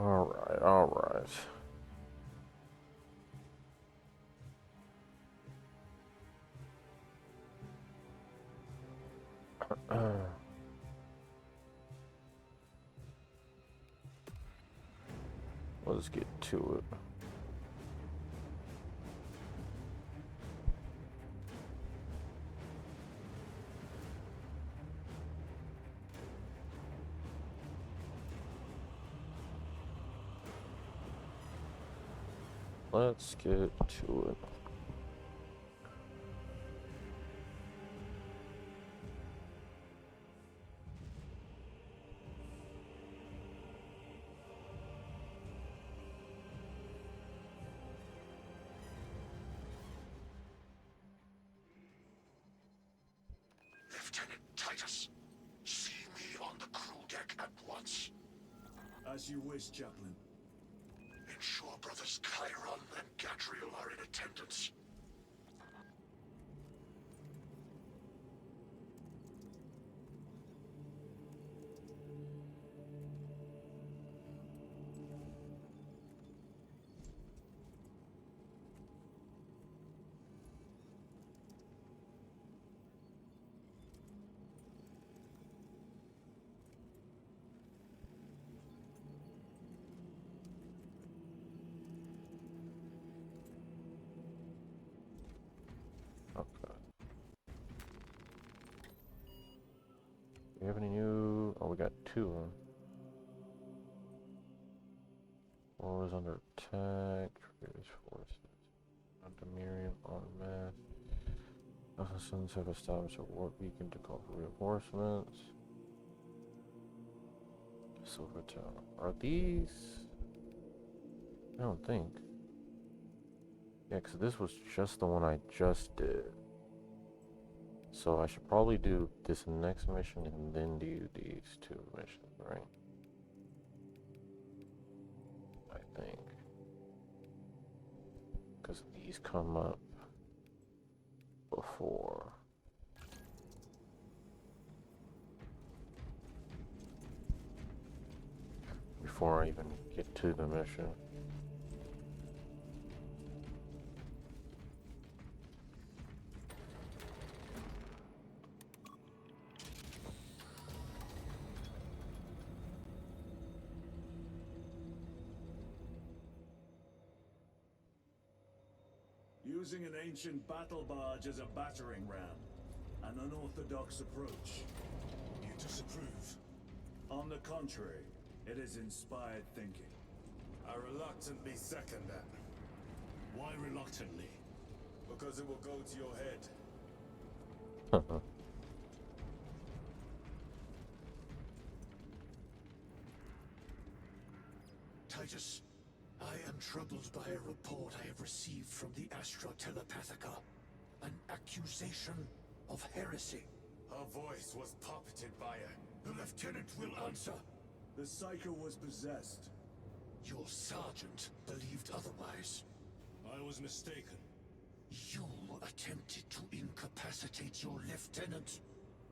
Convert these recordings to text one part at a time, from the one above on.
Alright, alright. Let's get to it. Let's get to it. Lieutenant Titus, see me on the crew deck at once. As you wish, Chaplain. Ensure brothers Chiron and Gadriel are in attendance. Okay. Do we have any new? Oh, we got two of them. War was under attack. Previous forces. Under Miriam on mass. Assassins have established a war beacon to call for reinforcements. Silver Tower. Are these? I don't think. Yeah, because this was just the one I just did. So I should probably do this next mission and then do these two missions, right? I think. Because these come up before. Before I even get to the mission. Using an ancient battle barge as a battering ram. An unorthodox approach. You disapprove? On the contrary, it is inspired thinking. I reluctantly second that. Why reluctantly? Because it will go to your head. Titus, I am troubled by a report I have received from the Astra Telepathica. An accusation of heresy. Her voice was puppeted by a... The lieutenant will answer. The Psycho was possessed. Your sergeant believed otherwise. I was mistaken. You attempted to incapacitate your lieutenant.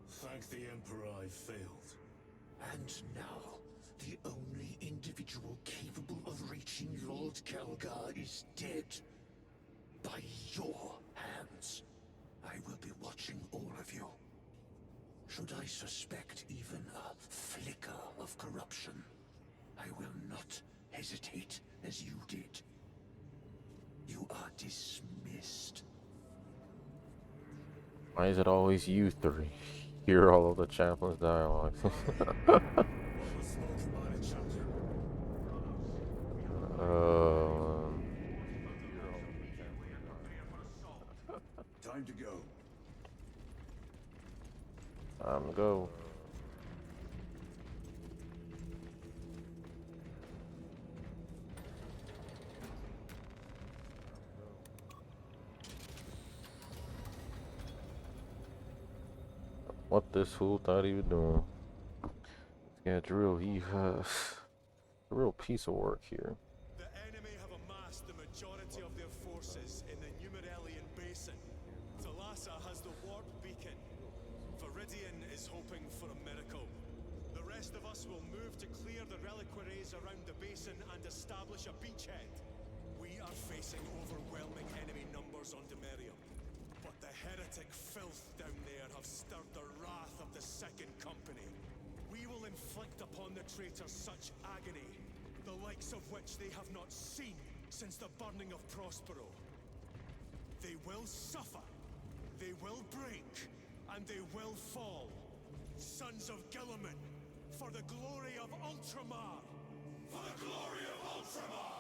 Thank the Emperor I failed. And now, the only individual capable of reaching Lord Kelgar is dead. By your hands. I will be watching all of you. Should I suspect even a flicker of corruption, I will not hesitate as you did. You are dismissed. Why is it always you three? Hear all of the chaplain's dialogues. What was spoken by the chaplain? Time to go. Time to go. What this fool thought he was doing. Yeah, Drill, he a real piece of work here. The enemy have amassed the majority of their forces in the Numeralian Basin. Thalassa has the warp beacon. Viridian is hoping for a miracle. The rest of us will move to clear the relic equerries around the basin and establish a beachhead. We are facing overwhelming enemy numbers on Demerium. But the heretic filth down there have stirred the wrath of the Second Company. We will inflict upon the traitors such agony, the likes of which they have not seen since the burning of Prospero. They will suffer, they will break, and they will fall. Sons of Guilliman, for the glory of Ultramar! For the glory of Ultramar!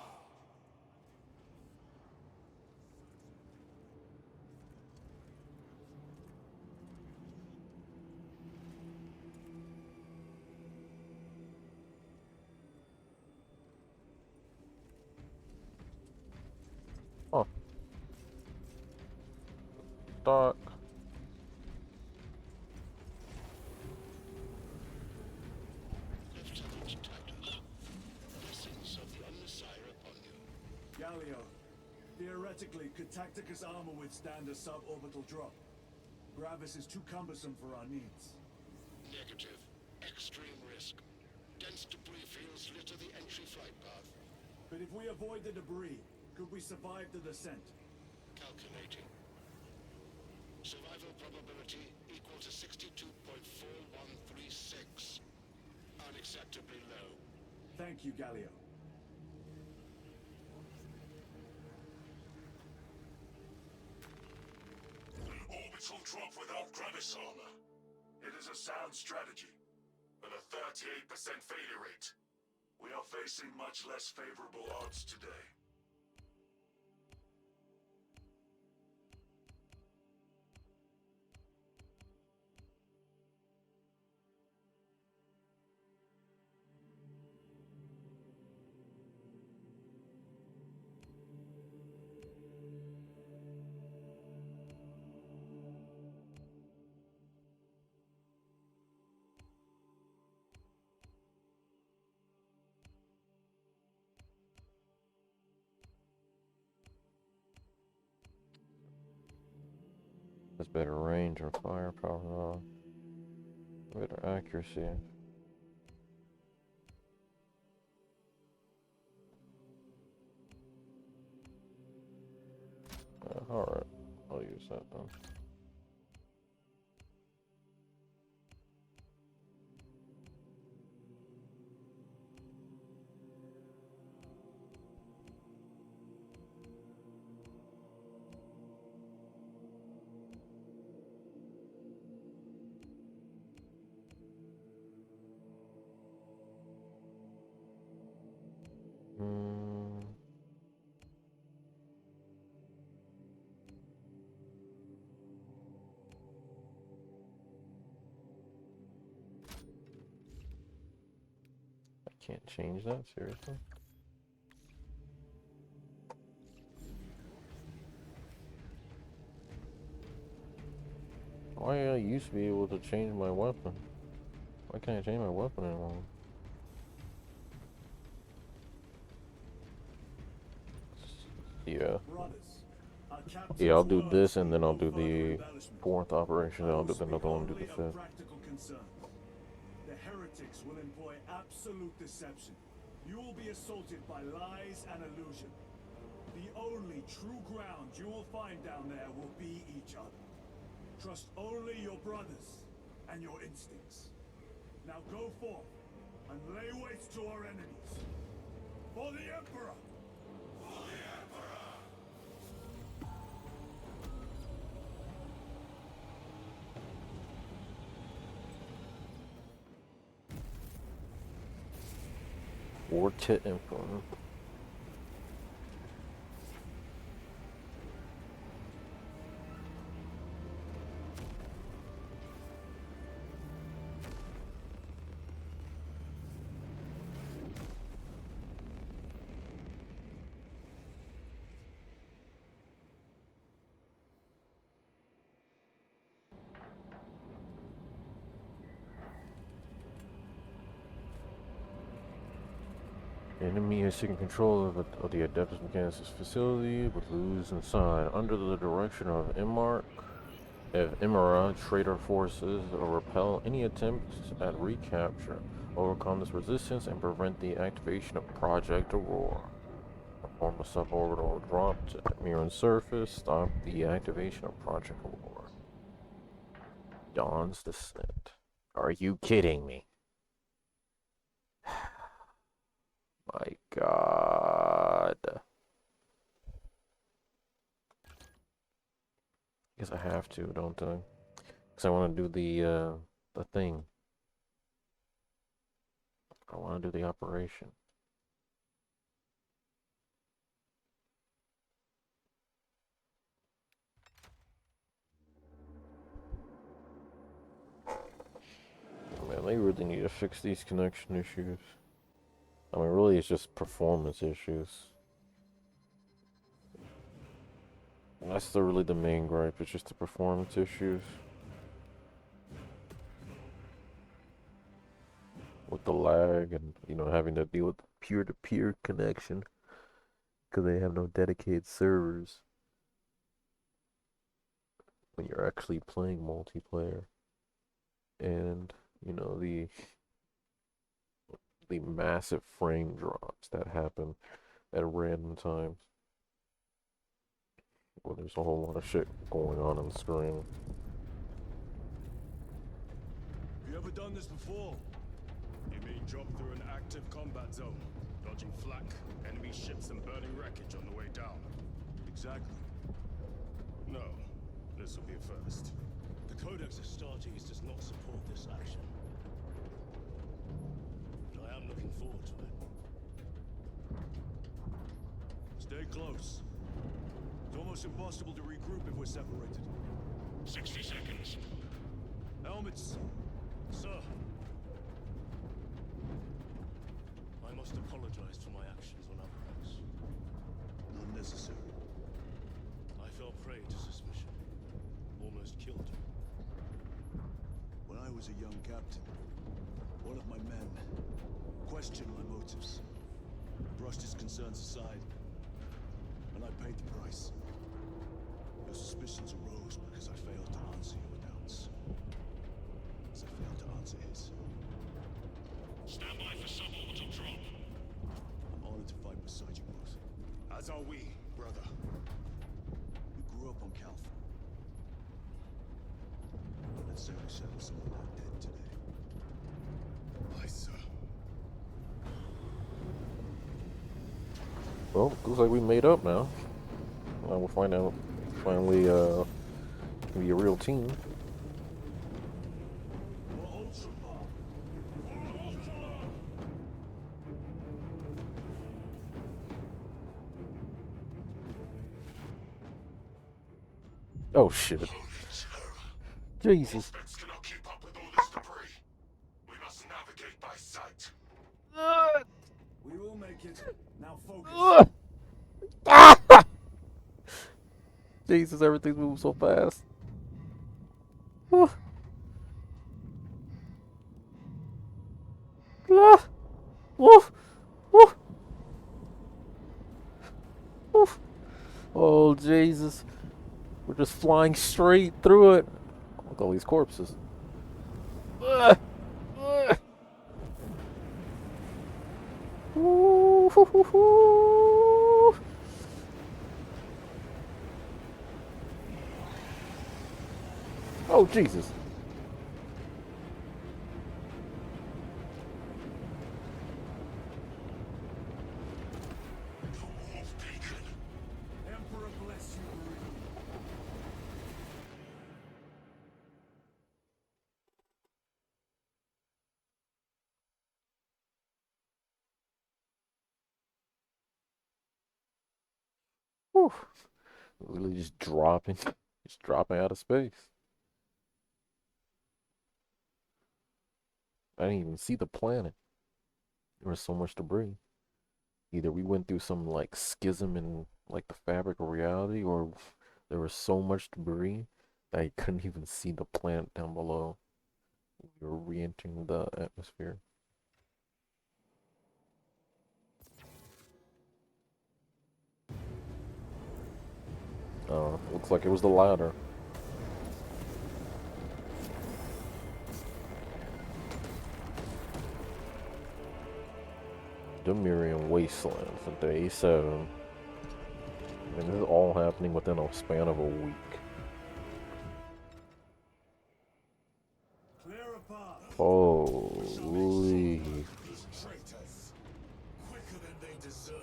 Oh. Dark. Lieutenant Titus, blessings of the Omnissiah upon you. Galio, theoretically, could Tacticus armor withstand a suborbital drop? Gravis is too cumbersome for our needs. Negative. Extreme risk. Dense debris fields litter the entry flight path. But if we avoid the debris, could we survive the descent? Calculating. Survival probability equal to 62.4136. Unacceptably low. Thank you, Galio. Orbital drop without Gravis armor. It is a sound strategy, but a 38% failure rate. We are facing much less favorable odds today. Has better range and firepower. Better accuracy. Alright, I'll use that then. Can't change that, seriously? Why I used to be able to change my weapon? Why can't I change my weapon anymore? Yeah. Yeah, I'll do this and then I'll do the fourth operation, I'll do another one, do the fifth. The heretics will employ absolute deception. You will be assaulted by lies and illusion. The only true ground you will find down there will be each other. Trust only your brothers and your instincts. Now go forth and lay waste to our enemies. For the Emperor! For the Emperor! Quartet Emperor. Enemy has taken control of the Adeptus Mechanicus facility with Luz and Sign under the direction of Immark If Imara, traitor forces, or repel any attempts at recapture, overcome this resistance and prevent the activation of Project Aurora. Perform a suborbital drop to Miran's surface, stop the activation of Project Aurora. Dawn's Descent. Are you kidding me? My God. Guess I have to, don't I? Because I want to do the thing. I want to do the operation. Man, they really need to fix these connection issues. I mean, really, it's just performance issues. And that's still really the main gripe, it's just the performance issues. With the lag and, you know, having to deal with peer-to-peer connection. Because they have no dedicated servers. When you're actually playing multiplayer. And, you know, the massive frame drops that happen at random times. Well, there's a whole lot of shit going on the screen. Have you ever done this before? You mean jump through an active combat zone, dodging flak, enemy ships and burning wreckage on the way down? Exactly. No, this will be a first. The Codex Astartes does not support this action. But I am looking forward to it. Stay close. It's almost impossible to regroup if we're separated. 60 seconds. Helmets! Sir, I must apologize for my actions on Abrax. Not necessary. I fell prey to suspicion. Almost killed you. When I was a young captain, one of my men questioned my motives, brushed his concerns aside, and I paid the price. Your suspicions arose because I failed to answer your doubts. As I failed to answer his. Stand by for suborbital drop. I'm honored to fight beside you both. As are we, brother. We grew up on Calth. Let's say we settle some of that debt today. Aye, sir. Well, looks like we made up now. We'll find out. Finally, be a real team. Oh shit. Jesus. Ships cannot keep up with all this debris. We must navigate by sight. We will make it. Now focus. Jesus, everything's moving so fast. Ah. Ah. Woof. Woof. Woof. Oh, Jesus. We're just flying straight through it. Look at all these corpses. Ugh. Ugh. Ooh, hoo, hoo, hoo. Oh, Jesus. The Wolf Beacon. Emperor bless you, Marine. Whew. Really just dropping. Just dropping out of space. I didn't even see the planet. There was so much debris. Either we went through some like schism in like the fabric of reality, or there was so much debris that I couldn't even see the planet down below. We were re-entering the atmosphere. Looks like it was the latter. Demurian Wastelands, day 7. And this is all happening within a span of a week. Clear a path. Holy. Traitors. Quicker than they deserve.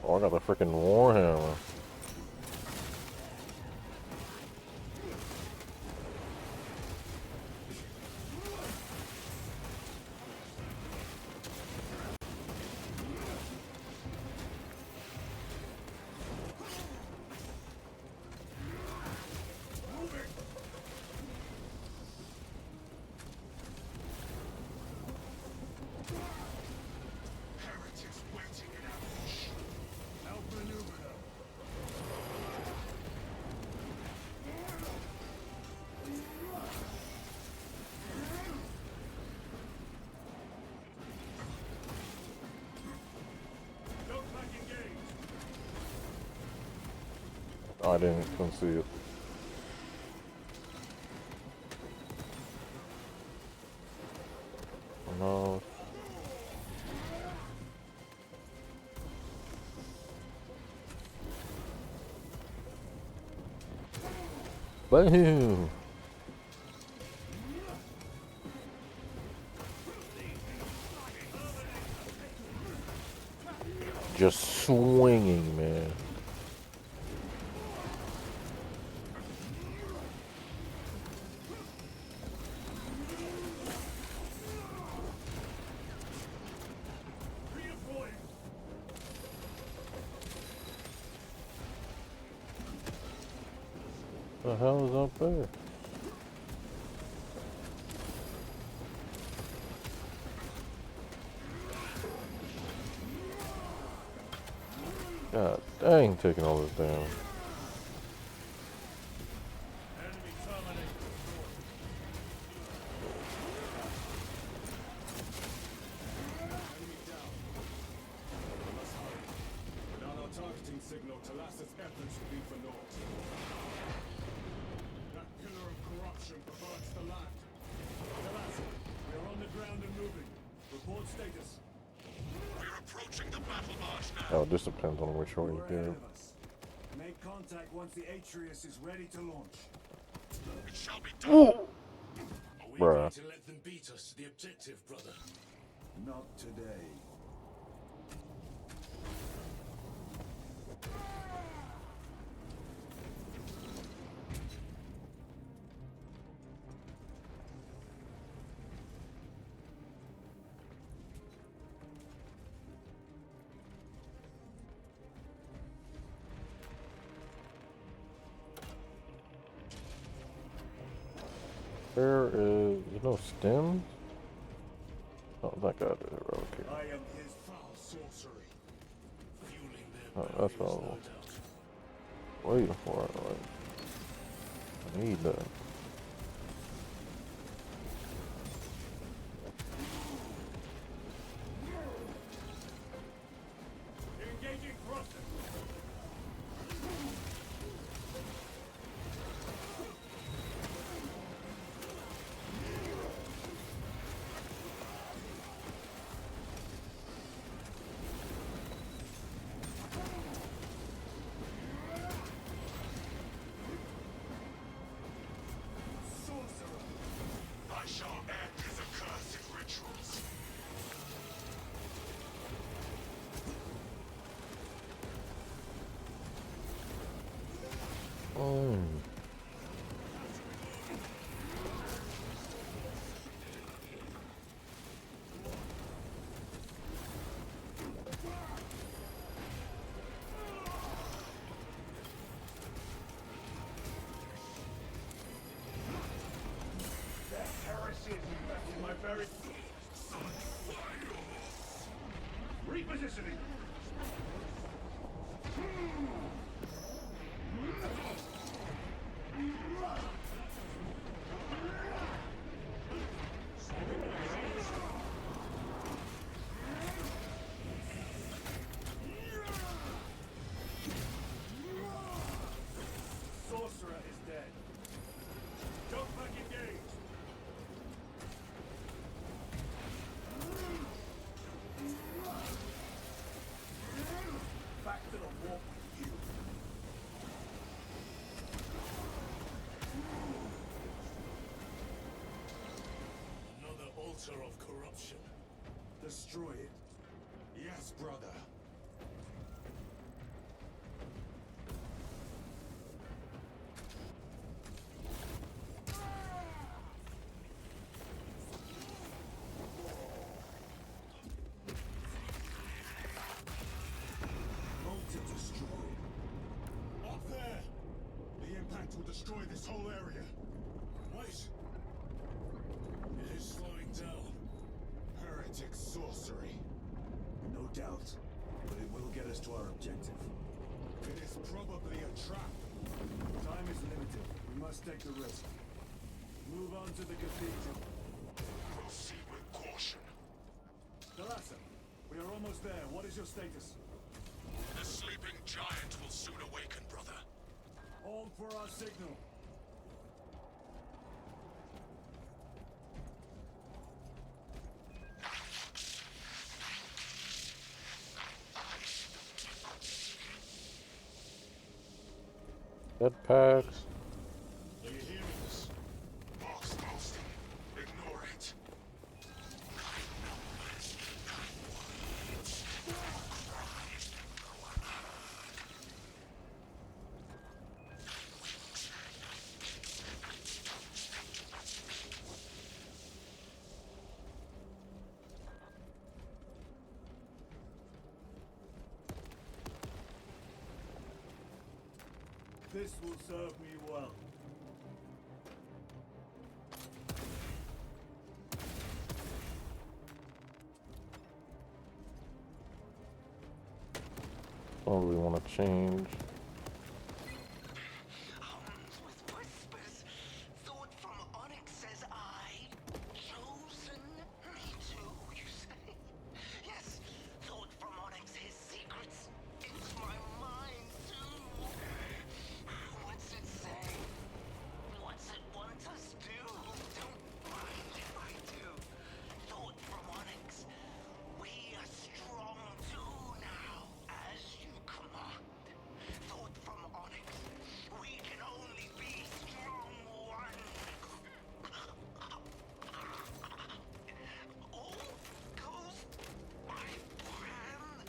Oh, I got the freaking Warhammer. Heretics waiting in ambush. Outmaneuver them. Don't back engage. I couldn't see it. Oh, no. Boom! Just swinging, man. Redeploying. The hell is up there? God dang, taking all this damage. Enemy terminated. Enemy down. We must hurry. Without our targeting signal, Talas's efforts will be for naught. That pillar of corruption perverts the land. Talas, we are on the ground and moving. Report status. We're approaching the battle marsh now. Oh, this depends on which way you We're ahead go. of us. Make contact once the Atreus is ready to launch. It shall be done. Are we Bruh. going to let them beat us to the objective, brother? Not today. There is no stem. Oh, that guy did it. Okay. I am his Foul sorcery. Fueling their Oh, that's barriers, all. no doubt. Waiting for it. Like, I need that. engaging thrusters. I shall end his accursed rituals. Oh. Heresy is infecting my very... Repositioning. fought with you. Another altar of corruption. Destroy it. Yes, brother. Altar destroyed. Up there! The impact will destroy this whole area. Wait! It is slowing down. Heretic sorcery. No doubt. But it will get us to our objective. It is probably a trap. Time is limited. We must take the risk. Move on to the cathedral. Proceed with caution. Thalassa, we are almost there. What is your status? The sleeping giant will soon awaken, brother. Hold for our signal. Jetpacks. Are you hearing this? Box posting. Ignore it. This will serve me well. Probably want to change. Hounds with whispers. Thought from Onyx says I. Chosen? Me too, you say? Yes, thought from Onyx his secrets. Into my mind too. What's it say? What's it want us to? Don't mind if I do. Thought from Onyx. We are strong too now, as you command. Thought from Onyx. We can only be strong one. All goes my plan.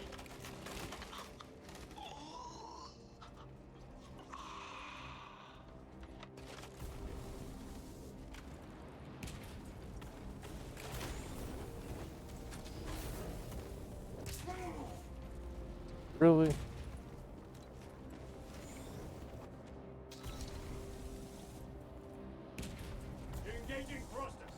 Really? Engaging thrusters.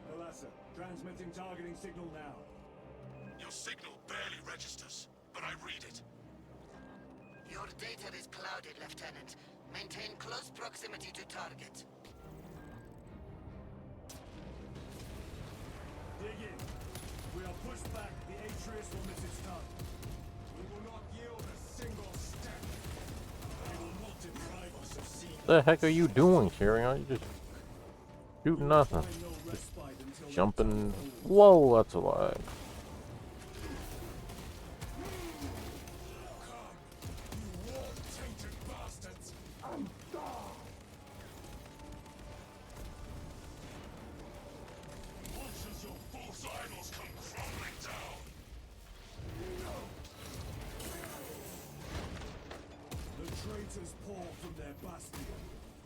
Thalassa, transmitting targeting signal now. Your signal barely registers, but I read it. Your data is clouded, Lieutenant. Maintain close proximity to target. Dig in. If we are pushed back, the Atreus will miss its target. We will not yield a single step. They will not deprive us of seeing. The heck are you doing, Tyrion? You just shooting nothing. Find no respite until Jumping. Whoa, that's a lag. You war-tainted bastards! Watch as your false idols come crumbling down! the traitors pour from their bastion.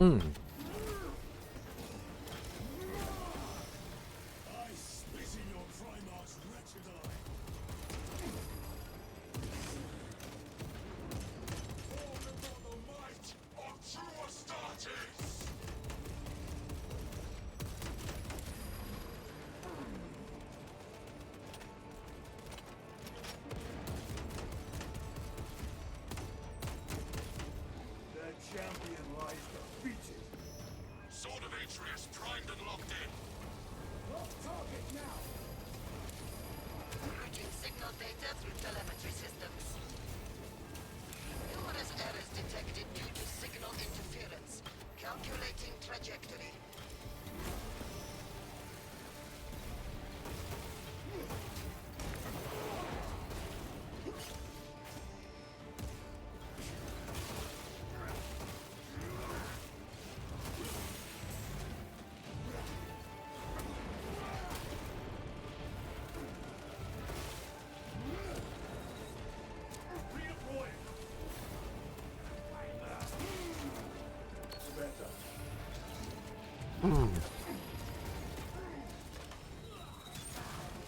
I spit in your Primarch's wretched eye. Fall before the might of true Astartes! Their champion lies defeated. Sword of Atreus primed and locked in. Lock target now.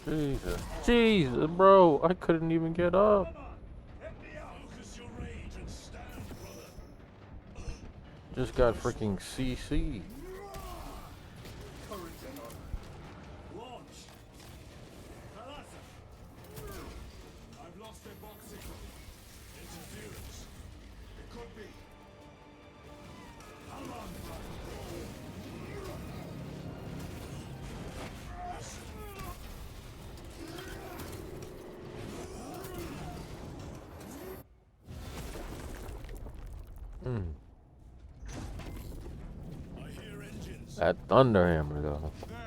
Jesus. Jesus, bro. I couldn't even get up. Focus your rage and stand, brother. Just got freaking CC. Courage and honor. Launch. Thalassa. I've lost their box signal. Interference. It could be. Come on, brother. I hear engines. That Thunderhammer, though. There.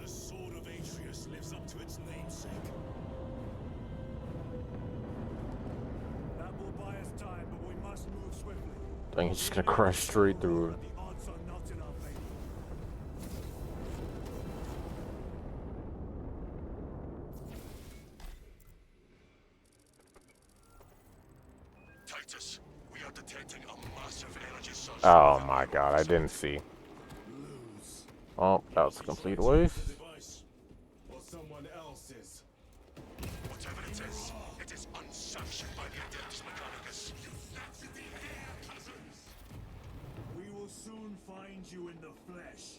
The sword of Atreus lives up to its namesake. That will buy us time, but we must move swiftly. Dang, he's just gonna crash straight through it. The odds are not in our favor. Titus, we are detecting a massive energy surge. Oh my god, I didn't see. Lose. Oh, that was a complete waste. Device. Or someone else's. Whatever it is unsanctioned by the Adeptus Mechanicus. You nuts in the air, cousins! We will soon find you in the flesh.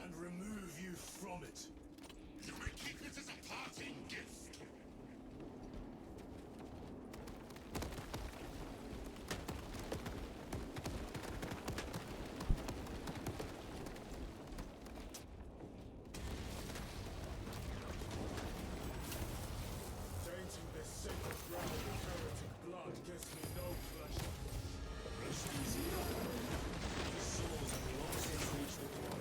And remove you from it. You may keep it as a parting gift. Tainting this sacred ground with heretic blood gives me no pleasure. Rest easy. These souls have long since reached the core.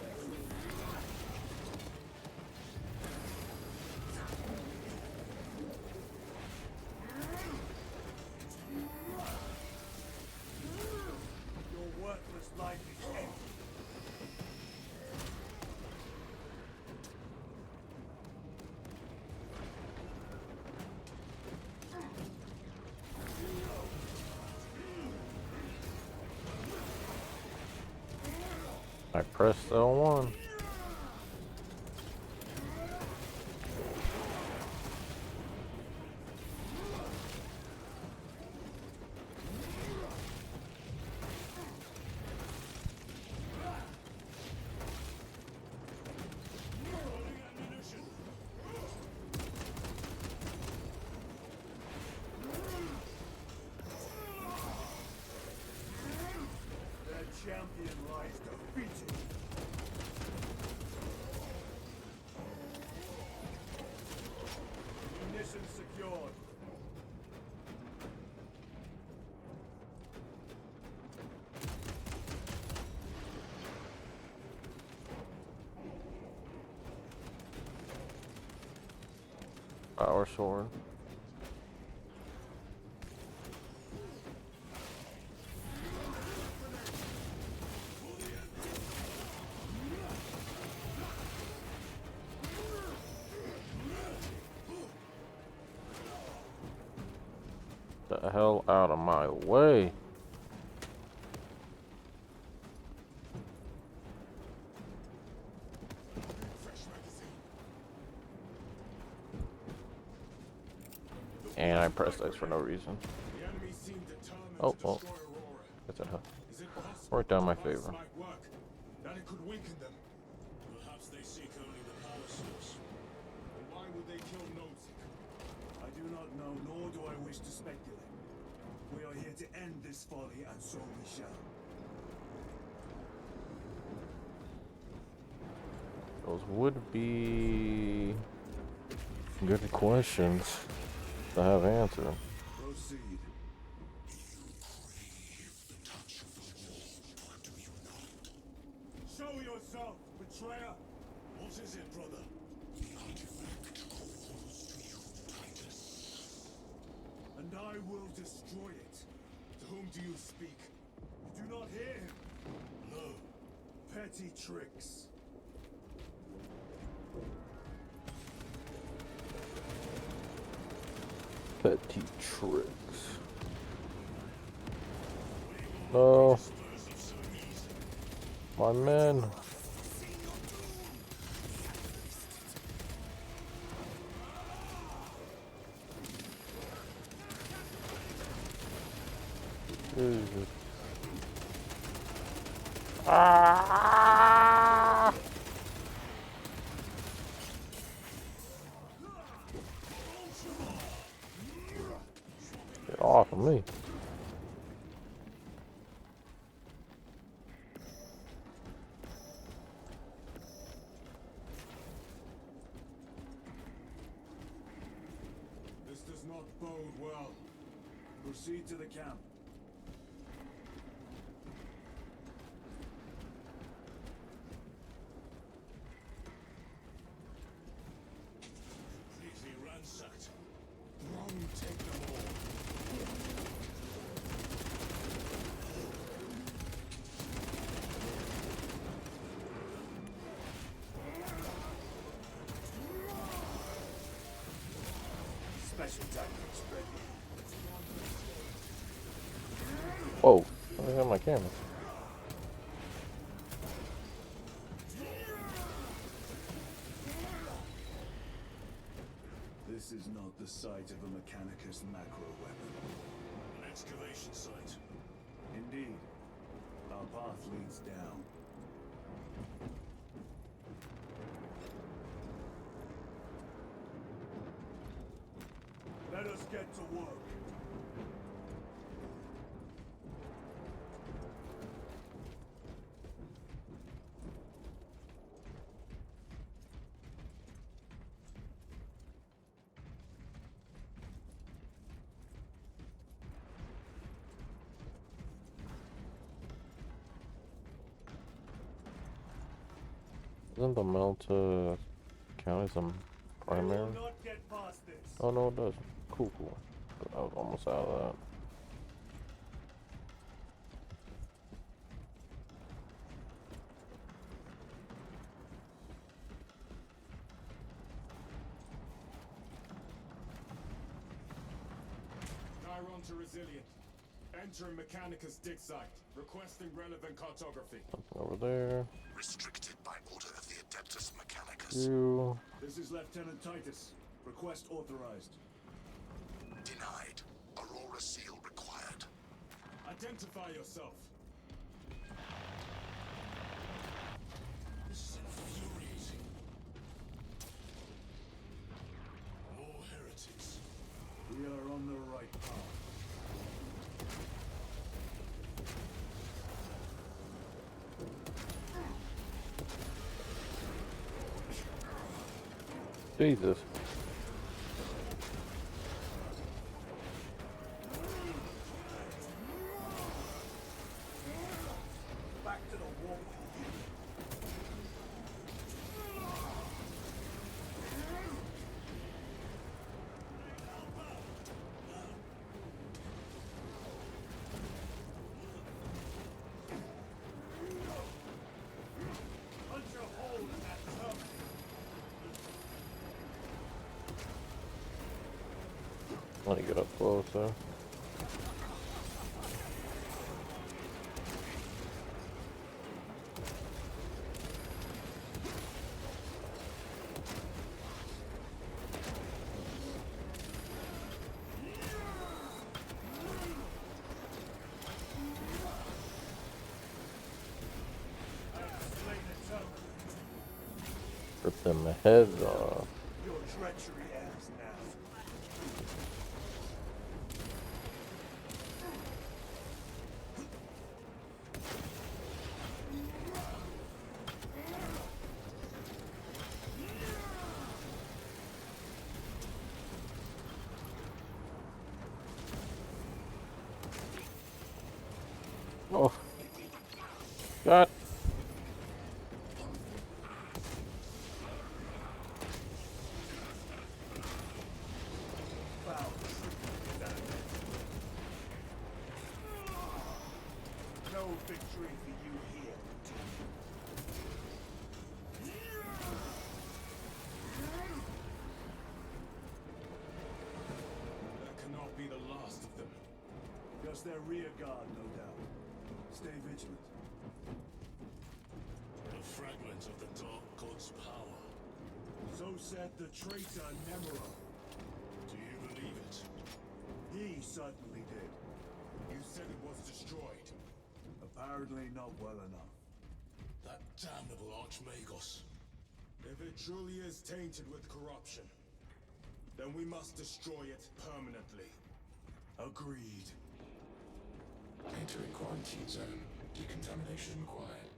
Your worthless life is empty. I pressed L1. Their champion lies defeated. Munitions secured. Power sword. The hell out of my way. And I pressed X for no reason. The enemy seem determined Oh, to well. destroy Aurora. That's a Is it possible worked out in my the device favor. might work? That it could weaken them? Perhaps they seek only the power source. And why would they kill Nozick? I do not know, nor do I wish to speculate. We are here to end this folly, and so we shall. Those would be good questions to have answered. Proceed. Show yourself, betrayer! What is it, brother? And I will destroy it. To whom do you speak? You do not hear him. No. Petty tricks. Petty tricks. No. My men. Jesus. Ah! Get off of me. This does not bode well. Proceed to the camp. Completely ransacked. Wrong, take them all. Special tactics ready. Whoa. I got my camera. This is not the site of a Mechanicus macro weapon. An excavation site. Indeed. Our path leads down. Let us get to work. Doesn't the melter count as a We primary? will not get past this. Oh no, it doesn't. Cool, cool. I was almost out of that. Chiron to Resilient. Enter Mechanicus dig site. Requesting relevant cartography. Over there. Restricted by order of the Adeptus Mechanicus. You. This is Lieutenant Titus. Request authorized. Denied. Aurora seal required. Identify yourself. This is infuriating. More heretics. We are on the right path. Jesus. Back to the wall. Punch a hole in that terminal. Let me get up closer. Slay the terminal. Rip them heads off. Your treachery ends now. Oh. God. Foul. No victory for you here. That cannot be the last of them. Just their rear guard, no doubt. Stay vigilant. A fragment of the Dark God's power. So said the traitor Nemero. Do you believe it? He certainly did. You said it was destroyed. Apparently not well enough. That damnable Archmagos. If it truly is tainted with corruption, then we must destroy it permanently. Agreed. Entering quarantine zone. Decontamination required.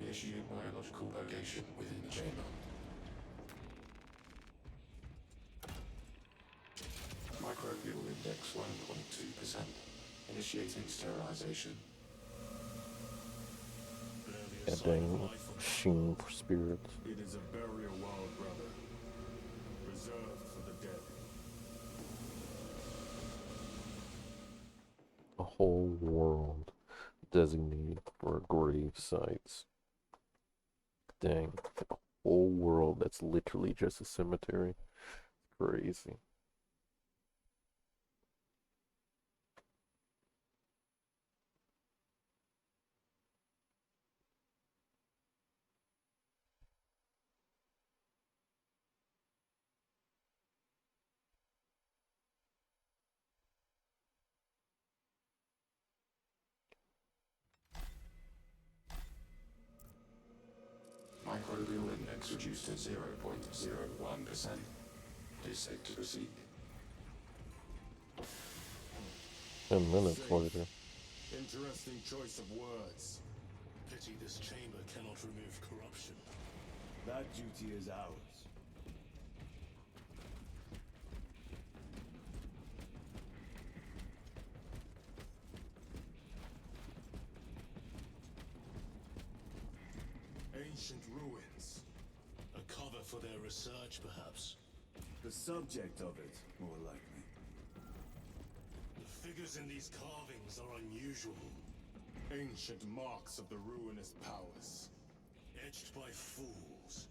Initiate biological purgation within the chamber. Microbial index 1.2%. Initiating sterilization. Barely a Yeah, sign of dang life on the sheen world. for spirits. It is a burial wild, brother. Reserved for the dead. A whole world designated for grave sites. Dang, a whole world that's literally just a cemetery. Crazy. Microbial index reduced to 0.01%. It is safe to proceed. 10 minutes Safe. later. Interesting choice of words. Pity this chamber cannot remove corruption. That duty is ours. Ancient ruins. A cover for their research, perhaps. The subject of it, more likely. The figures in these carvings are unusual, Ancient marks of the ruinous powers. etched by fools.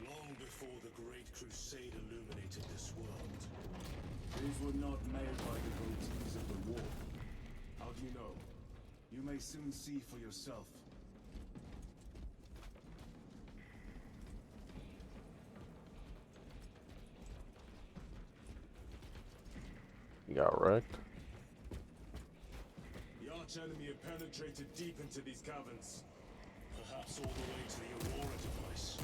Long before the Great Crusade illuminated this world. These were not made by the devotees of the war. How do you know? You may soon see for yourself. You got wrecked? The arch-enemy had penetrated deep into these caverns. Perhaps all the way to the Aurora device.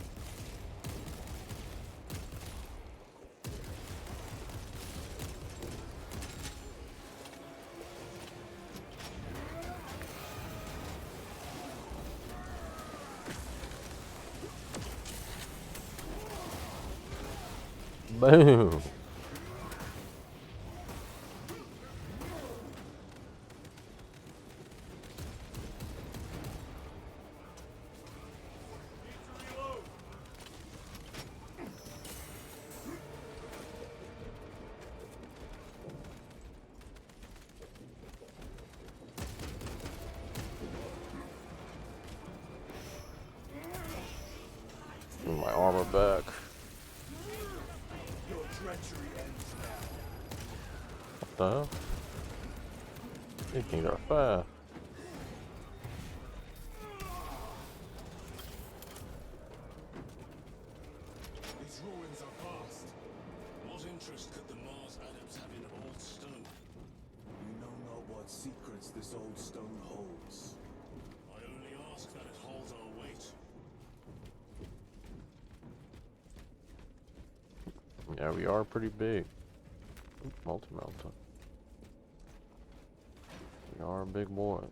Boom! My armor back. Your treachery ends now. What the hell? These things are fast. These ruins are vast. What interest could the Mars adepts have in old stone? We know not what secrets this old stone holds. I only ask that it holds our weight. Yeah, we are pretty big. Multi-mountain. We are big boys.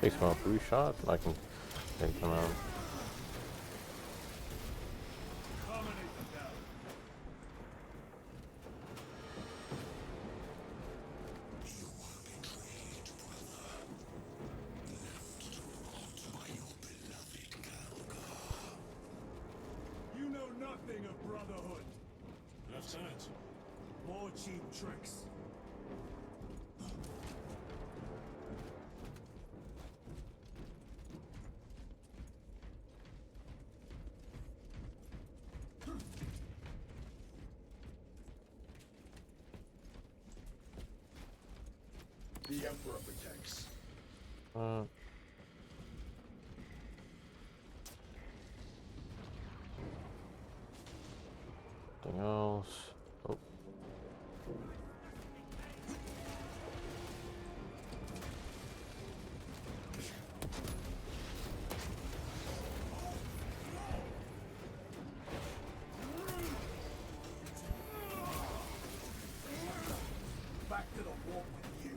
Takes about 3 shots, and I can take them out. Terminate them down. You know nothing of brotherhood. Lieutenant, More cheap tricks. The Emperor protects. Uh, Anything else? Oh. Back to the warp with you.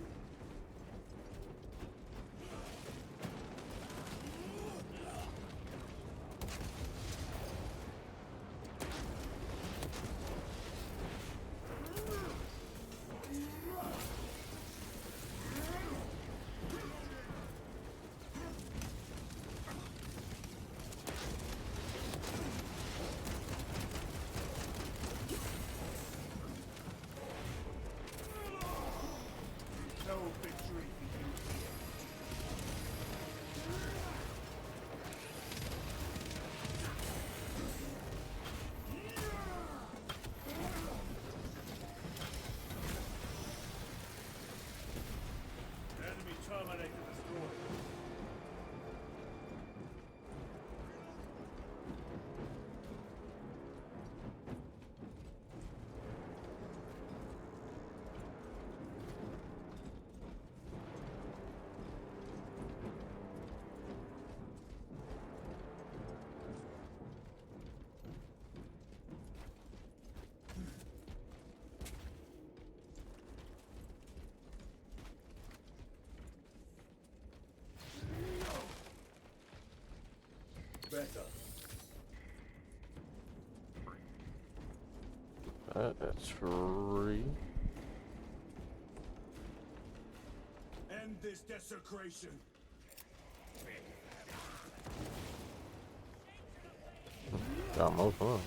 No victory begins here. Enemy terminator destroyed. Better. That's free. End this desecration. Got most of them.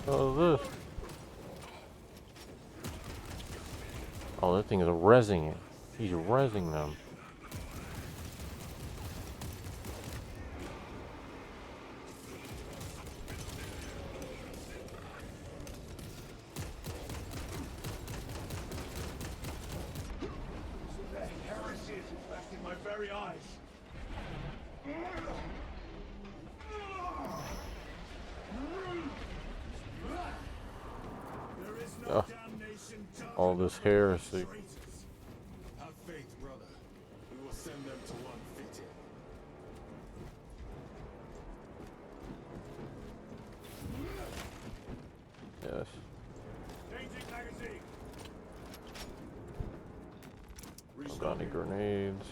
Oh, this. Oh, that thing is rezzing it. He's rezzing them. The heresy is infecting my very eyes. There is no damnation All this heresy. Have faith, brother. We will send them to one fitting. Yes. Changing magazine. Don't got any grenades.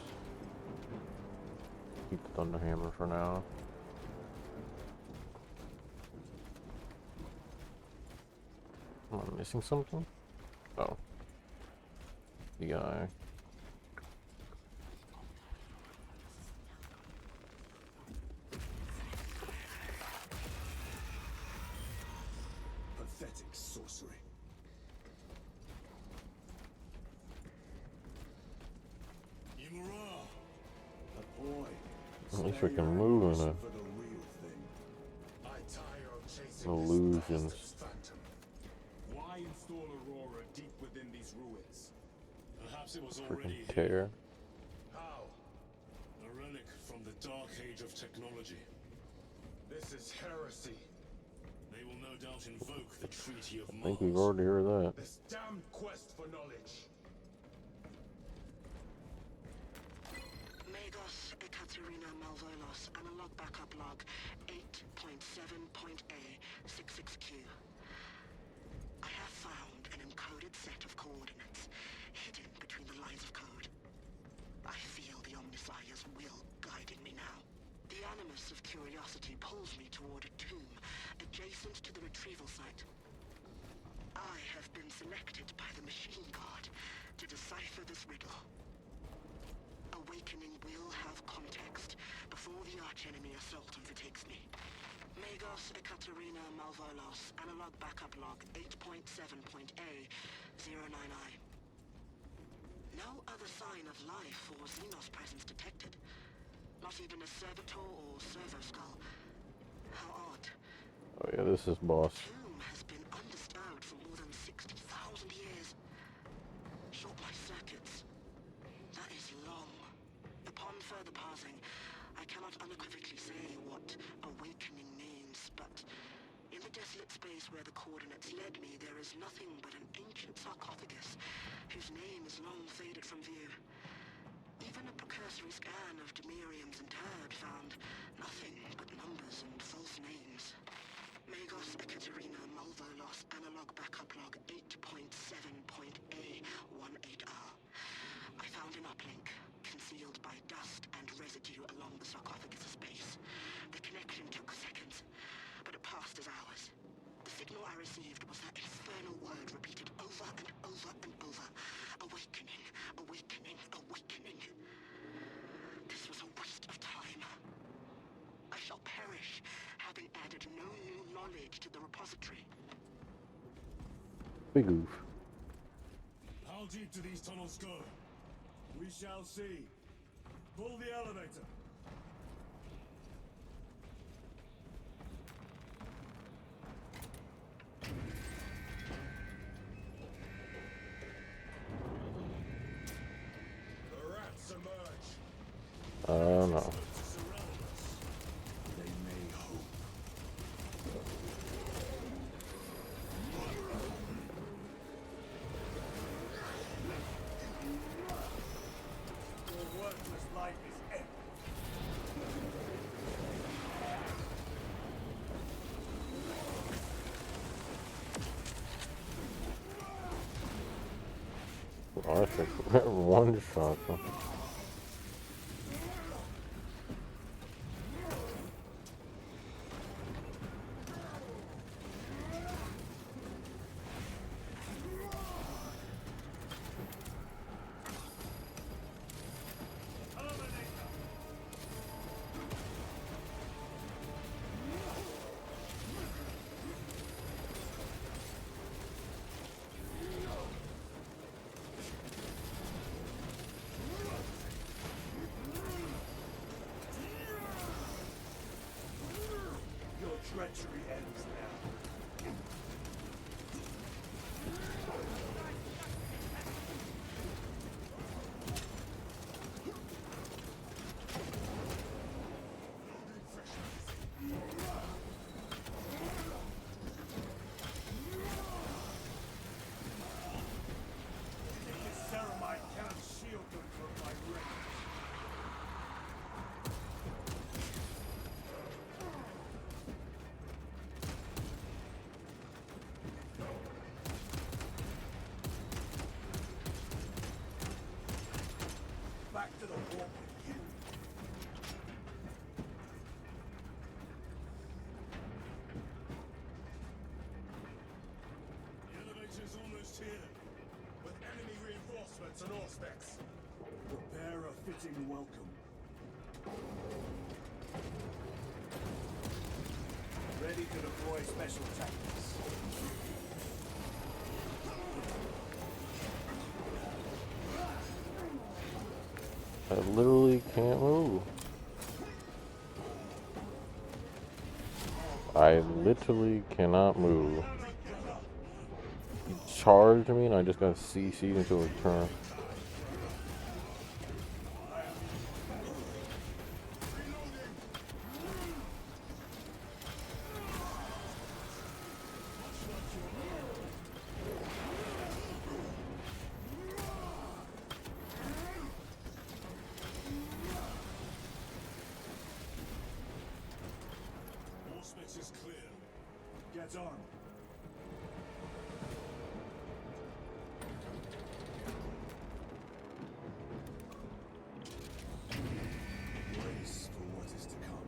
Keep the Thunderhammer for now. Am I missing something? Oh. The guy. sorcery. Imura! A boy. At least Stay we can your move in ammunition a for the real thing. I tire of chasing illusions. this bastard's phantom. Why install Aurora deep within these ruins? Perhaps it was already Freaking here. tear. How? A relic from the dark age of technology. This is heresy. They will no doubt invoke the Treaty of I think we've Mars. already heard that. This damned quest for knowledge. Magos Ekaterina Malvolos, analog backup log 8.7.A 66Q. I have found an encoded set of coordinates hidden between the lines of code. I feel the Omnissiah's will guiding me now. The animus of curiosity pulls me toward a tomb adjacent to the retrieval site. I have been selected by the Machine God to decipher this riddle. Awakening will have context before the archenemy assault overtakes me. Magos Ekaterina Malvolos, analog backup log 8.7.A 099. No other sign of life or Xenos presence detected. Not even a servitor or servo skull. How odd. Oh yeah, this is boss. The tomb has been undisturbed for more than 60,000 years. Short life circuits. That is long. Upon further parsing, I cannot unequivocally say what awakening means, but in the desolate space where the coordinates led me, there is nothing but an ancient sarcophagus whose name is long faded from view. Even a precursory scan of Demirium's interred found nothing but numbers and false names. Magos Ekaterina Malvolos, analog backup log 8.7.A18R. I found an uplink, concealed by dust and residue along the sarcophagus's base. The connection took seconds, but it passed as hours. The signal I received was that infernal word repeated over and over and over. Awakening, awakening, awakening. This was a waste of time. I shall perish, having added no new knowledge to the repository. Big oof. How deep do these tunnels go? We shall see. Pull the elevator. The rats emerge. No. They may hope. Your worthless life is empty. Oh, I think one shot. Your treachery ends now. This ceramite cannot shield them from my rays. Back to the warp with you. The elevator's almost here. With enemy reinforcements and auspex. Prepare a fitting welcome. Ready to deploy special tactics. I literally can't move. I literally cannot move. He charged me and I just got CC'd into a turn. All space is clear. Get armed. Brace for what is to come.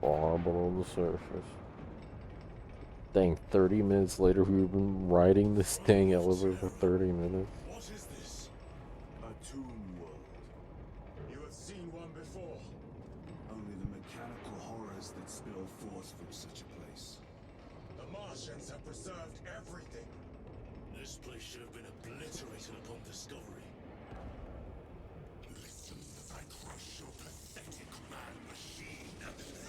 Far below the surface. Dang, 30 minutes later we've been riding this dang elevator for 30 minutes. What is this? A tomb world. You have seen one before. Only the mechanical horrors that spill forth from such a place. The Martians have preserved everything. This place should have been obliterated upon discovery. Listen as I crush your pathetic man machine. That fool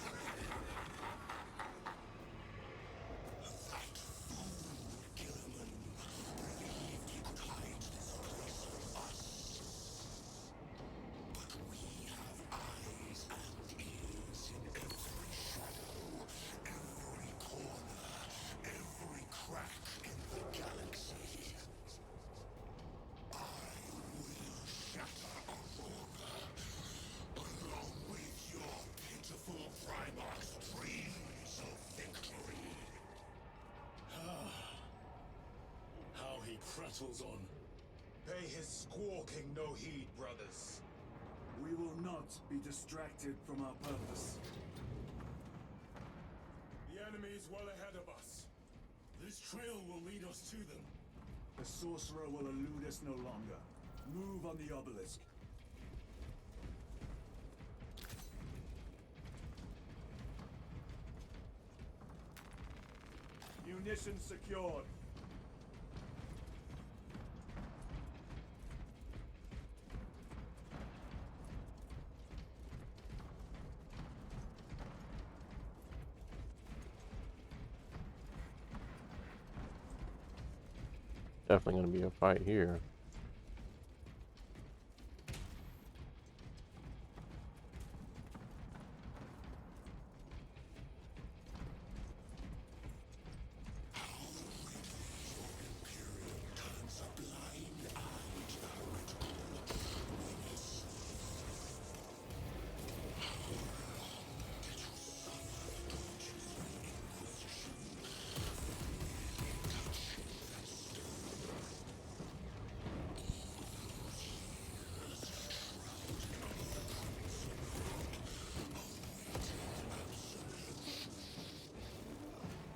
Gilliman believed he could hide this place from us. But we have eyes and ears in every shadow, every corner, every crack in the galaxy. I will shatter Aurora, along with your pitiful Primarch's dreams of victory. How he prattles on. Pay his squawking no heed, brothers. We will not be distracted from our purpose. The enemy is well ahead of us. This trail will lead us to them. The sorcerer will elude us no longer. Move on the obelisk. Munitions secured. Definitely gonna be a fight here.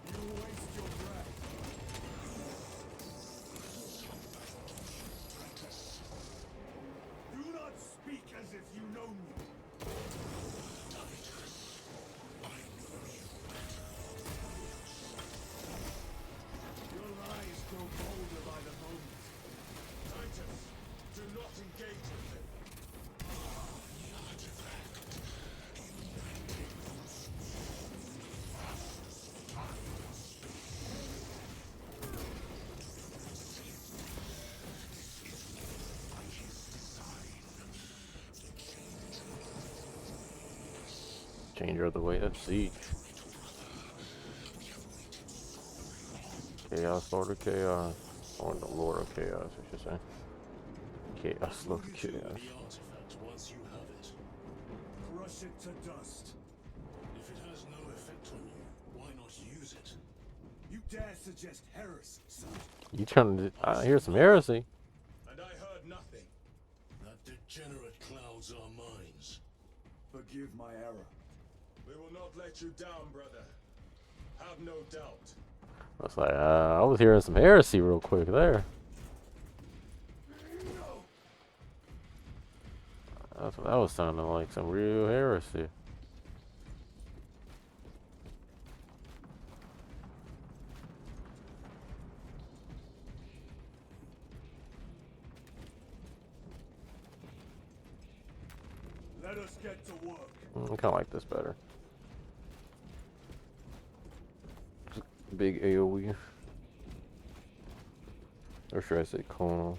You waste your breath. Do not speak as if you know me. Your lies grow bolder by the moment. Titus, do not engage with him. Changer of the way of siege. Chaos, Lord of Chaos. Or the Lord of Chaos, I should say. Chaos, Lord of Chaos. The artifact once you have it. Crush it to dust. If it has no effect on you, why not use it? You dare suggest heresy, son? You trying to hear some heresy? And I heard nothing. That degenerate clouds our minds. Forgive my error. We will not let you down, brother. Have no doubt. I was like, I was hearing some heresy real quick there. That's what that was sounding like, some real heresy. Let us get to work. I kind of like this better. Big AoE. Or should I say Kono?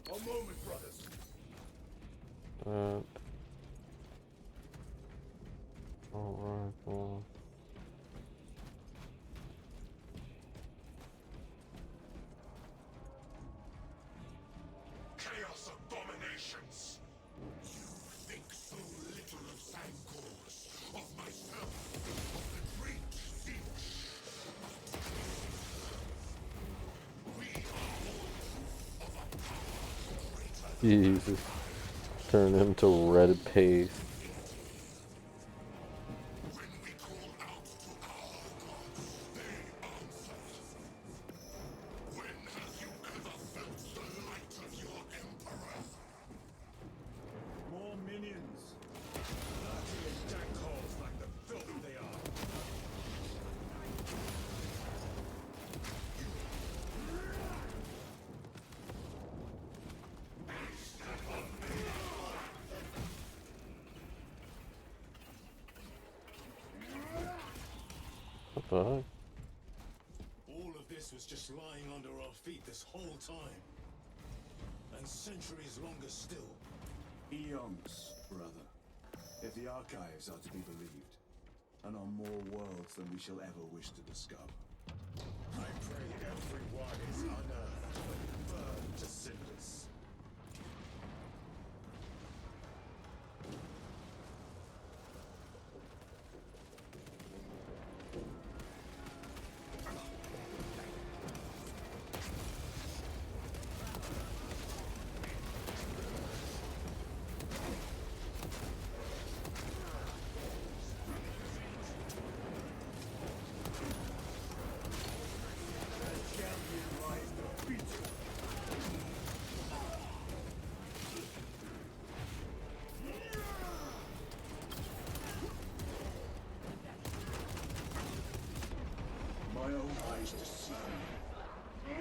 A moment, brothers. Alright, well. Chaos abominations! You think so little of Sangors, of myself, of the great Finch. We are all of a power greater than Jesus. Turn him to red paste. when we call out to our gods, they answered. When have you ever felt the light of your emperor? More minions. Dirty and dank halls like the filth they are. What the heck? All of this was just lying under our feet this whole time. And centuries longer still. Eons, brother. If the archives are to be believed. And on more worlds than we shall ever wish to discover. I pray everyone is unearthed and burned to cinders. Champion rise to beat you. My own eyes deceive me.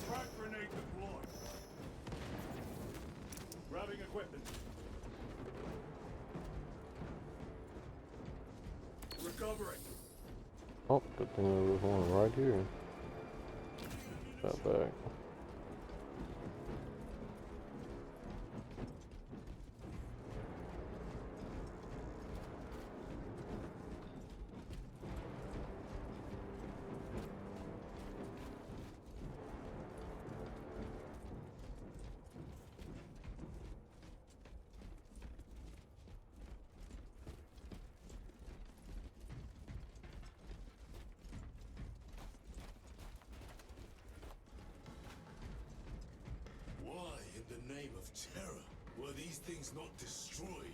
Frag grenade deployed. Grabbing equipment. Recovering. Oh, good thing there was one right here. That back. Why, in the name of terror, were these things not destroyed?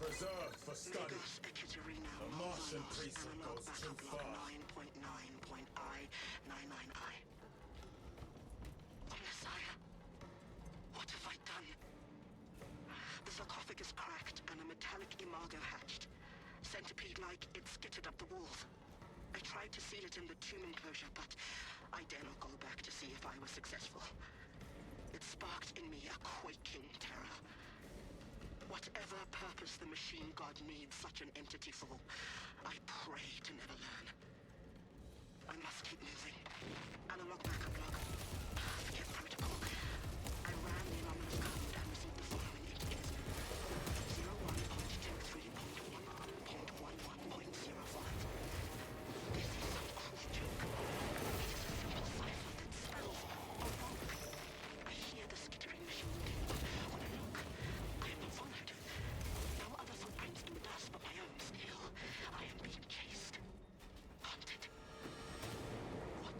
Preserved for study. Negus Equiterina The Martian Malvanos, precinct analog goes too backup log far. 9.9.I, 99I. Oh, Messiah, what have I done? The sarcophagus cracked and a metallic imago hatched. Centipede-like, it skittered up the walls. I tried to seal it in the tomb enclosure, but I dare not go back to see if I was successful. It sparked in me a quaking terror. Whatever purpose the machine god needs such an entity for, I pray to never learn. I must keep moving. Analog backup log. Forget protocol. I ran the anomalous code and received the following integers. 01.123.1.11.05. This is some cruel joke. It is a simple cipher that spells Aurora. I hear the skittering machine tape. When I look, I am not followed. No other footprints in the dust but my own still. I am being chased. Hunted. What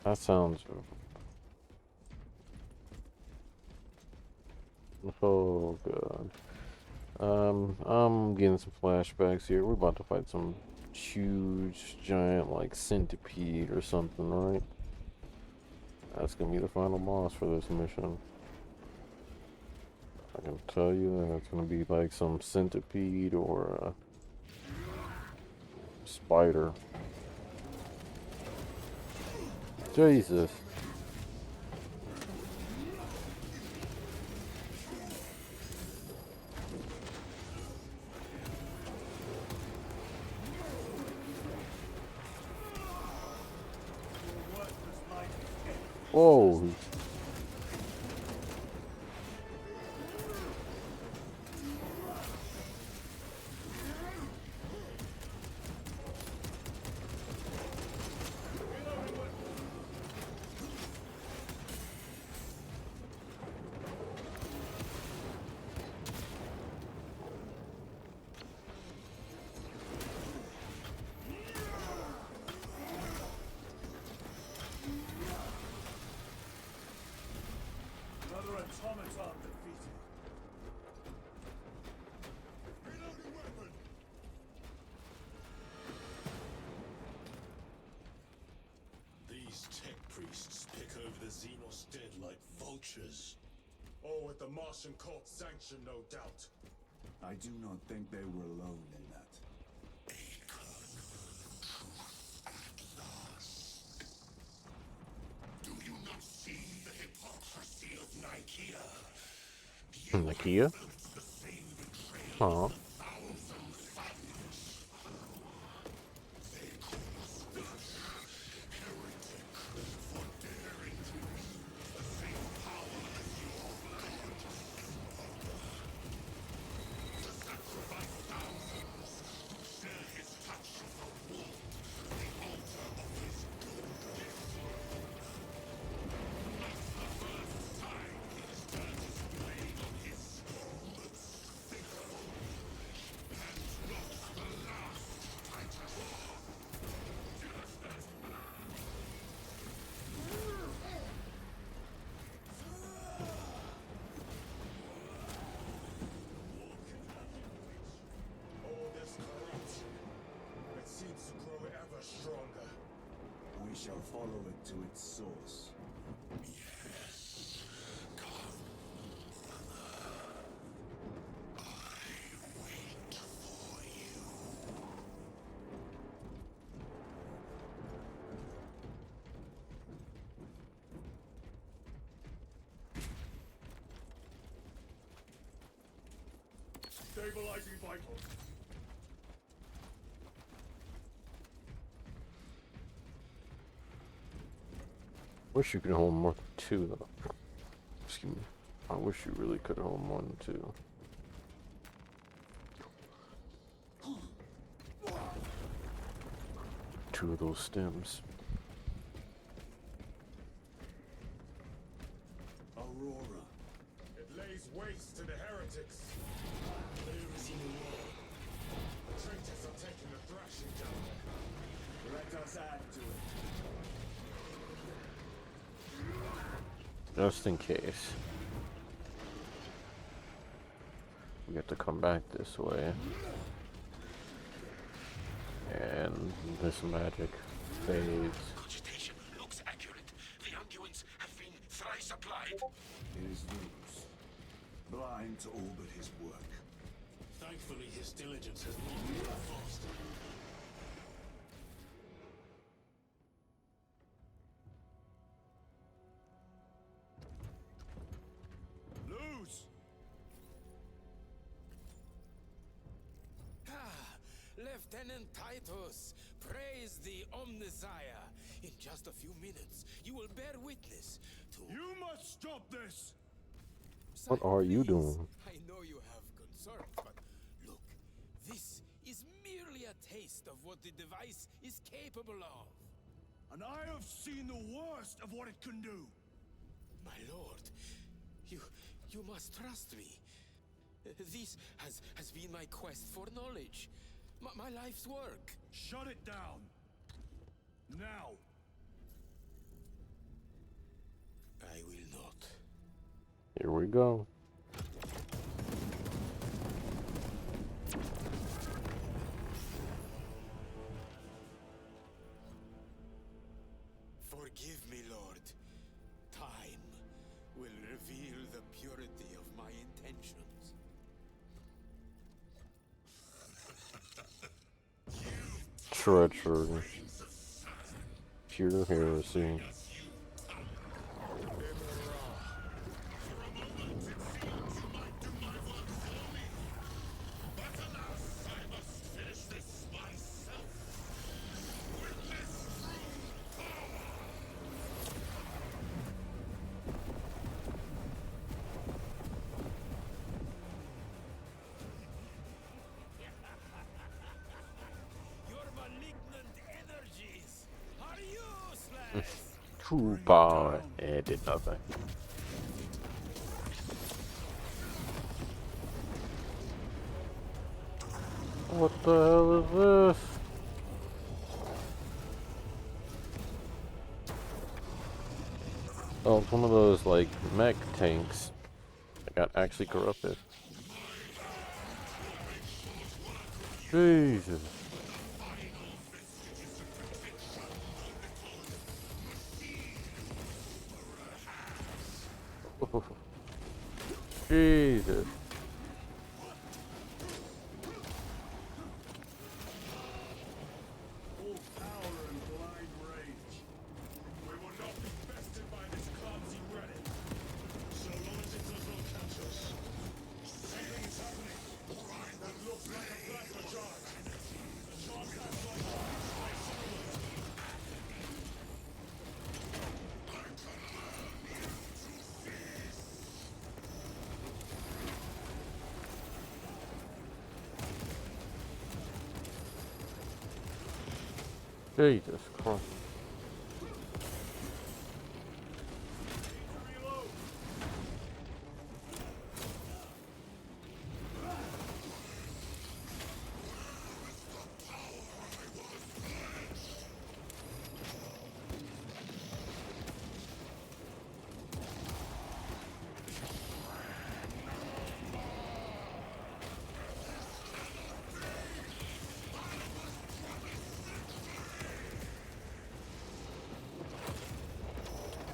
That sounds. Oh god. I'm getting some flashbacks here. We're about to fight some huge, giant, like centipede or something, right? That's gonna be the final boss for this mission. I can tell you that it's gonna be like some centipede or a spider. Jesus. Whoa. Another automaton defeated. Reloading weapon! These tech priests pick over the Xenos dead like vultures. All with the Martian cult's sanction, no doubt. I do not think they were alone in that. Do you not see the hypocrisy of Nicaea? Nakia? The same betrayal Huh. of the thousand suns. They caused this heretic for daring to use the same power as your God. To sacrifice thousands who share his touch of the wound, the altar of his goodness. Not the first time he has turned his blade on his most faithful, and not the last, Titus. All this corruption, it seems to grow ever stronger. We shall follow it to its source. Yes, come, brother. I wait for you. Stabilizing vitals. Wish you could hold more than two, though. Excuse me. I wish you really could hold more than two. Two of those stems. Aurora. It lays waste to the heretics. There is even more. The traitors are taking a thrashing down there. Let us add to it. Just in case. We have to come back this way. And this magic fades. Cogitation looks accurate. The unguents have been thrice applied. It is loose. Blind to all but his work. Thankfully, his diligence has not been faster. Lose! Lieutenant Titus, praise the Omnisire. In just a few minutes, you will bear witness to... You must stop this! What are you Please, doing? I know you have concerns, but look, this is merely a taste of what the device is capable of. And I have seen the worst of what it can do. My lord, you must trust me. This has been my quest for knowledge. My life's work. Shut it down. Now. we go. Forgive me, Lord. Time will reveal the purity of my intentions. Treachery. Pure heresy. Your malignant energies are useless! True power. It did nothing. What the hell is this? Oh, it's one of those, like, mech tanks that got actually corrupted. Jesus. Jesus. Full power and blind rage. We will not be bested by this clumsy relic. So long as it does not catch us. Something is happening. That looks like a plasma charge. A charge that's like Jesus Christ.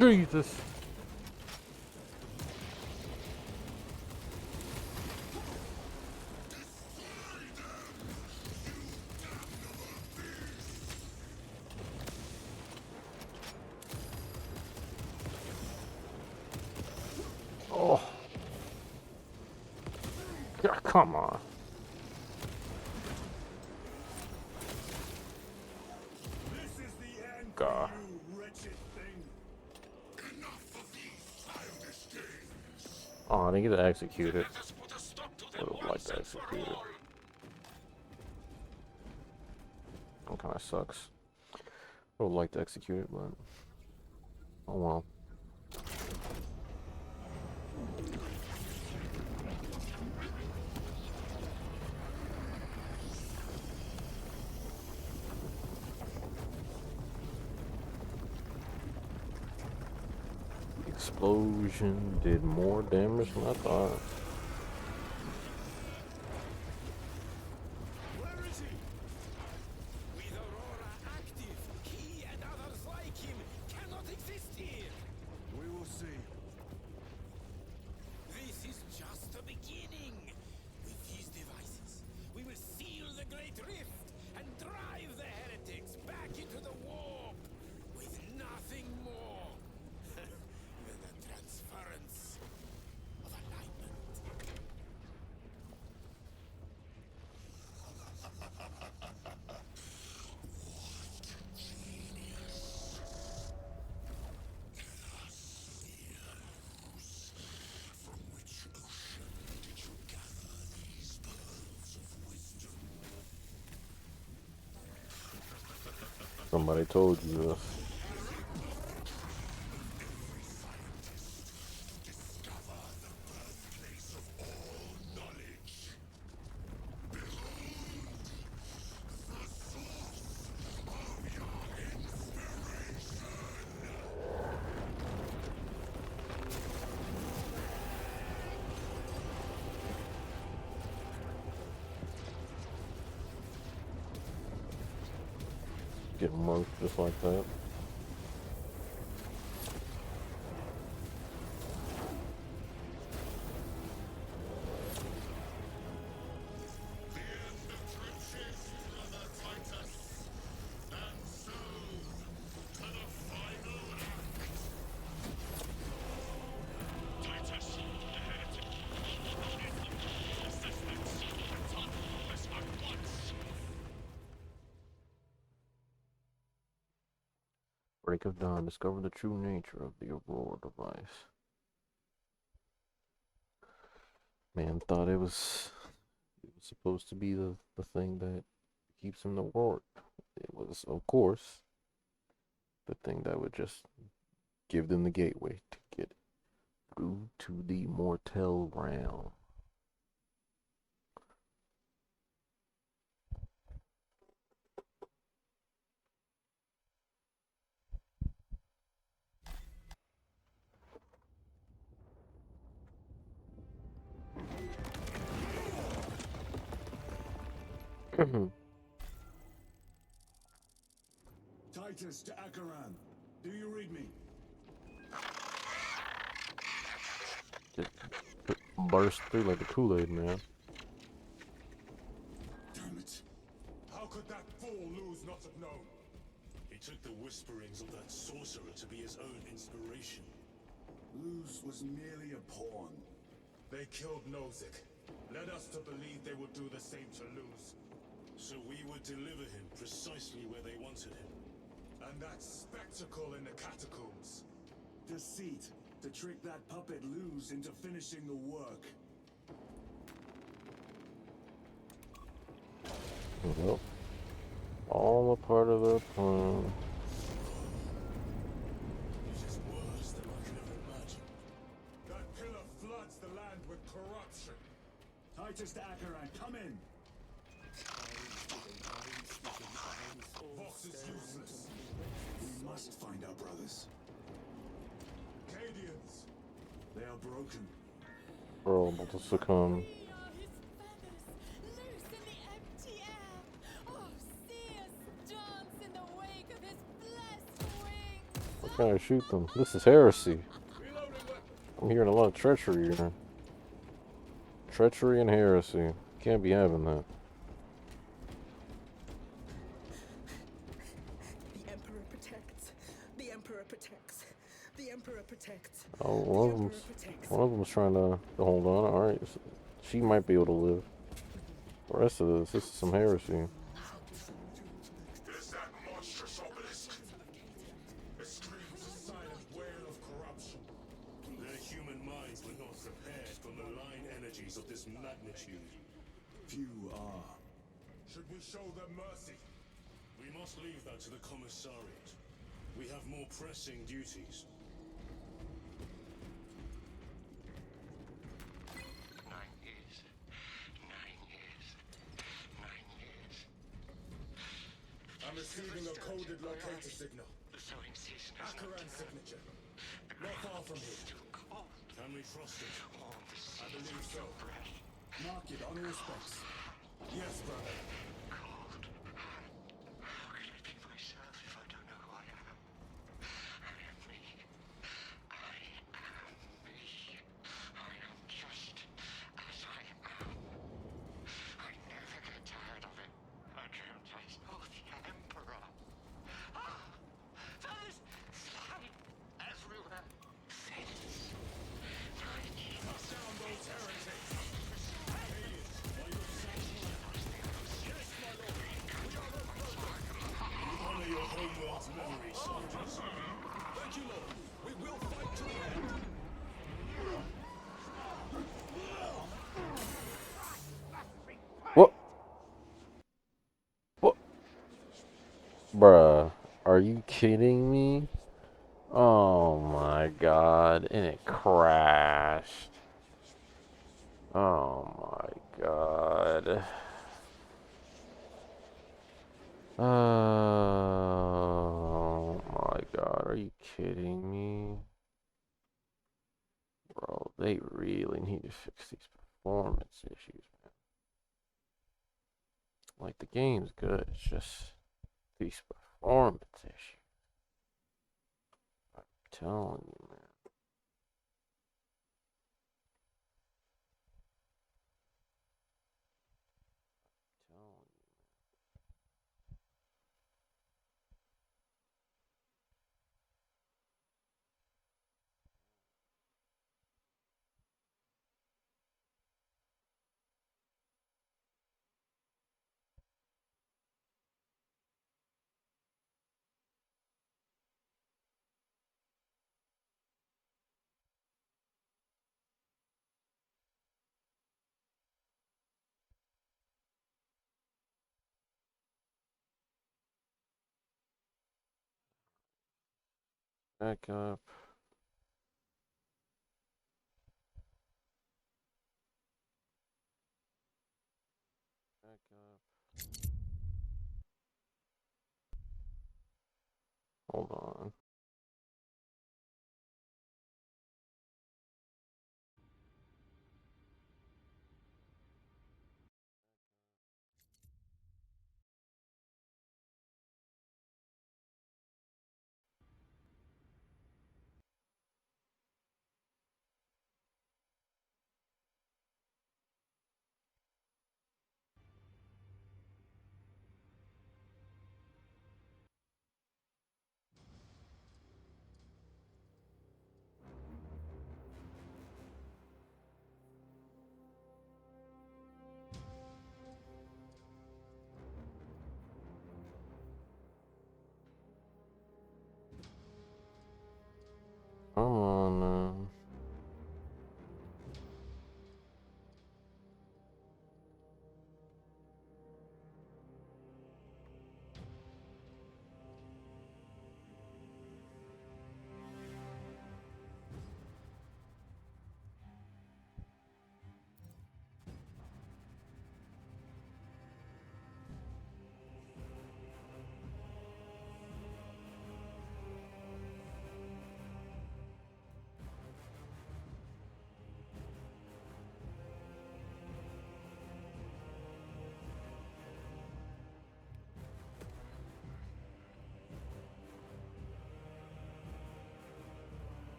Jesus. Oh. Yeah, come on. This is the end God. for you, wretched thing. Oh, I didn't get to execute it. I would have liked to execute it. That kind of sucks. I would like to execute it, but oh well. Explosion did more damage than I thought. Where is he? With Aurora active, he and others like him cannot exist here. We will see. This is just the beginning. With these devices, we will seal the Great Rift and drive the heretics back into the warp with nothing more than the transference of alignment. Somebody told you this. Get murked just like that. Break of dawn. Discover the true nature of the Aurora device. Man thought it was supposed to be the thing that keeps him the ward. It was, of course, the thing that would just give them the gateway to get through to the mortal realm. Titus to Akaran. Do you read me? Just burst through like the Kool-Aid, man. Damn it. How could that fool lose not have known? He took the whisperings of that sorcerer to be his own inspiration. Luz was merely a pawn. They killed Nozick, led us to believe they would do the same to Luz. So we would deliver him precisely where they wanted him. And that spectacle in the catacombs. Deceit. To trick that puppet Luz into finishing the work. Well, all a part of their plan. It is worse than I could have imagined. That pillar floods the land with corruption. Titus to Akaran, come in. Vox is useless. We must find our brothers. Cadians. They are broken. We're able to succumb. Free are his feathers, loose in the empty air. Oh, see us dance in the wake of his blessed wings. Why can't I shoot them? This is heresy. I'm hearing a lot of treachery here. Treachery and heresy. Can't be having that. The Emperor protects. The Emperor protects. The Emperor protects. Oh, one of them's trying to hold on. All right, she might be able to live. The rest of this is some heresy. It is that monstrous obelisk. It screams a silent wail of corruption. Their human minds were not prepared for malign energies of this magnitude. Few are. Should we show them mercy? We must leave that to the commissariat. We have more pressing duties. 9 years. 9 years. 9 years. I'm receiving a coded locator signal. The sowing season is Akaran's signature. Not far from here. too cold. Can we trust it? All the seeds I believe so. fresh. Mark it on your specs. Yes, brother. Cold. How can I be myself if I don't know who I am? I am me. I am me. I am just as I am. I never get tired of it. I dreamt I saw the Emperor. Ah! Feathers! Slime! Everywhere! Feathers! 9 years. Down those heretics! Honor your homeworld's memory, soldiers. Thank you, Lord. We will fight to the end. What? What? Bruh, are you kidding me? Oh my god, and it crashed. Oh my god. Oh my god, are you kidding me? Bro, they really need to fix these performance issues, man. Like, the game's good, it's just these performance issue. I'm telling you, man. Telling you. Back up. Back up. Hold on. Come on now.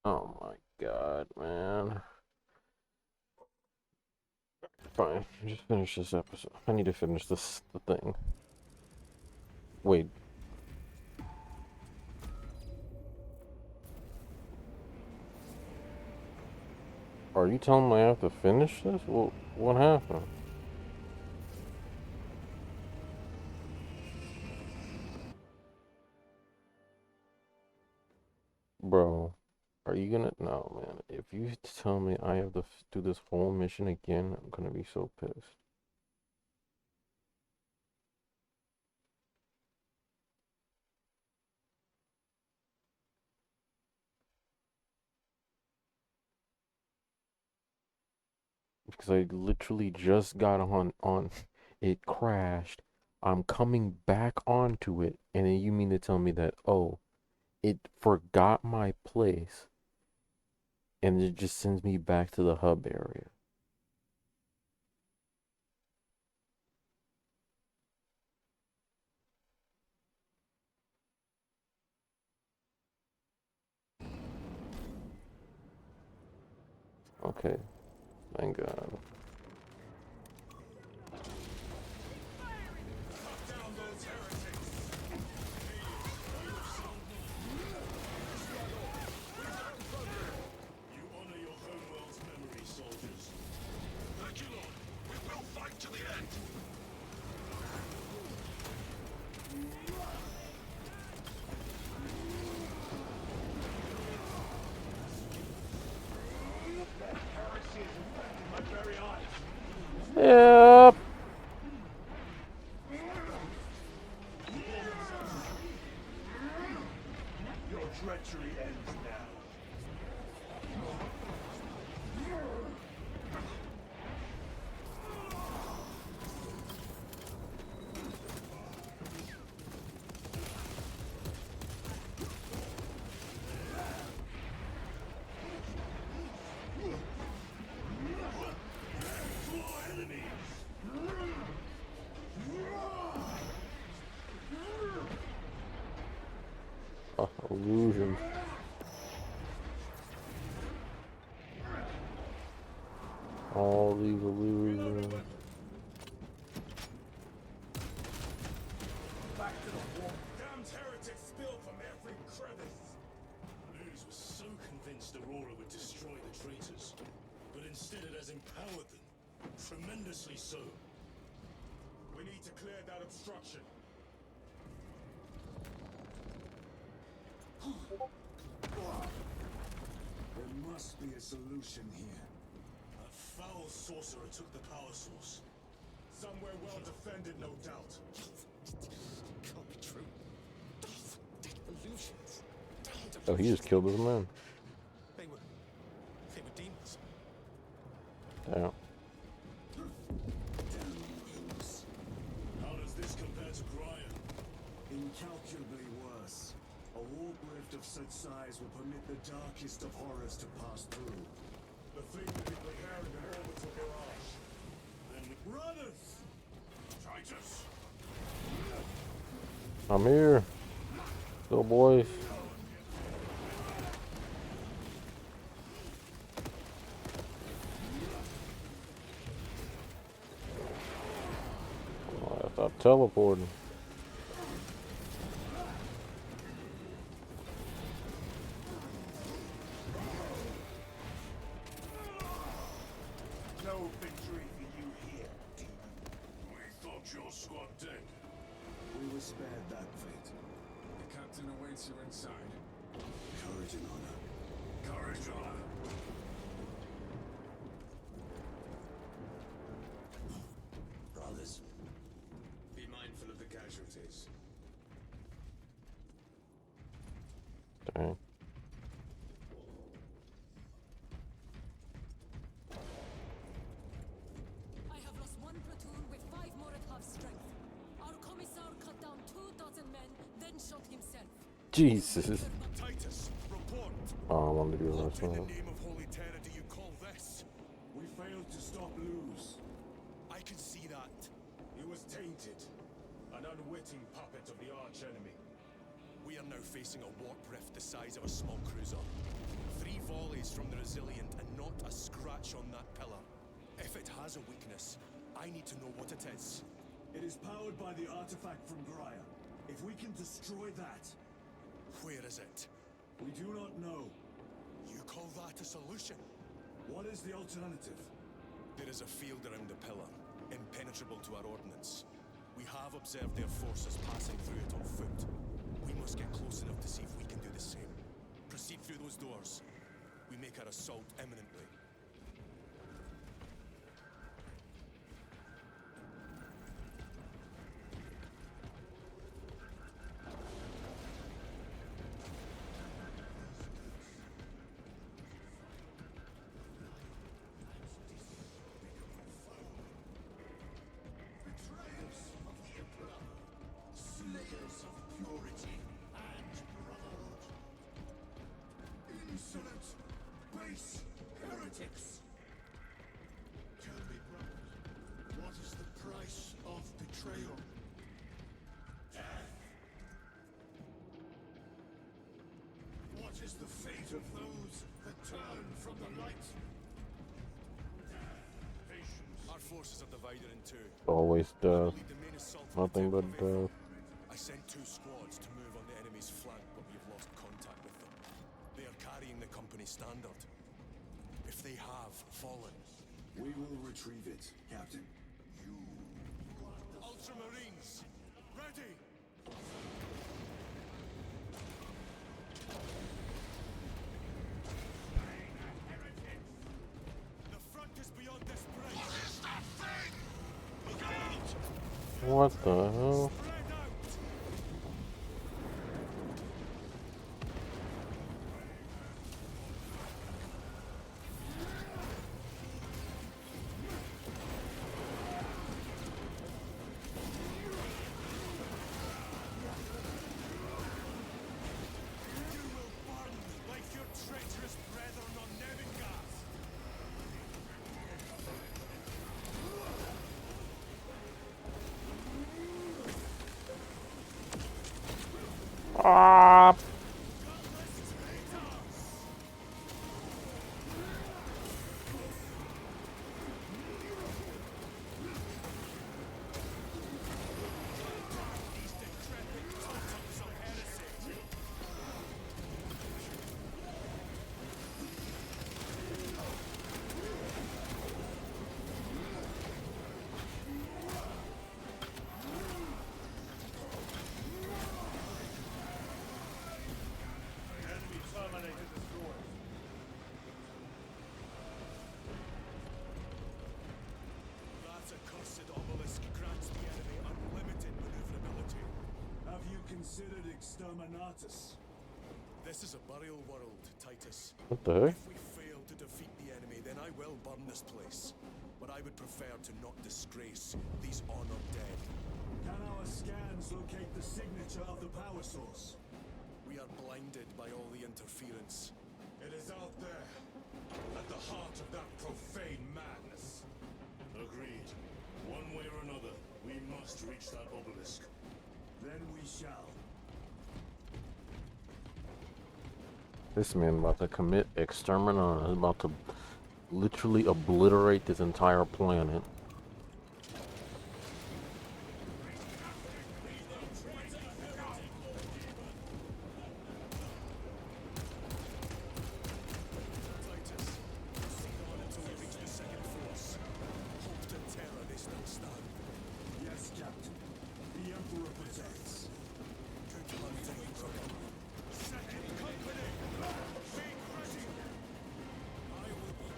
Oh my god, man. Fine, just finish this episode. I need to finish the thing. Wait. Are you telling me I have to finish this? Well, what happened? Bro, are you gonna... No, man. If you tell me I have to do this whole mission again, I'm gonna be so pissed. Because I literally just got on it crashed. I'm coming back onto it, and then you mean to tell me that, oh, it forgot my place, and it just sends me back to the hub area. Okay, thank God. You honor your homeworld's memory, soldiers. Thank you, Lord. We will fight to the end. Yep. Your treachery ends now. Oh, illusion. All these illusions. Damned heretics spill from every crevice. Luz was so convinced Aurora would destroy the traitors, but instead it has empowered them. Tremendously so. We need to clear that obstruction. There must be a solution here. A foul sorcerer took the power source. Somewhere well defended, no doubt. Can't be true. Illusions. Damned Oh, he just killed his man. They were demons. Damn. How does this compare to Graya? Incalculably worse. A warp rift of such size will permit the darkest of horrors to pass through. The thing will be preparing an orbital barrage. Then Runners! Titus! I'm here. Go, boys. Oh, I thought teleporting. No victory for you here, demon. We thought your squad dead. We were spared that fate. The captain awaits you inside. Courage and honor. Courage and honor. Brothers, be mindful of the casualties. Dang. I have lost one platoon with 5 more at half strength. Our commissar cut down 24 men, then shot himself. Jesus. Titus, report. Oh, I wanted to do What this in the one. name of Holy Terror do you call this? We failed to stop Luz. I can see that. He was tainted. An unwitting puppet of the arch-enemy. We are now facing a warp rift the size of a small cruiser. 3 volleys from the Resilient and not a scratch on that pillar. If it has a weakness, I need to know what it is. It is powered by the artifact from Graya. If we can destroy that, Where is it? we do not know. You call that a solution? What is the alternative? There is a field around the pillar, impenetrable to our ordnance. We have observed their forces passing through it on foot. We must get close enough to see if we can do the same. Proceed through those doors. We make our assault imminently. Betrayers of the Emperor, slayers of purity and brotherhood. Insolent, base heretics. Tell me, brother, what is the price of betrayal? Death. What is the fate of those that turn from the light? forces are divided in two. Always I'll death. lead the main assault on the Nothing Temple but of April. death. I sent 2 squads to move on the enemy's flank, but we've lost contact with them. They are carrying the company standard. If they have fallen, We will retrieve it, Captain. Ultramarines, ready! The front is beyond this bridge. What is that thing? Look out! What the hell? Spread out! You will burn like your treacherous brethren on Nevingas. Ah! These decrepit totems of heresy. Enemy terminated destroyers. That accursed obelisk grants the enemy unlimited maneuverability. Have you considered exterminatus? This is a burial world, Titus. What the heck? If we fail to defeat the enemy, then I will burn this place. But I would prefer to not disgrace these honored dead. Can our scans locate the signature of the power source? We are blinded by all the interference. It is out there, at the heart of that profane madness. Agreed. One way or another, we must reach that obelisk. Then we shall. This man about to commit extermination. He's about to literally obliterate this entire planet. Titus, proceed on until we reach the second force. Hope and terror they still stand. Yes, Captain. The Emperor protects. Good hunting, Colonel. Second company! Being ready! I will be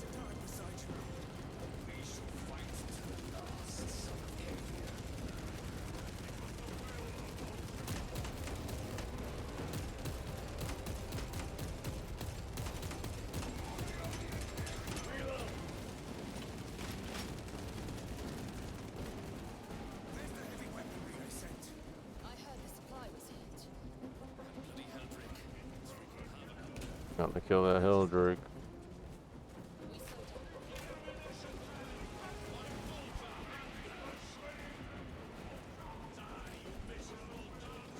to die beside you. We shall fight to the last, son of Caviar. Where's the heavy weaponry I sent? I heard the supply was hit. Bloody Heldrick. Got to kill that Helldrake. We sold it.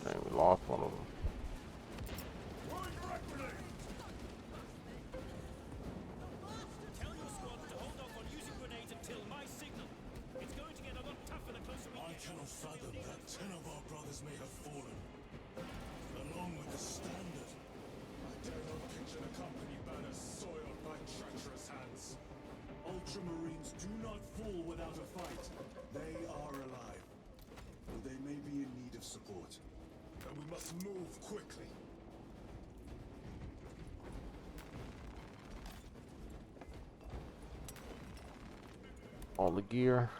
Dang, we lost one of them. Tell your squad to hold off on using grenades until my signal. It's going to get a lot tougher the closer we I get. cannot fathom that 10 of our brothers may have fallen, along with the standard. I dare not picture the company banners soiled by treacherous hands. Ultramarines do not fall without a fight. They are alive. Though they may be in need of support. And we must move quickly. All the gear.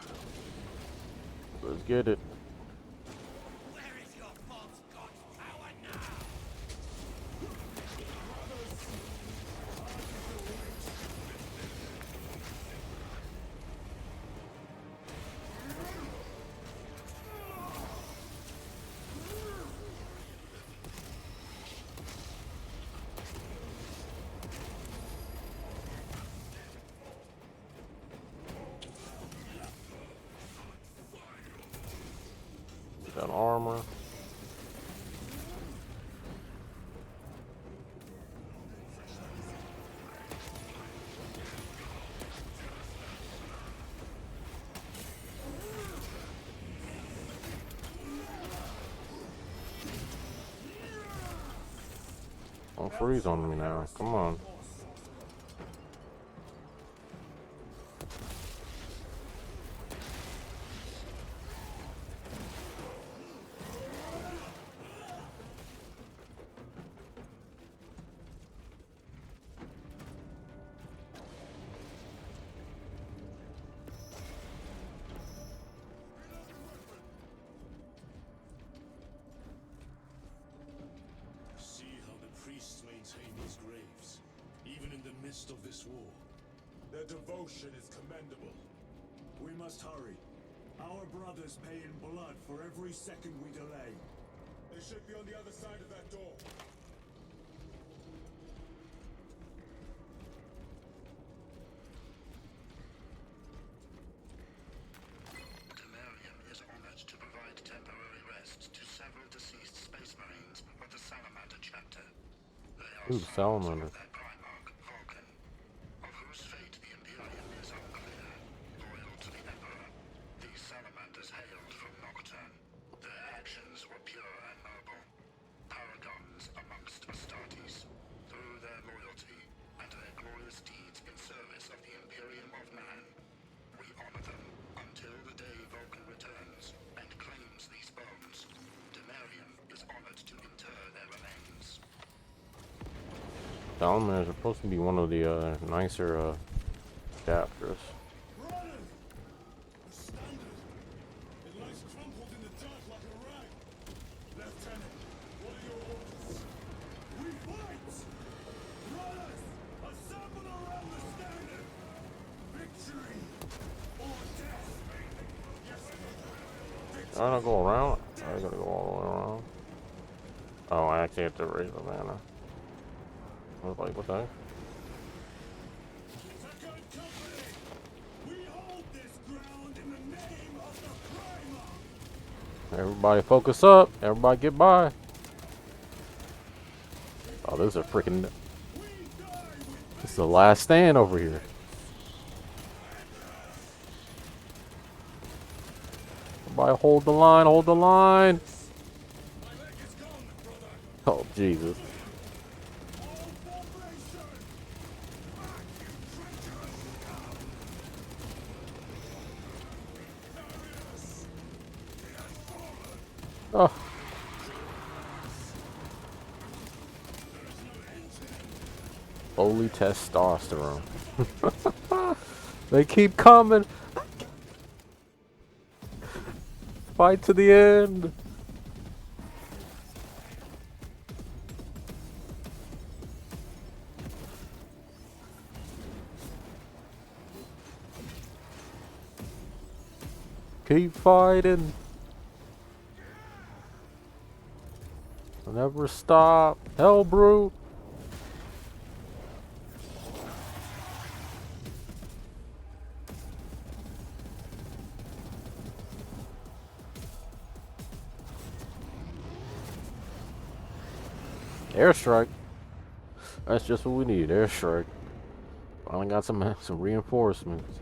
Let's get it. Where is your false god's power now? Got armor. Don't freeze on me now. Come on. See how the priests maintain these graves, even in the midst of this war. Their devotion is commendable. We must hurry. Our brothers pay in blood for every second we delay. They should be on the other side of that door. Demarium is honored to provide temporary rest to several deceased space marines of the Salamander chapter. They are Ooh, sons Salamander. of their primarch, Vulcan, of whose fate the Imperium is unclear. Loyal to the Emperor, these salamanders hailed from Nocturne. Their actions were pure and noble, paragons amongst Astartes. Through their loyalty and their glorious deeds in service of the Imperium of Man, we honor them until the day Vulcan returns and claims these bones. Demarium is honored to inter their remains. Salamander is supposed to be one of the nicer chapters. Brothers! The standard! It lies crumpled in the dirt like a rag. Lieutenant, what are your orders? We fight! Brothers, assemble around the standard! Victory or death! Yes, I don't go around. I gotta go all the way around. Oh, I actually have to raise the mana. I was like, what the heck? Second company! We hold this ground in the name of the Primarch! Everybody focus up. Everybody get by. Oh, this is a freaking... This is the last stand over here. Everybody hold the line, hold the line. Oh, Jesus. Oh. Holy testosterone. They keep coming. Fight to the end. Keep fighting. Never stop. Hell, brew. Airstrike. That's just what we need. Airstrike. Finally got some reinforcements.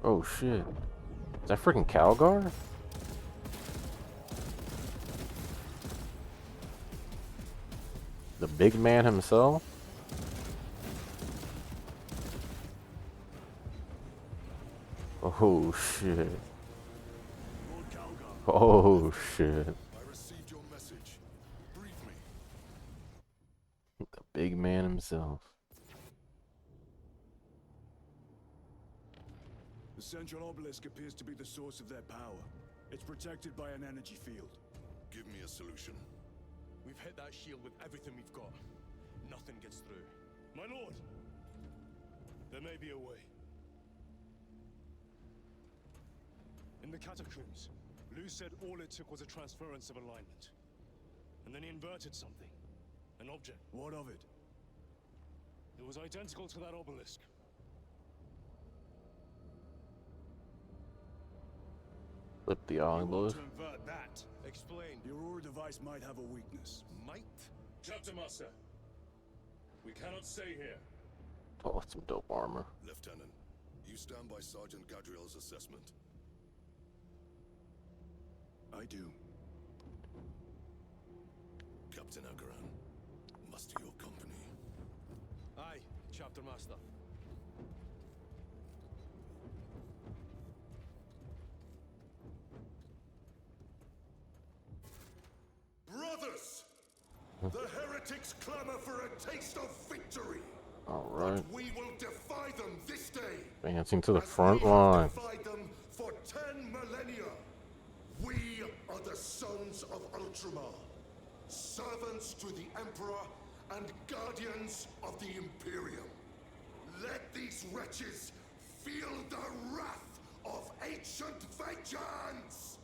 Oh shit. Is that freaking Calgar? The big man himself? Oh shit. Lord Calgar. Oh shit. I received your message. Brief me. The big man himself. The central obelisk appears to be the source of their power. It's protected by an energy field. Give me a solution. We've hit that shield with everything we've got. Nothing gets through. My lord, there may be a way. In the catacombs, Lu said all it took was a transference of alignment. And then he inverted something. An object. What of it? It was identical to that obelisk. Flip the You want obelisk. to invert that? Explain. The Aurora device might have a weakness. Might? Chapter Master, we cannot stay here. Oh, that's some dope armor. Lieutenant, you stand by Sergeant Gadriel's assessment. I do. Captain Captain Agran. Muster your company. Aye, Chapter Master. Brothers! The heretics clamor for a taste of victory. All right. But we will defy them this day. Advancing to the as front we have line. defied them for 10 millennia. We are the sons of Ultramar, servants to the Emperor and guardians of the Imperium. Let these wretches feel the wrath of ancient vengeance!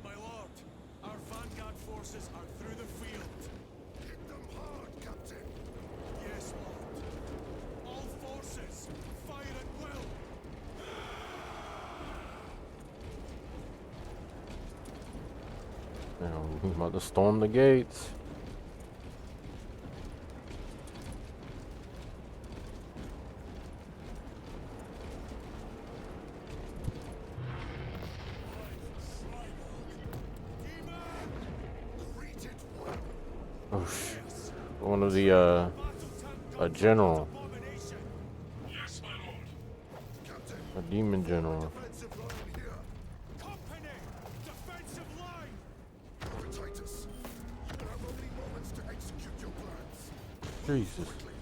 My lord, our vanguard forces are through the field. Hit them hard, Captain! Yes, lord. All forces, fire at will. Now we're about to storm the gates. Oh sh! One of the a general, Yes, my lord. Captain, a demon general. defensive line here. Company, defensive line. Titus, you will have only moments to execute your plans. Jesus. Quickly.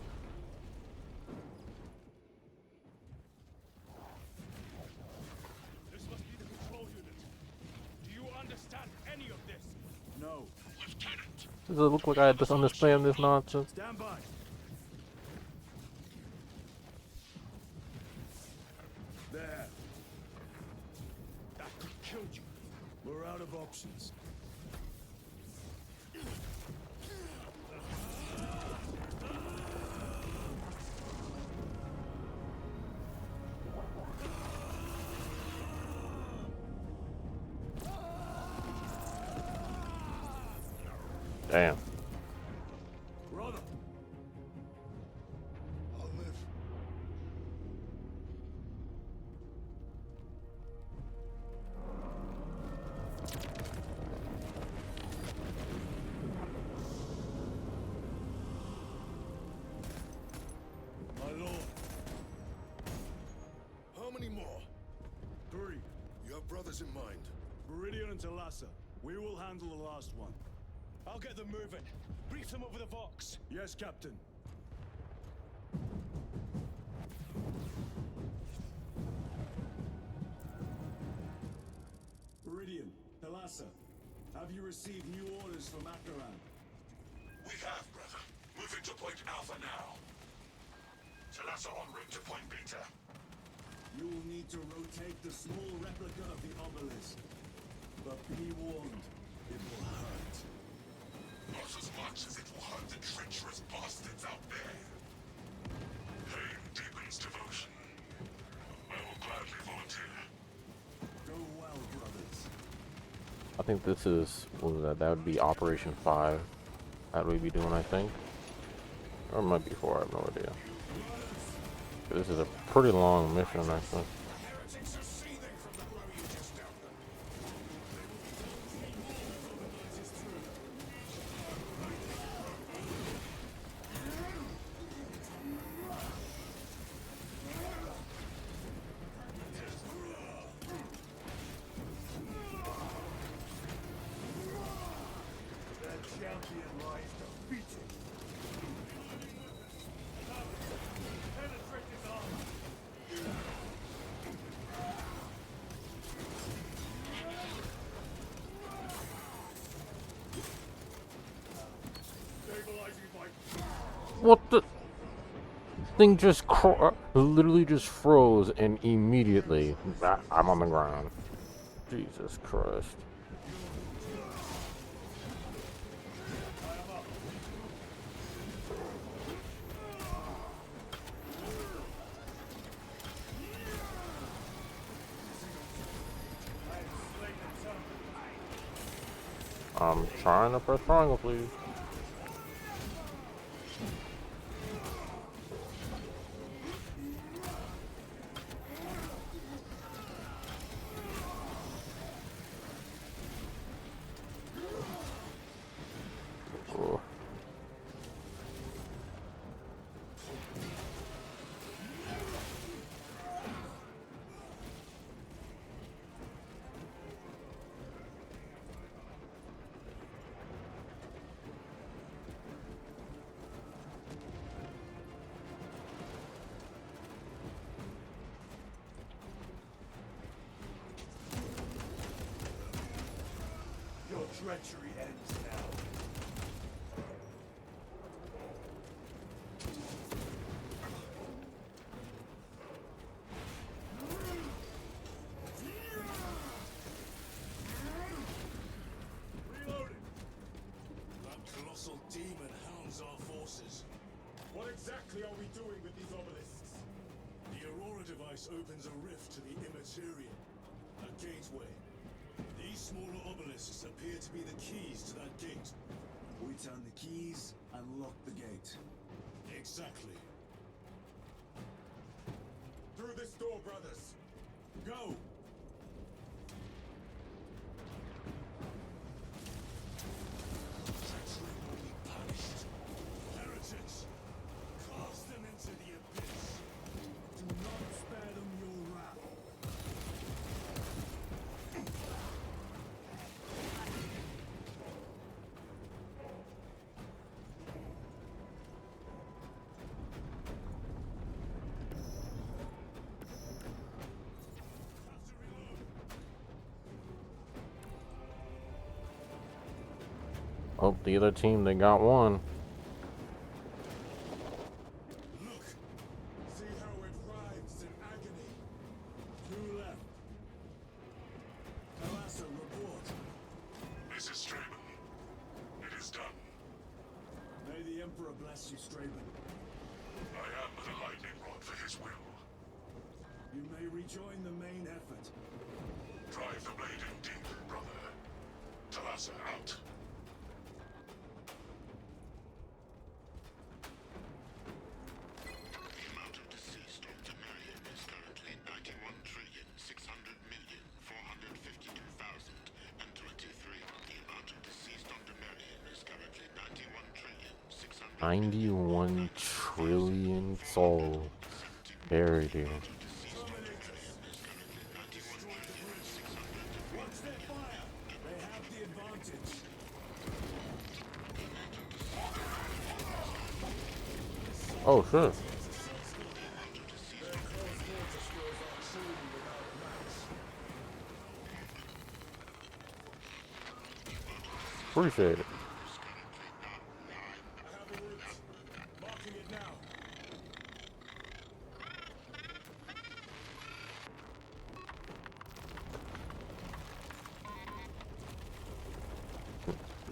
This must be the control unit. Do you understand any of this? No. Lieutenant! Does it look like I just understand this nonsense? Stand by. There. That could kill you. We're out of options. Damn. Brother. I'll live. My lord. How many more? 3. You have brothers in mind. Viridian and Talassa. We will handle the last one. I'll get them moving. Brief them over the Vox. Yes, Captain. Viridian, Talassa, have you received new orders from Akaran? We have, brother. Moving to point Alpha now. Talassa en route to point Beta. You will need to rotate the small replica of the obelisk. But be warned, it will hurt. Not as much as it will hurt the treacherous bastards out there. Pain deepens devotion. I will gladly volunteer. Go well, brothers. I think this is, what was that? That would be Operation 5. That would be doing, I think. Or it might be 4, I have no idea. This is a pretty long mission, actually. Heretics are seething from the blow you just dealt them. That champion lies defeated. Penetrate his armor. Stabilizing my... What the? Thing just literally just froze and immediately I'm on the ground. Jesus Christ. I'm trying to press triangle, please. treachery ends now. Reloading. That colossal demon hounds our forces. What exactly are we doing with these obelisks? The Aurora device opens a rift to the immaterial, a gateway. These smaller obelisks appear to be the keys to that gate. We turn the keys and lock the gate. Exactly. Through this door, brothers. Go! Treachery will be punished. Heretics, cast them into the abyss. Do not spare them your wrath. Have to reload. Oh, the other team, they got one. Look, see how it writhes in agony. Two left. Talassa, report. This is Straben. It is done. May the Emperor bless you, Straben. I am but a lightning rod for his will. You may rejoin the main effort. Drive the blade in deep, brother. Talassa out. The amount of deceased on Temerium is currently 91,600,452,023. The amount of deceased on Temerium is currently 91,600,000,452,023. 91 trillion souls buried here. Watch their fire! They have the advantage. Oh, sure. Appreciate it. I have a route. Marking it now.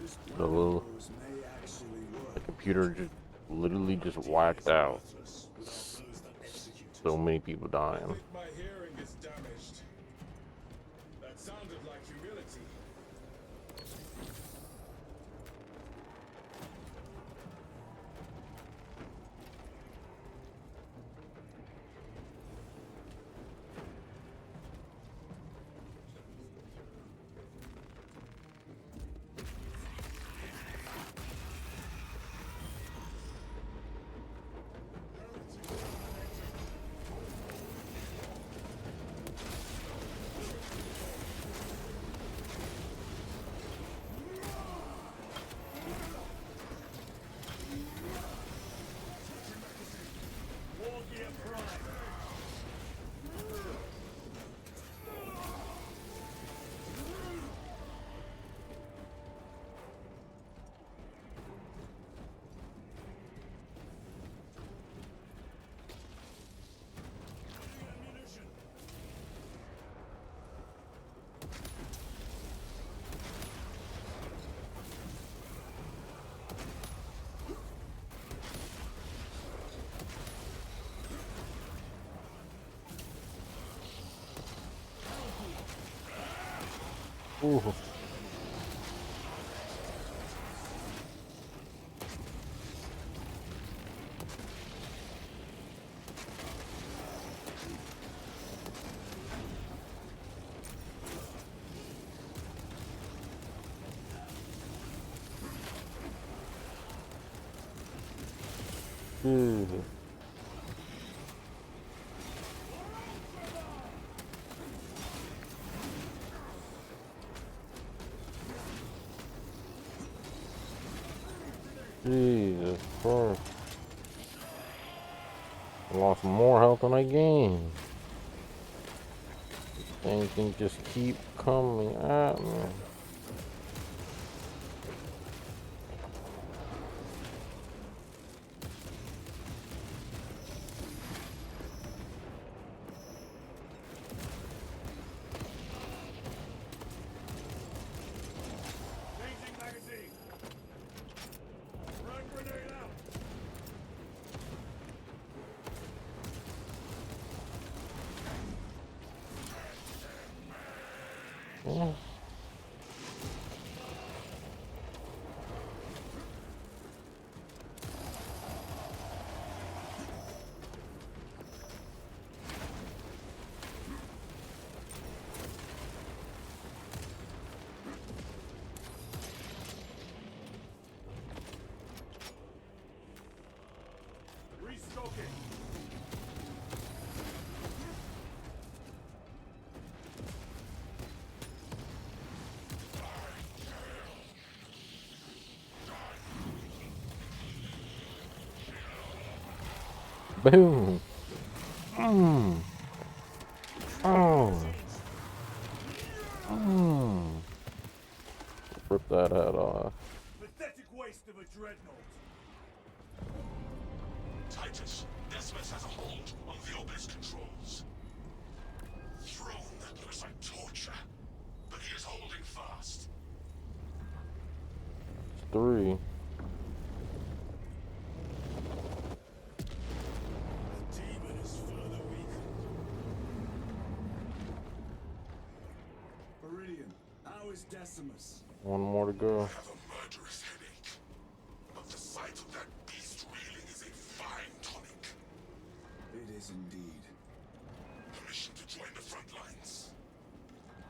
This The little rose may actually work. the computer just literally just whacked out. So many people dying. I think my hearing is damaged. That sounded like humility. War gear prime. Ooh. Dude. Jesus Christ. I lost more health than I gained. Things can just keep coming at me. Shocking. Boom. Mm. Oh. Mm. Rip that head off. Pathetic waste of a dreadnought. Titus, Decimus has a hold on the Obelisk controls. Throne that looks like torture, but he is holding fast. 3. The demon is further weakened. Viridian, how is Decimus? One more to go. I have a murderous headache, but the sight of that beast reeling is a fine tonic. It is indeed. Permission to join the front lines.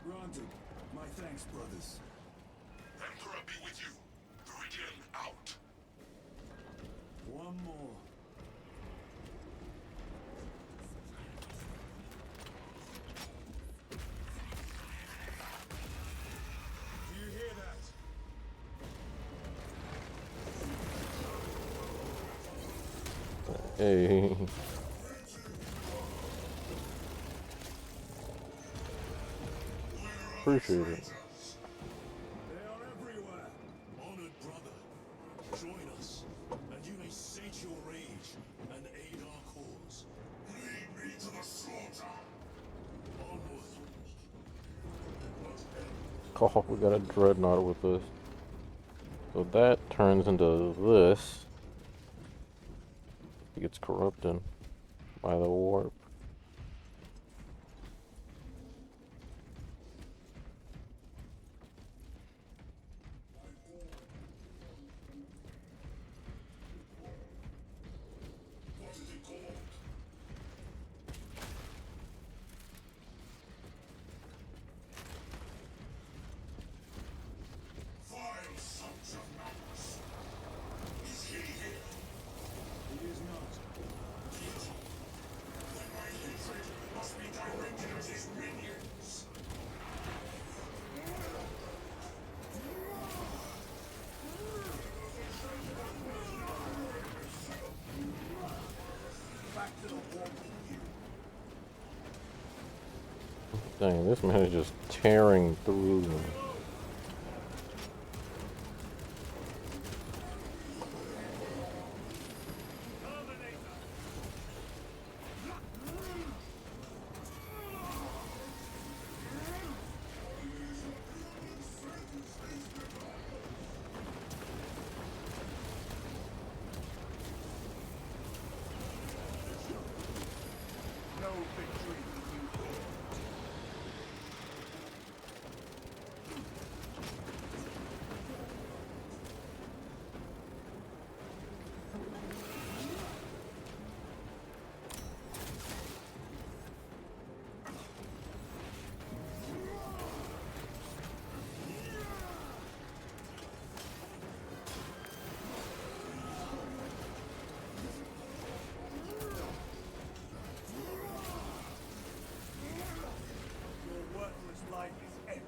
Granted. My thanks, brothers. Emperor be with you. Viridian out. One more. Do you hear that? Hey. Appreciate it. They are everywhere. Honored brother, join us, and you may sate your rage and aid our cause. Lead me to the slaughter. Onward. Oh, we got a dreadnought with us. So that turns into this. It gets corrupted by the warp. What is it called? Vile sons of numbers. Is he here? He is not. Then my hatred must be directed at his minions. Back to the warp with you. Dang, this man is just tearing through them. No victory for you. Your worthless life is empty.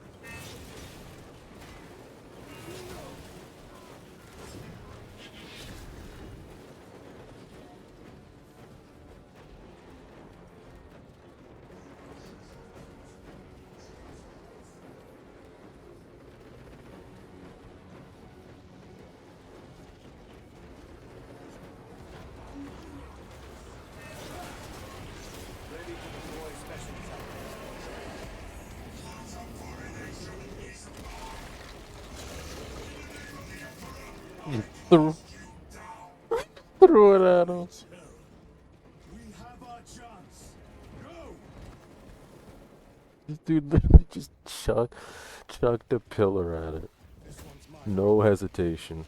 Ready to deploy special tactics. Threw, threw it at him. We have our chance. Go! This dude literally just chucked a pillar at it. This one's mine. No hesitation.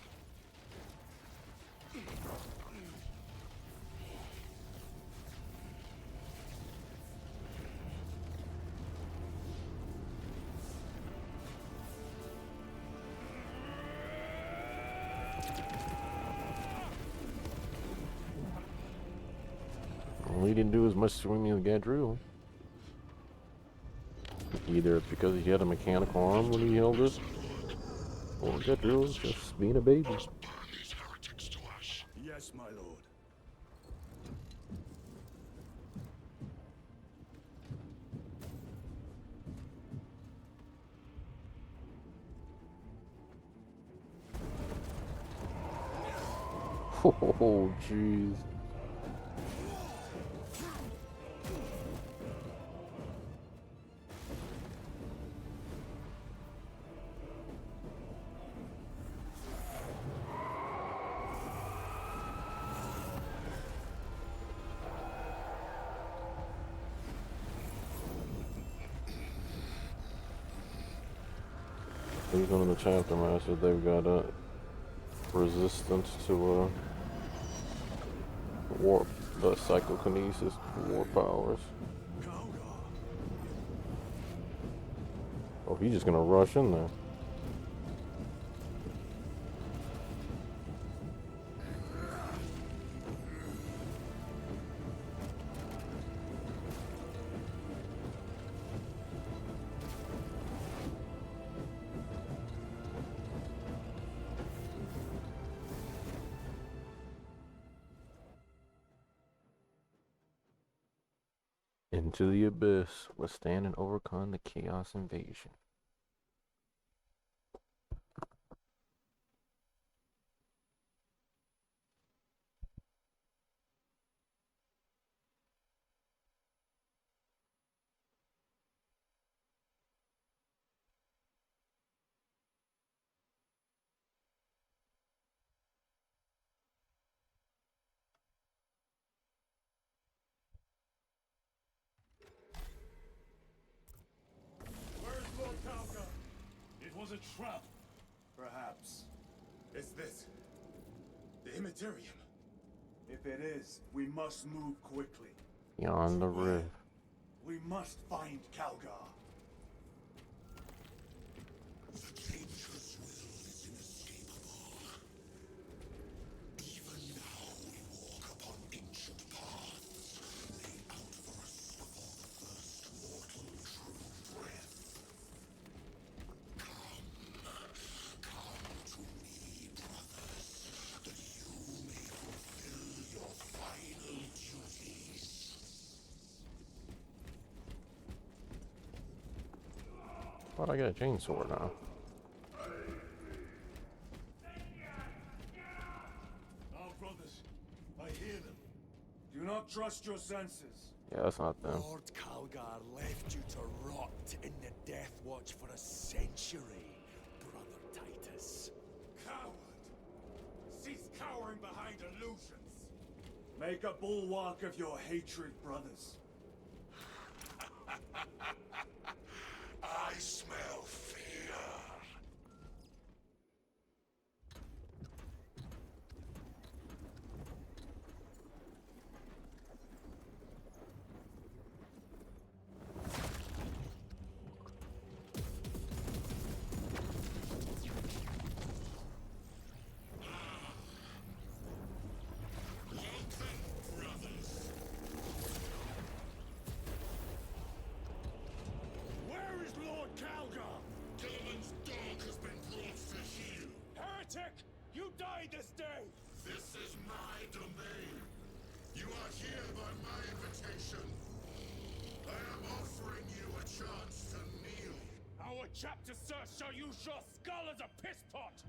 Well, he didn't do as much swimming as Gadriel. Either it's because he had a mechanical arm when he held it, or Gadriel was just being a baby. Yes, my lord. Oh, jeez. These one of the chapter masters, they've got a resistance to warp, the psychokinesis, warp powers. Oh, he's just gonna rush in there. Into the abyss, withstand and overcome the chaos invasion. Where's Lord Kalka? It was a trap. Perhaps. Is this the Immaterium? If it is, we must move quickly. Beyond the rift. We must find Kalgar. The dangerous will is inescapable. Even now we walk upon ancient paths, laid out for us before the first mortal true breath. Come to me, brothers, that you may fulfill your final duties. Why'd I get a chainsaw now? Our brothers, I hear them. Do not trust your senses. Yeah, that's not them. Lord Calgar left you to rot in the Death Watch for a century, Brother Titus. Coward! Cease cowering behind illusions. Make a bulwark of your hatred, brothers. I smell fear. Where is Lord Calgar? Gilliman's dog has been brought to heel. Heretic! You died this day! This is my domain. You are here by my invitation. I am offering you a chance to kneel. Our chapter, sir, shall use your skull as a piss pot!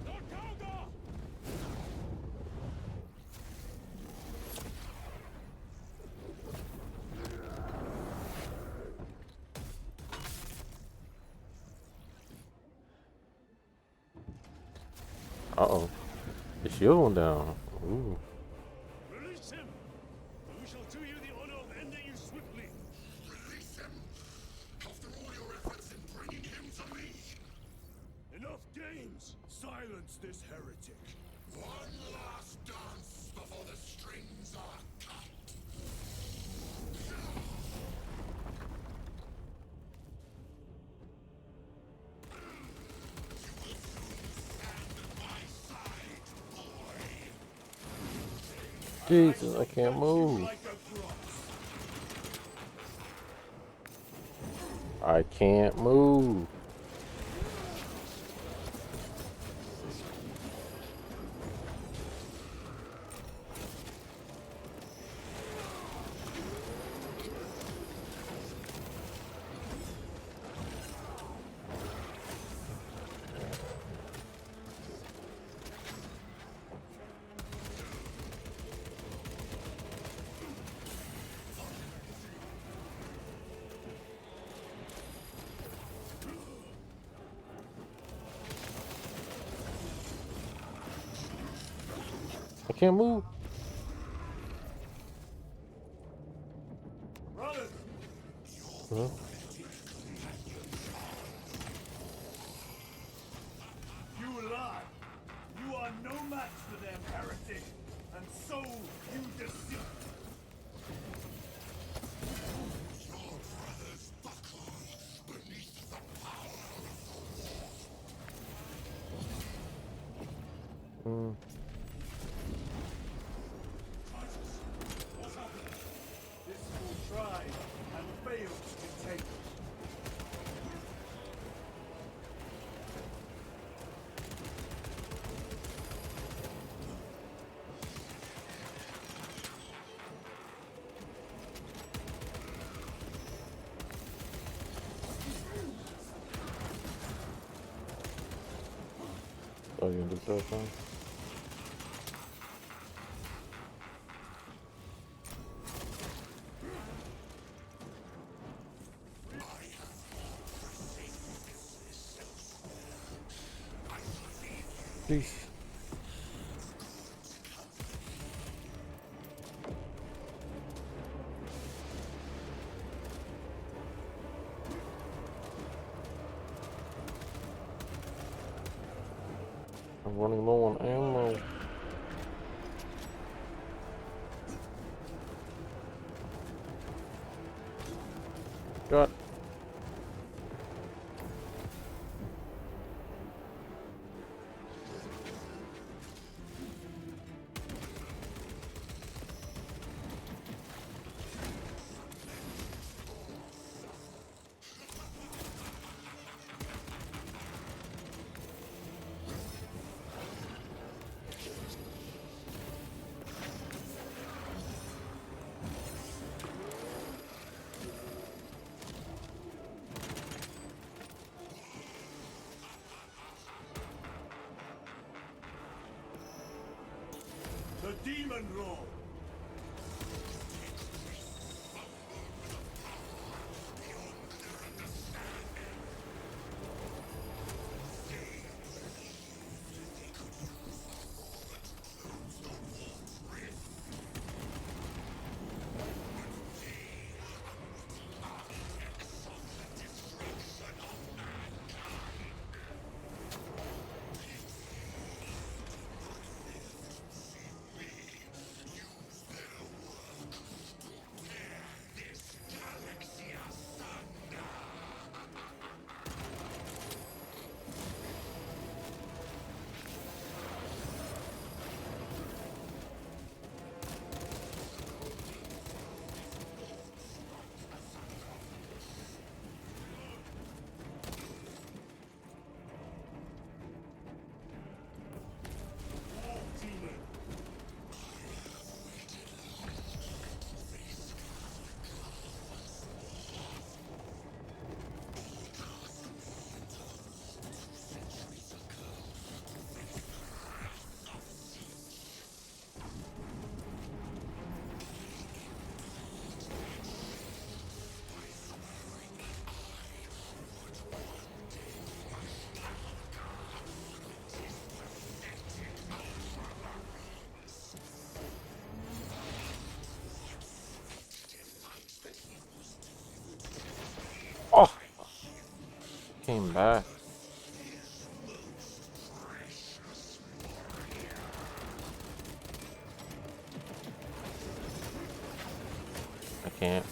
Lord Calgar! Uh-oh. The shield went down. Ooh. Release him! We shall do you the honor of ending you swiftly. Release him. After all your efforts in bringing him to Jesus, I can't move. Like a cross. I can't move. I can't move. Brothers, Huh? you lie. You are no match for them, heretic. And so you deceive. Mm. This fool tried and failed to take it. Oh, you do that thing? Peace. I'm running low on ammo. Got. The demon lord. Oh! Came back. I can't.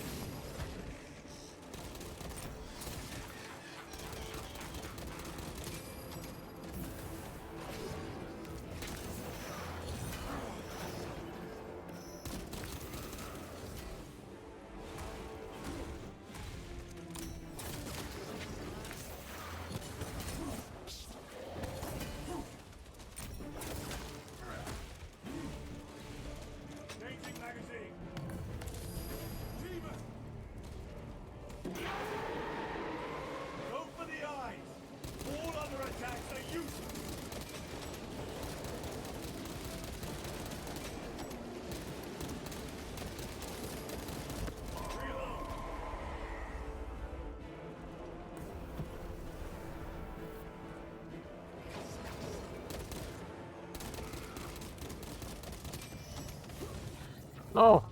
No.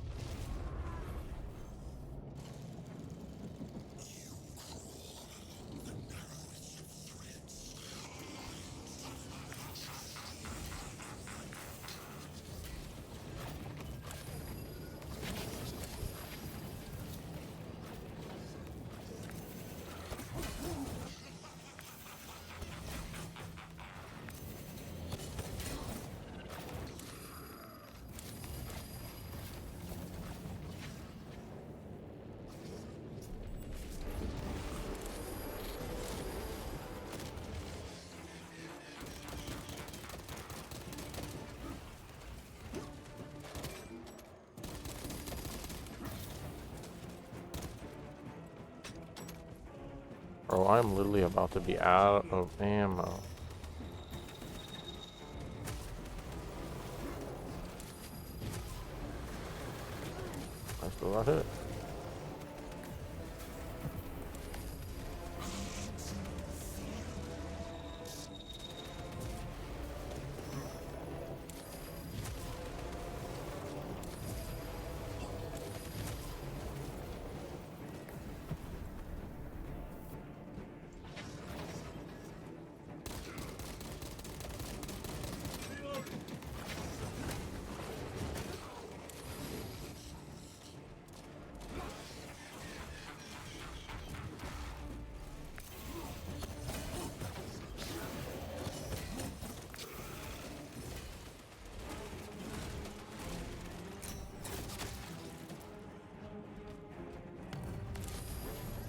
Bro, I'm literally about to be out of ammo. I still got hit.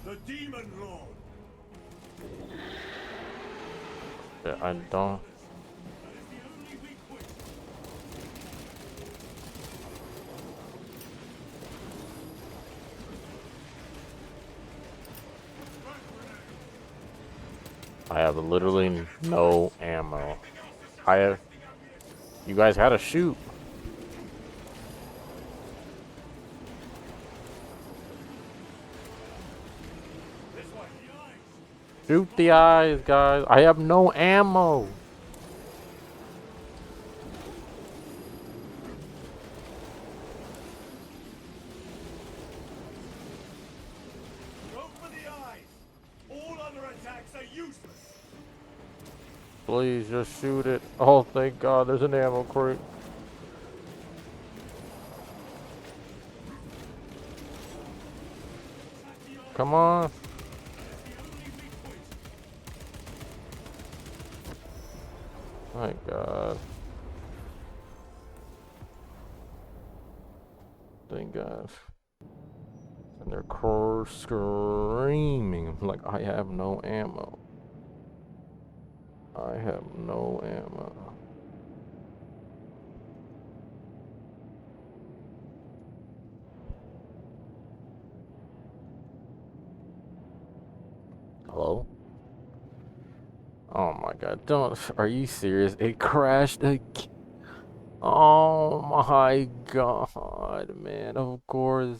The Demon Lord. Yeah, I don't. I have literally no ammo. I have. You guys had to shoot. Shoot the eyes, guys. I have no ammo. Go for the eyes. All other attacks are useless. Please just shoot it. Oh, thank God, there's an ammo crate. Come on. My God. Thank God. And they're screaming like I have no ammo. I have no ammo. Hello? Oh my God, don't, are you serious? It crashed again. Oh my God, man, of course.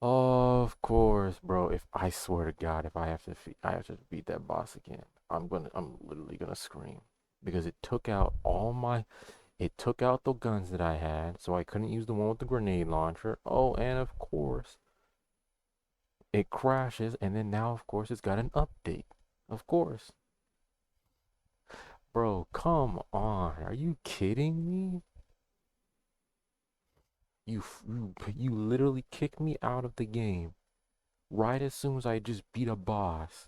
Of course, bro. If I swear to God, if I have to beat that boss again, I'm literally gonna scream because it took out the guns that I had, so I couldn't use the one with the grenade launcher. Oh, and of course, it crashes, and then now, of course, it's got an update. Of course. Bro, come on. Are you kidding me? You literally kicked me out of the game right as soon as I just beat a boss.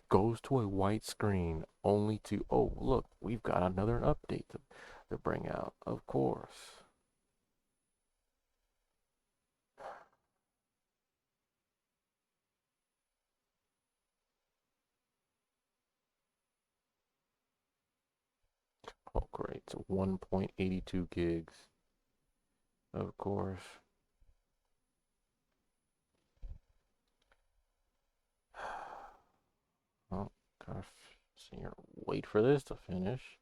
Goes to a white screen only to, oh, look, we've got another update to bring out. Of course. Oh, great. It's 1.82 gigs. Of course. Oh, gosh. See here. Wait for this to finish.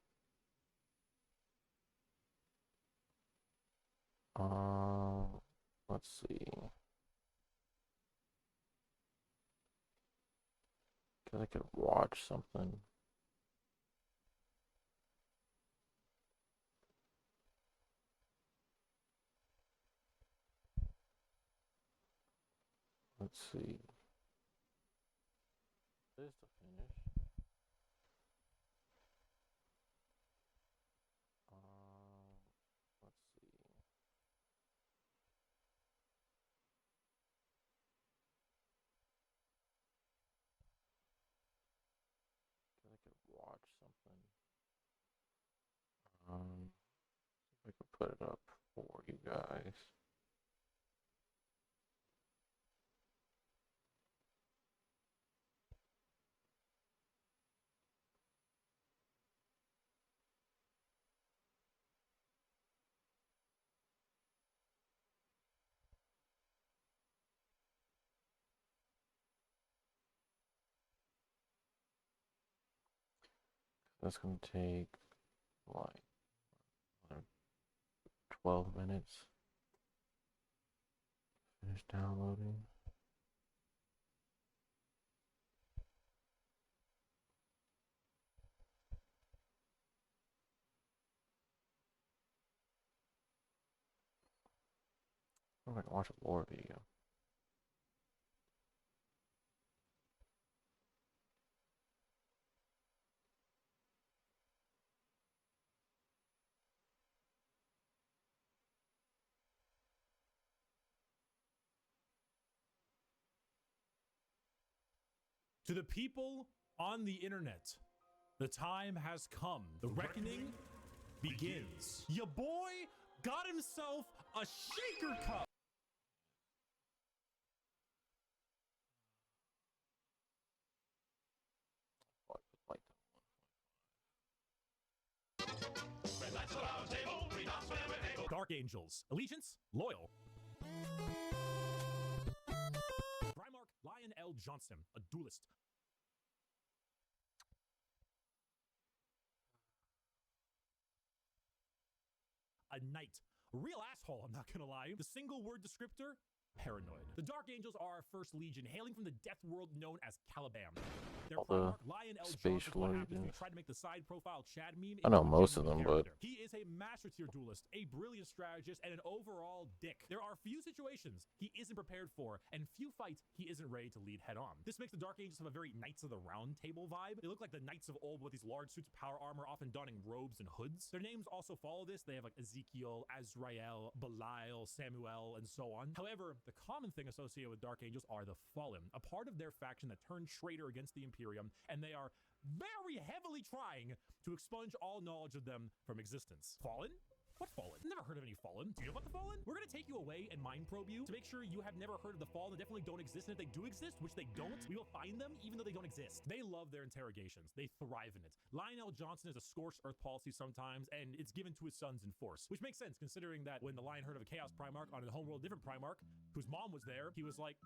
Uh, let's see. Guess I could watch something. let's see. This to finish. Let's see. I could watch something. See if I could put it up for you guys. That's gonna take like 12 minutes. Finish downloading. I can watch a lore video. To the people on the internet, the time has come. The reckoning begins. Your boy got himself a shaker cup. Dark Angels. Allegiance, loyal. Primarch Lion L. Johnson, a duelist. A knight. Real asshole, I'm not gonna lie. The single word descriptor, paranoid. The Dark Angels are our first legion, hailing from the death world known as Caliban. Their Primarch, Lion L. Johnson, what happens if you try to make the side profile Chad meme. I know most of them, but he is a master tier duelist, a brilliant strategist, and an overall dick. There are few situations he isn't prepared for, and few fights he isn't ready to lead head on. This makes the Dark Angels have a very Knights of the Round Table vibe. They look like the knights of old with these large suits of power armor, often donning robes and hoods. Their names also follow this. They have like Ezekiel, Azrael, Belial, Samuel, and so on. However, the common thing associated with Dark Angels are the Fallen, a part of their faction that turned traitor against the Imperium, and they are very heavily trying to expunge all knowledge of them from existence. Fallen? What Fallen? Never heard of any Fallen. Do you know about the Fallen? We're gonna take you away and mind probe you to make sure you have never heard of the Fallen. They definitely don't exist, and if they do exist, which they don't, we will find them even though they don't exist. They love their interrogations. They thrive in it. Lionel Johnson is a scorched earth policy sometimes, and it's given to his sons in force, which makes sense considering that when the Lion heard of a Chaos Primarch on a homeworld different Primarch, whose mom was there, he was like,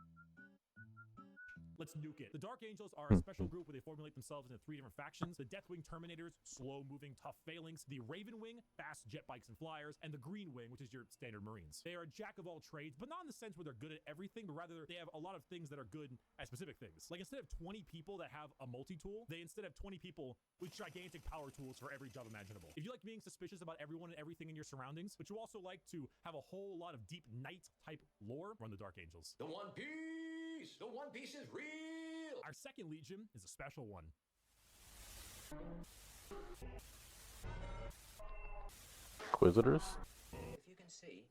let's nuke it. The Dark Angels are a special group where they formulate themselves into 3 different factions. The Deathwing Terminators, slow-moving, tough phalanx. The Raven Wing, fast jet bikes and flyers. And the Green Wing, which is your standard Marines. They are a jack of all trades, but not in the sense where they're good at everything, but rather they have a lot of things that are good at specific things. Like instead of 20 people that have a multi-tool, they instead have 20 people with gigantic power tools for every job imaginable. If you like being suspicious about everyone and everything in your surroundings, but you also like to have a whole lot of deep knight-type lore, run the Dark Angels. The One Piece! The One Piece is real! Our second legion is a special one. Inquisitors? If you can see,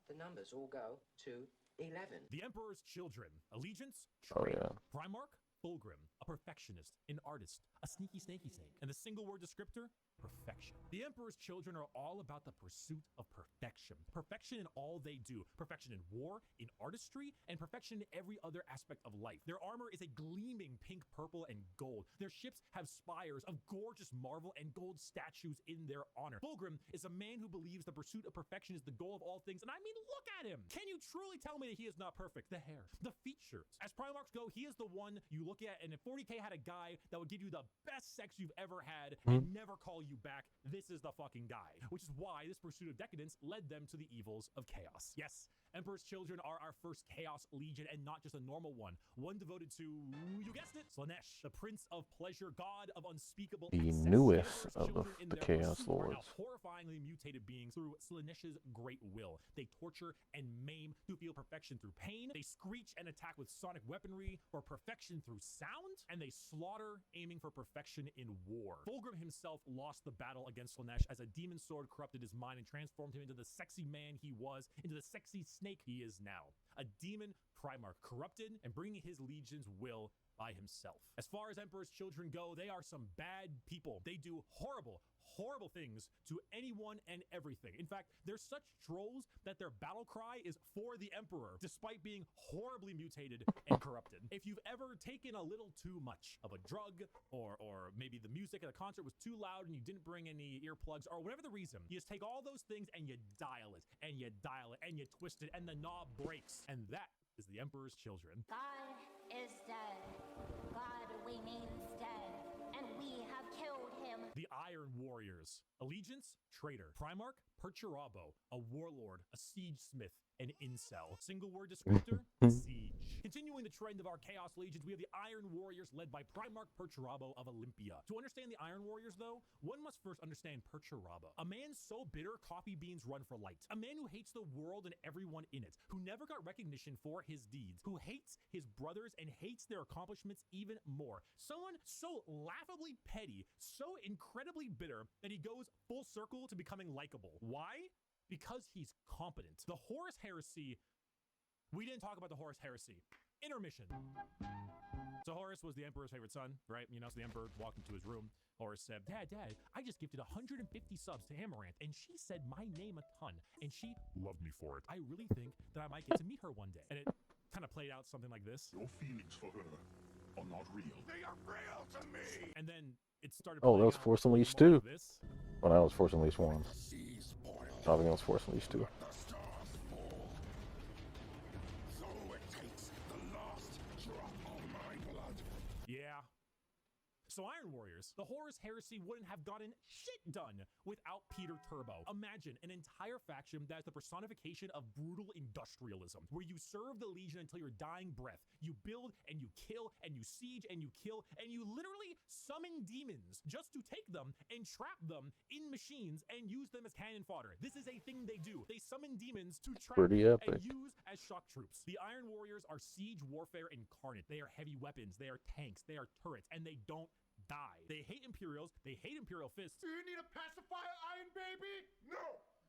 the numbers all go to 11. The Emperor's Children. Allegiance, Oh yeah. Primarch, Fulgrim, a perfectionist, an artist, a sneaky snakey snake, and the single word descriptor, perfection. The Emperor's Children are all about the pursuit of perfection. Perfection in all they do. Perfection in war, in artistry, and perfection in every other aspect of life. Their armor is a gleaming pink, purple, and gold. Their ships have spires of gorgeous marble and gold statues in their honor. Fulgrim is a man who believes the pursuit of perfection is the goal of all things, and I mean, look at him! Can you truly tell me that he is not perfect? The hair, the features. As Primarchs go, he is the one you look at, and for 40k had a guy that would give you the best sex you've ever had and never call you back. This is the fucking guy, which is why this pursuit of decadence led them to the evils of chaos. Yes, Emperor's Children are our first Chaos Legion, and not just a normal one devoted to, you guessed it, Slaanesh, the Prince of Pleasure, god of unspeakable The excess. newest Emperor's of Children in the their Chaos pursuit are now Lords. horrifyingly mutated beings through Slaanesh's great will. They torture and maim to feel perfection through pain. They screech and attack with sonic weaponry for perfection through sound, and they slaughter, aiming for perfection in war. Fulgrim himself lost the battle against Slaanesh as a demon sword corrupted his mind and transformed him into the sexy man he was, into the sexy snake he is now. A demon Primarch, corrupted and bringing his legion's will by himself. As far as Emperor's Children go, they are some bad people. They do horrible things to anyone and everything. In fact, they're such trolls that their battle cry is for the Emperor, despite being horribly mutated and corrupted. If you've ever taken a little too much of a drug, or maybe the music at a concert was too loud and you didn't bring any earplugs, or whatever the reason, you just take all those things and you dial it, and you dial it, and you twist it, and the knob breaks. And that is the Emperor's Children. God is dead. God we mean is dead, and we have killed him. The Iron Warriors. Allegiance, traitor. Primarch, Perturabo, a warlord, a siege smith, an incel. Single word descriptor, siege. Continuing the trend of our Chaos Legions, we have the Iron Warriors led by Primarch Perturabo of Olympia. To understand the Iron Warriors, though, one must first understand Perturabo. A man so bitter coffee beans run for light. A man who hates the world and everyone in it, who never got recognition for his deeds, who hates his brothers and hates their accomplishments even more. Someone so laughably petty, so incredibly bitter, that he goes full circle to becoming likable. Why? Because he's competent. The Horus Heresy. We didn't talk about the Horus Heresy. Intermission. So Horus was the Emperor's favorite son, right? You know, so the Emperor walked into his room. Horus said, Dad, I just gifted 150 subs to Amaranth, and she said my name a ton, and she loved me for it. I really think that I might get to meet her one day. And it kind of played out something like this. Your feelings for her are not real. They are real to me! And then it started. Oh, that was playing out Force Unleashed more 2. like this. Well, that was Force Unleashed 1. Seas boil. I think it was Force Unleashed 2. The stars fall. So it takes the last drop of my blood. Yeah. So Iron Warriors, the Horus Heresy wouldn't have gotten shit done without Peter Turbo. Imagine an entire faction that is the personification of brutal industrialism, where you serve the Legion until your dying breath. You build and you kill and you siege and you kill and you literally summon demons just to take them and trap them in machines and use them as cannon fodder. This is a thing they do. They summon demons to trap Pretty and epic. use as shock troops. The Iron Warriors are siege warfare incarnate. They are heavy weapons, they are tanks, they are turrets, and they don't die. They hate Imperials, they hate Imperial fists. Do you need a pacifier, Iron Baby?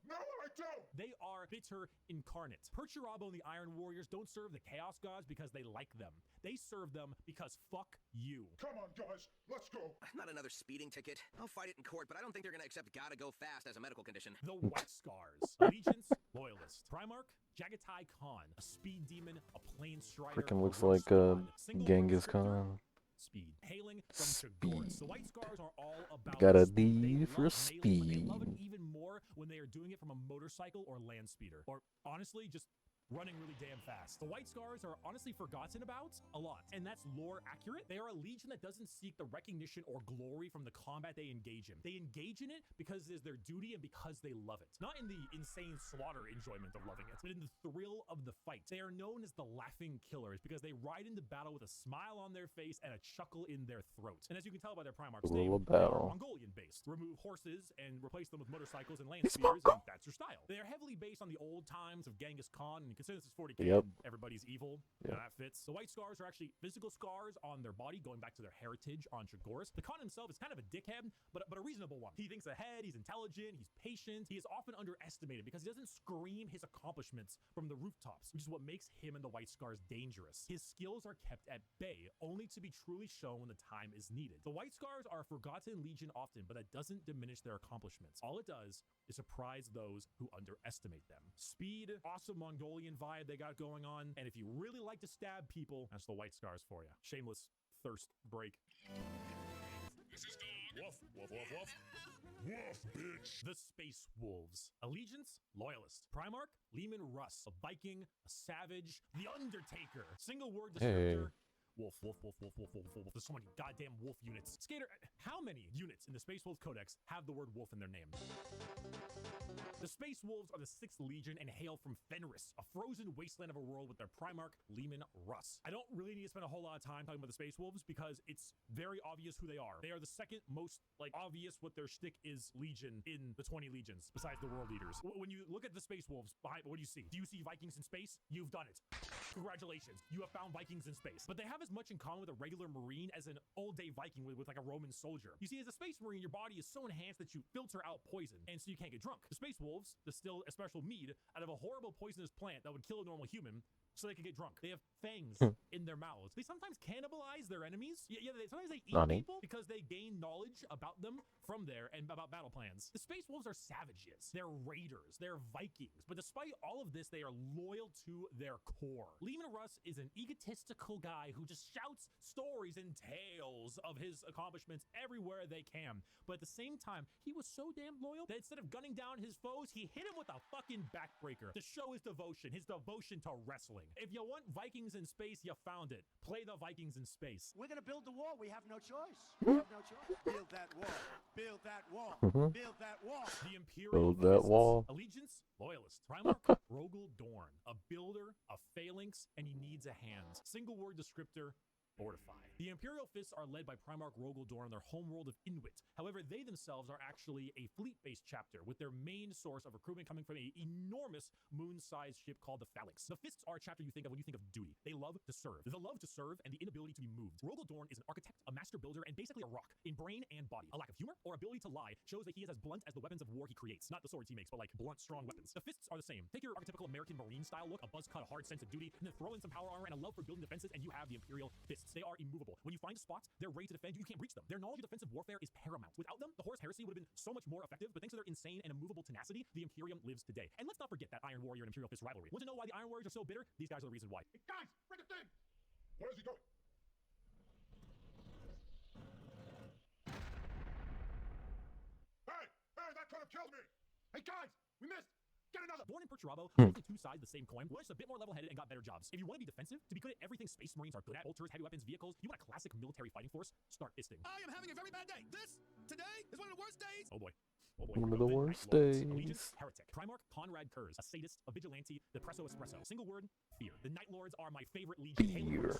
No, I don't. They are bitter incarnate. Perturabo and the Iron Warriors don't serve the Chaos Gods because they like them. They serve them because fuck you. Come on, guys, let's go. Not another speeding ticket. I'll fight it in court, but I don't think they're gonna accept gotta go fast as a medical condition. The White Scars. Allegiance, Loyalist. Primarch, Jagatai Khan, a speed demon, a plane strider. Freaking a looks rogue like squad, single Genghis descriptor, Khan. Speed. Hailing from Chagorns. The White Scars are all about Got a speed. D They for love melee, but they love it speed. even more when they are doing it from a motorcycle or land speeder. Or honestly, just running really damn fast. The White Scars are honestly forgotten about a lot, and that's lore accurate. They are a legion that doesn't seek the recognition or glory from the combat they engage in. They engage in it because it is their duty and because they love it. Not in the insane slaughter enjoyment of loving it, but in the thrill of the fight. They are known as the Laughing Killers because they ride into battle with a smile on their face and a chuckle in their throat. And as you can tell by their Primarch's name, Thrill of they are battle. Mongolian-based. Remove horses and replace them with motorcycles and land speeders, and that's your style. They are heavily based on the old times of Genghis Khan, and consider this is 40k, Yep. and everybody's evil. Yep. Yeah, that fits. The White Scars are actually physical scars on their body, going back to their heritage on Chagorus. The Khan himself is kind of a dickhead, but a reasonable one. He thinks ahead, he's intelligent, he's patient. He is often underestimated because he doesn't scream his accomplishments from the rooftops, which is what makes him and the White Scars dangerous. His skills are kept at bay, only to be truly shown when the time is needed. The White Scars are a forgotten legion often, but that doesn't diminish their accomplishments. All it does is surprise those who underestimate them. Speed, awesome Mongolian vibe they got going on, and if you really like to stab people, that's the White Scars for you. Shameless thirst break. This is dog. Woof, woof, woof, woof. Woof, bitch. The Space Wolves. Allegiance, Loyalist. Primarch, Leman Russ. A Viking, a Savage, the Undertaker. Single word descriptor, Wolf, wolf, wolf, wolf, wolf, wolf, wolf. There's so many goddamn wolf units. Skater, how many units in the Space Wolf Codex have the word wolf in their name? The Space Wolves are the 6th Legion and hail from Fenris, a frozen wasteland of a world with their Primarch, Leman Russ. I don't really need to spend a whole lot of time talking about the Space Wolves because it's very obvious who they are. They are the second most, obvious what their shtick is Legion in the 20 Legions, besides the World Eaters. When you look at the Space Wolves, what do you see? Do you see Vikings in space? You've done it. Congratulations, you have found Vikings in space. But they have as much in common with a regular Marine as an old-day Viking with like a Roman soldier. You see, as a Space Marine, your body is so enhanced that you filter out poison, and so you can't get drunk. The Space Wolves distill a special mead out of a horrible poisonous plant that would kill a normal human, so they can get drunk. They have fangs in their mouths. They sometimes cannibalize their enemies. Sometimes they eat people because they gain knowledge about them from there and about battle plans. The Space Wolves are savages. They're raiders. They're Vikings. But despite all of this, they are loyal to their core. Leman Russ is an egotistical guy who just shouts stories and tales of his accomplishments everywhere they can. But at the same time, he was so damn loyal that instead of gunning down his foes, he hit him with a fucking backbreaker to show his devotion to wrestling. If you want Vikings in space, you found it. Play the Vikings in space. We're gonna build the wall. We have no choice. We have no choice. Build that wall. Build that wall. Build that wall. The Imperial Build that Fists. wall. Allegiance, loyalist. Primarch, Rogel Dorn. A builder, a phalanx, and he needs a hand. Single word descriptor, fortify. The Imperial Fists are led by Primarch Rogel Dorn on their homeworld of Inuit. However, they themselves are actually a fleet-based chapter, with their main source of recruitment coming from an enormous moon-sized ship called the Phalanx. The Fists are a chapter you think of when you think of duty. They love to serve. The love to serve and the inability to be moved. Rogel Dorn is an architect, a master builder, and basically a rock, in brain and body. A lack of humor or ability to lie shows that he is as blunt as the weapons of war he creates. Not the swords he makes, but blunt, strong weapons. The Fists are the same. Take your archetypical American Marine style look, a buzz cut, a hard sense of duty, and then throw in some power armor and a love for building defenses, and you have the Imperial Fists. They are immovable. When you find a spot, they're ready to defend you. You can't reach them. Their knowledge of defensive warfare is paramount. Without them, the Horus Heresy would have been so much more effective, but thanks to their insane and immovable tenacity, the Imperium lives today. And let's not forget that Iron Warrior and Imperial Fist rivalry. Want to know why the Iron Warriors are so bitter? These guys are the reason why. Hey guys, bring it in! Where is he going? Hey! Hey, that could have killed me! Hey guys, we missed! Get another! Born in Perturabo, both the two sides of the same coin, we're just a bit more level-headed and got better jobs. If you want to be defensive, to be good at everything Space Marines are good at, bolters, heavy weapons, vehicles, you want a classic military fighting force, start fisting. I am having a very bad day. Today is one of the worst days. Oh boy. Oh boy. One of the worst Allegiance, days. Heretic. Primarch Conrad Kurz, a sadist, a vigilante, the Presso Espresso. Single word, fear. The Night Lords are my favorite legion. Fear.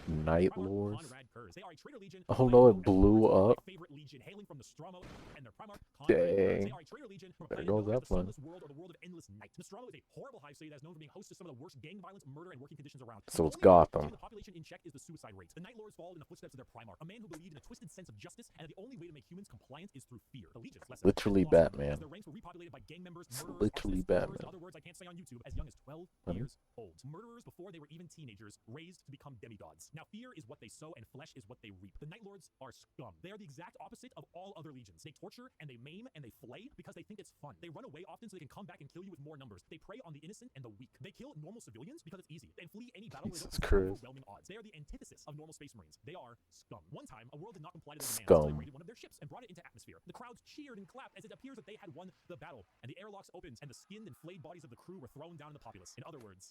Night Lords. Conrad Kurz. They are a traitor legion. Oh no, it blew up. My favorite legion, hailing from the Nostromo, and their Primarch Conrad Kurz. They are a traitor legion from There planet goes known as that the one. Sunless World or the World of Endless Night. Nostromo is a horrible hive city that is known for being host to some of the worst gang violence, murder, and working conditions around. So it's The only way to Gotham. keep the population in check is the suicide rate. The Night Lords followed in the footsteps of their Primarch, a man who believed in a twisted sense of justice, and that the only way to make humans compliant is through fear. The Legion's lesson. Literally As Batman. their ranks were repopulated by gang members, It's murderers, literally arsonists, murderers, Batman. in other words I can't say on YouTube, as young as 12 years old. Murderers before they were even teenagers, raised to become demigods. Now fear is what they sow and flesh is what they reap. The Night Lords are scum. They are the exact opposite of all other legions. They torture and they maim and they flay because they think it's fun. They run away often so they can come back and kill you with more numbers. They prey on the innocent and the weak. They kill normal civilians because it's easy, and flee any battle where they Jesus don't face Christ. overwhelming odds. They are the antithesis of normal Space Marines. They are scum. One time, a world did not comply to their demands until they Scum. raided one of their ships and brought it into atmosphere. The crowds cheered and clapped as it appears that they had won the battle, and the airlocks opened and the skinned and flayed bodies of the crew were thrown down in the populace. In other words,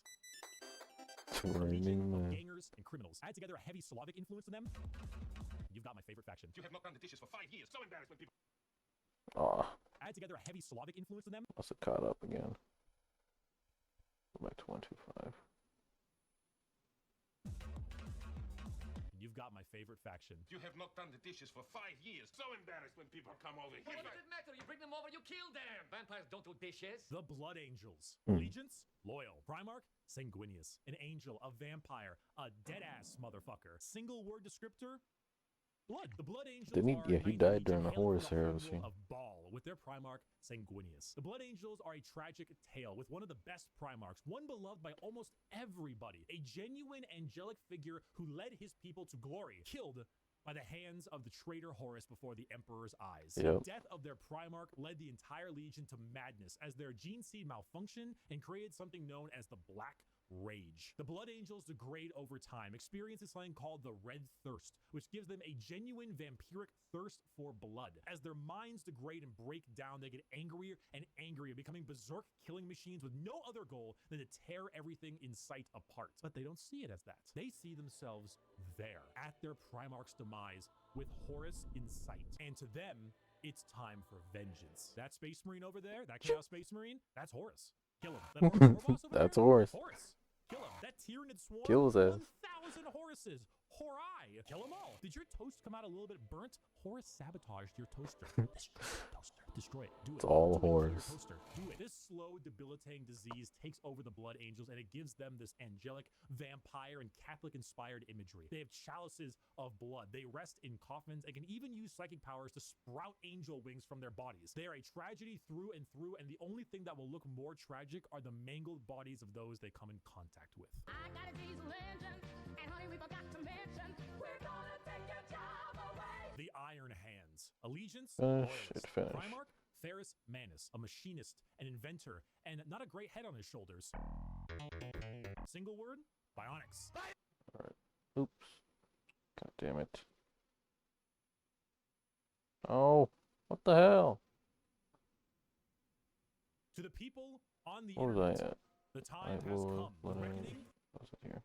a legion of gangers and criminals. Add together a heavy Slavic influence to them, you've got my favorite faction. You have not done the dishes for 5 years. So embarrassed when people... Aw, Add together a heavy Slavic influence to them, must have caught up again. Go back to 125. you've got my favorite faction. You have not done the dishes for 5 years. So embarrassed when people come over here. What does it matter? You bring them over, you kill them. Vampires don't do dishes. The Blood Angels. Hmm. Allegiance, loyal. Primarch, sanguineous. An angel, a vampire, a dead-ass motherfucker. Single word descriptor, blood. The Blood Angels Didn't he? are Yeah, he Night died Legion during the hailing Horus from a Heresy. homeworld of Baal, with their Primarch, Sanguinius. The Blood Angels are a tragic tale with one of the best Primarchs, one beloved by almost everybody, a genuine angelic figure who led his people to glory, killed by the hands of the traitor Horus before the Emperor's eyes. Yep. The death of their Primarch led the entire Legion to madness as their gene seed malfunctioned and created something known as the Black Rage. The Blood Angels degrade over time, experiencing something called the Red Thirst, which gives them a genuine vampiric thirst for blood. As their minds degrade and break down, they get angrier and angrier, becoming berserk killing machines with no other goal than to tear everything in sight apart. But they don't see it as that. They see themselves there at their Primarch's demise with Horus in sight. And to them, it's time for vengeance. That Space Marine over there, that Chaos Space Marine, that's Horus. Kill him. That Horus War boss over That's there, Horus. Kill him. That Tyranid Swarm, Kill his ass. 1,000 Horuses. Horai! Kill them all. Did your toast come out a little bit burnt? Horus sabotaged your toaster. Destroy the toaster. Destroy it. Do it. It's all Do it to your Horus. toaster. Do it. This slow, debilitating disease takes over the Blood Angels, and it gives them this angelic, vampire, and Catholic-inspired imagery. They have chalices of blood. They rest in coffins and can even use psychic powers to sprout angel wings from their bodies. They are a tragedy through and through, and the only thing that will look more tragic are the mangled bodies of those they come in contact with. I got a diesel engine, and honey, we forgot to mention, we're gonna take your job away. The Iron Hands. Allegiance, Finish Loyalist. it, finish. Primarch, Ferris Manus, a machinist, an inventor, and not a great head on his shoulders. Single word, Bionics. Alright. Oops. God damn it. Oh, what the hell? To the people on the Where was internet, I at? the time I has will come. The let reckoning, was it here?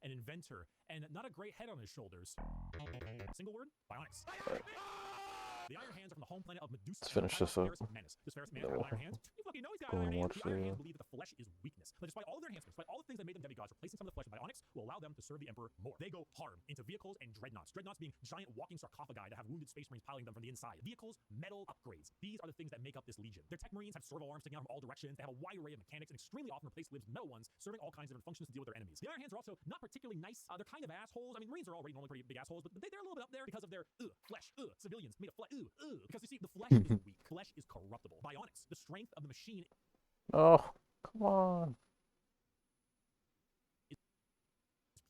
an inventor, and not a great head on his shoulders. Single word, Bionics. Alright. The Iron Hands are from the home planet of Medusa. Let's finish this up. Ferris Manus. Does Ferris Manus No. have Iron Hands? You fucking know he's got Go Iron and Hands. watch The Iron the- Hands believe that the flesh is weakness. But despite all of their enhancements, despite all the things that made them demigods, replacing some of the flesh with bionics will allow them to serve the Emperor more. They go hard into vehicles and dreadnoughts. Dreadnoughts being giant walking sarcophagi that have wounded space marines piling them from the inside. Vehicles, metal upgrades. These are the things that make up this legion. Their tech marines have servo arms sticking out from all directions. They have a wide array of mechanics and extremely often replace libs with metal ones, serving all kinds of different functions to deal with their enemies. The Iron Hands are also not particularly nice. They're kind of assholes. I mean, marines are already normally pretty big assholes, but they're a little bit up there because of their flesh, civilians made of flesh, because you see, the flesh is weak. Flesh is corruptible. Bionics, the strength of the machine, Oh, come on. is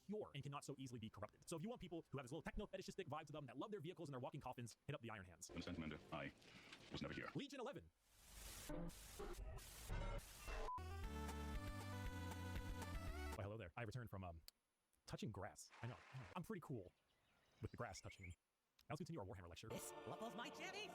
pure and cannot so easily be corrupted. So if you want people who have this little techno-fetishistic vibe to them, that love their vehicles and their walking coffins, hit up the Iron Hands. Understand, Commander. I was never here. Legion 11. Why, hello there. I returned from touching grass. I know. I'm pretty cool with the grass touching me. Now let's continue our Warhammer lecture. What was my cherries?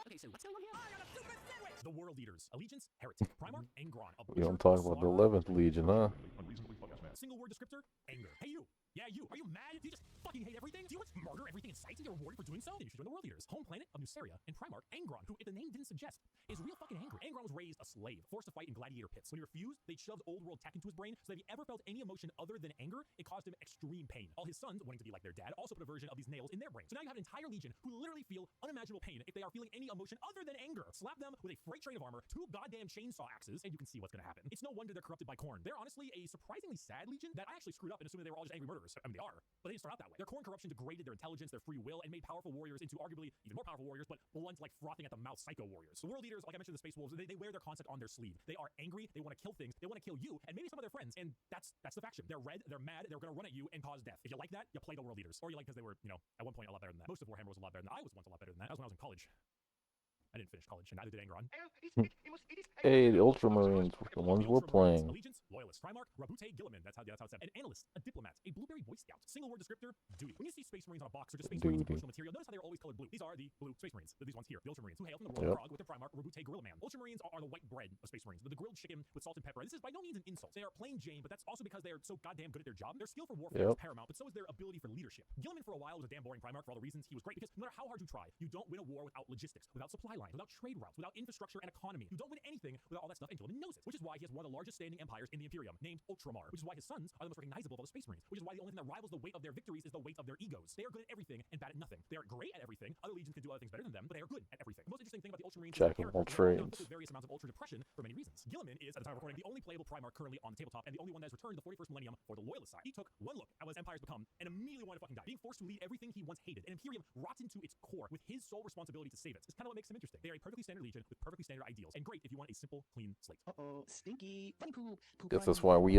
Okay, so what's going on here? I got a super sandwich! The World Leaders. Allegiance, Heretic, Primarch, Angron. We don't talk about the 11th Legion, huh? Unreasonably focused, man. Single word descriptor, anger. Hey you! Yeah, you! Are you mad? Do you just fucking hate everything? Do you want to murder everything in sight and get rewarded for doing so? Then you should join the World Leaders. Home planet of Nuceria and Primarch, Angron, who, if the name didn't suggest, is real fucking angry. Angron was raised a slave, forced to fight in gladiator pits. When he refused, they shoved old world tech into his brain, so that if he ever felt any emotion other than anger, it caused him extreme pain. All his sons, wanting to be like their dad, also put a version of these nails in their brain. So now you have an entire legion who literally feel unimaginable pain if they are feeling any emotion other than anger. Slap them with a freight train of armor, 2 goddamn chainsaw axes, and you can see what's gonna happen. It's no wonder they're corrupted by Khorne. They're honestly a surprisingly sad legion that I actually screwed up in assuming they were all just angry murderers. I mean, they are, but they didn't start out that way. Their Khorne corruption degraded their intelligence, their free will, and made powerful warriors into arguably even more powerful warriors, but blunt, like frothing at the mouth psycho warriors. The World Leaders, like I mentioned, the Space Wolves, they wear their concept on their sleeve. They are angry, they want to kill things, they want to kill you, and maybe some of their friends, and that's the faction. They're red, they're mad, they're gonna run at you and cause death. If you like that, you play the World Leaders. Or you like because they were, at one point a lot better than that. Most of Warhammer was a lot better than that. I was once a lot better than that. That was when I was in college. I didn't finish college, and neither did Angron. Hey, the Ultramarines, the ones we're playing. Allegiance, Loyalist, Primarch, Rabute Gilliman, that's how it's said. An analyst, a diplomat, a blueberry boy scout. Single word descriptor, duty. When you see Space Marines on a box or just Space Marines in promotional material, notice how they're always colored blue. These are the blue Space Marines. These ones here, the Ultramarines, who hail from the world of Prague with their Primarch, Rabute Gorilla Man. Ultramarines are the white bread of Space Marines, the grilled chicken with salt and pepper. This is by no means an insult. They are plain Jane, but that's also because they are so goddamn good at their job. Their skill for warfare is paramount, but so is their ability for leadership. Gilliman for a while was a damn boring Primarch for all the reasons. He was great because no matter how hard you try, you don't win a war without logistics, without supply lines, without trade routes, without infrastructure and economy. You don't win anything without all that stuff, and Gilliman knows it, which is why he has one of the largest standing empires in the Imperium, named Ultramar, which is why his sons are the most recognizable of all the Space Marines, which is why the only thing that rivals the weight of their victories is the weight of their egos. They are good at everything and bad at nothing. They are great at everything. Other legions can do other things better than them, but they are good at everything. The most interesting thing about the Ultramarines Jack of all trades. is various amounts of ultra depression for many reasons. Gilliman is, at the time of recording, the only playable Primarch currently on the tabletop, and the only one that has returned to the 41st millennium for the Loyalist side. He took one look at what his empire's become and immediately wanted to fucking die, being forced to lead everything he once hated. An Imperium rotten to its core, with his sole responsibility to save it. It's kind of what makes him interesting. They are a perfectly standard legion with perfectly standard ideals, and great if you want a simple, clean slate. Uh-oh, stinky, funny poop. Guess that's why we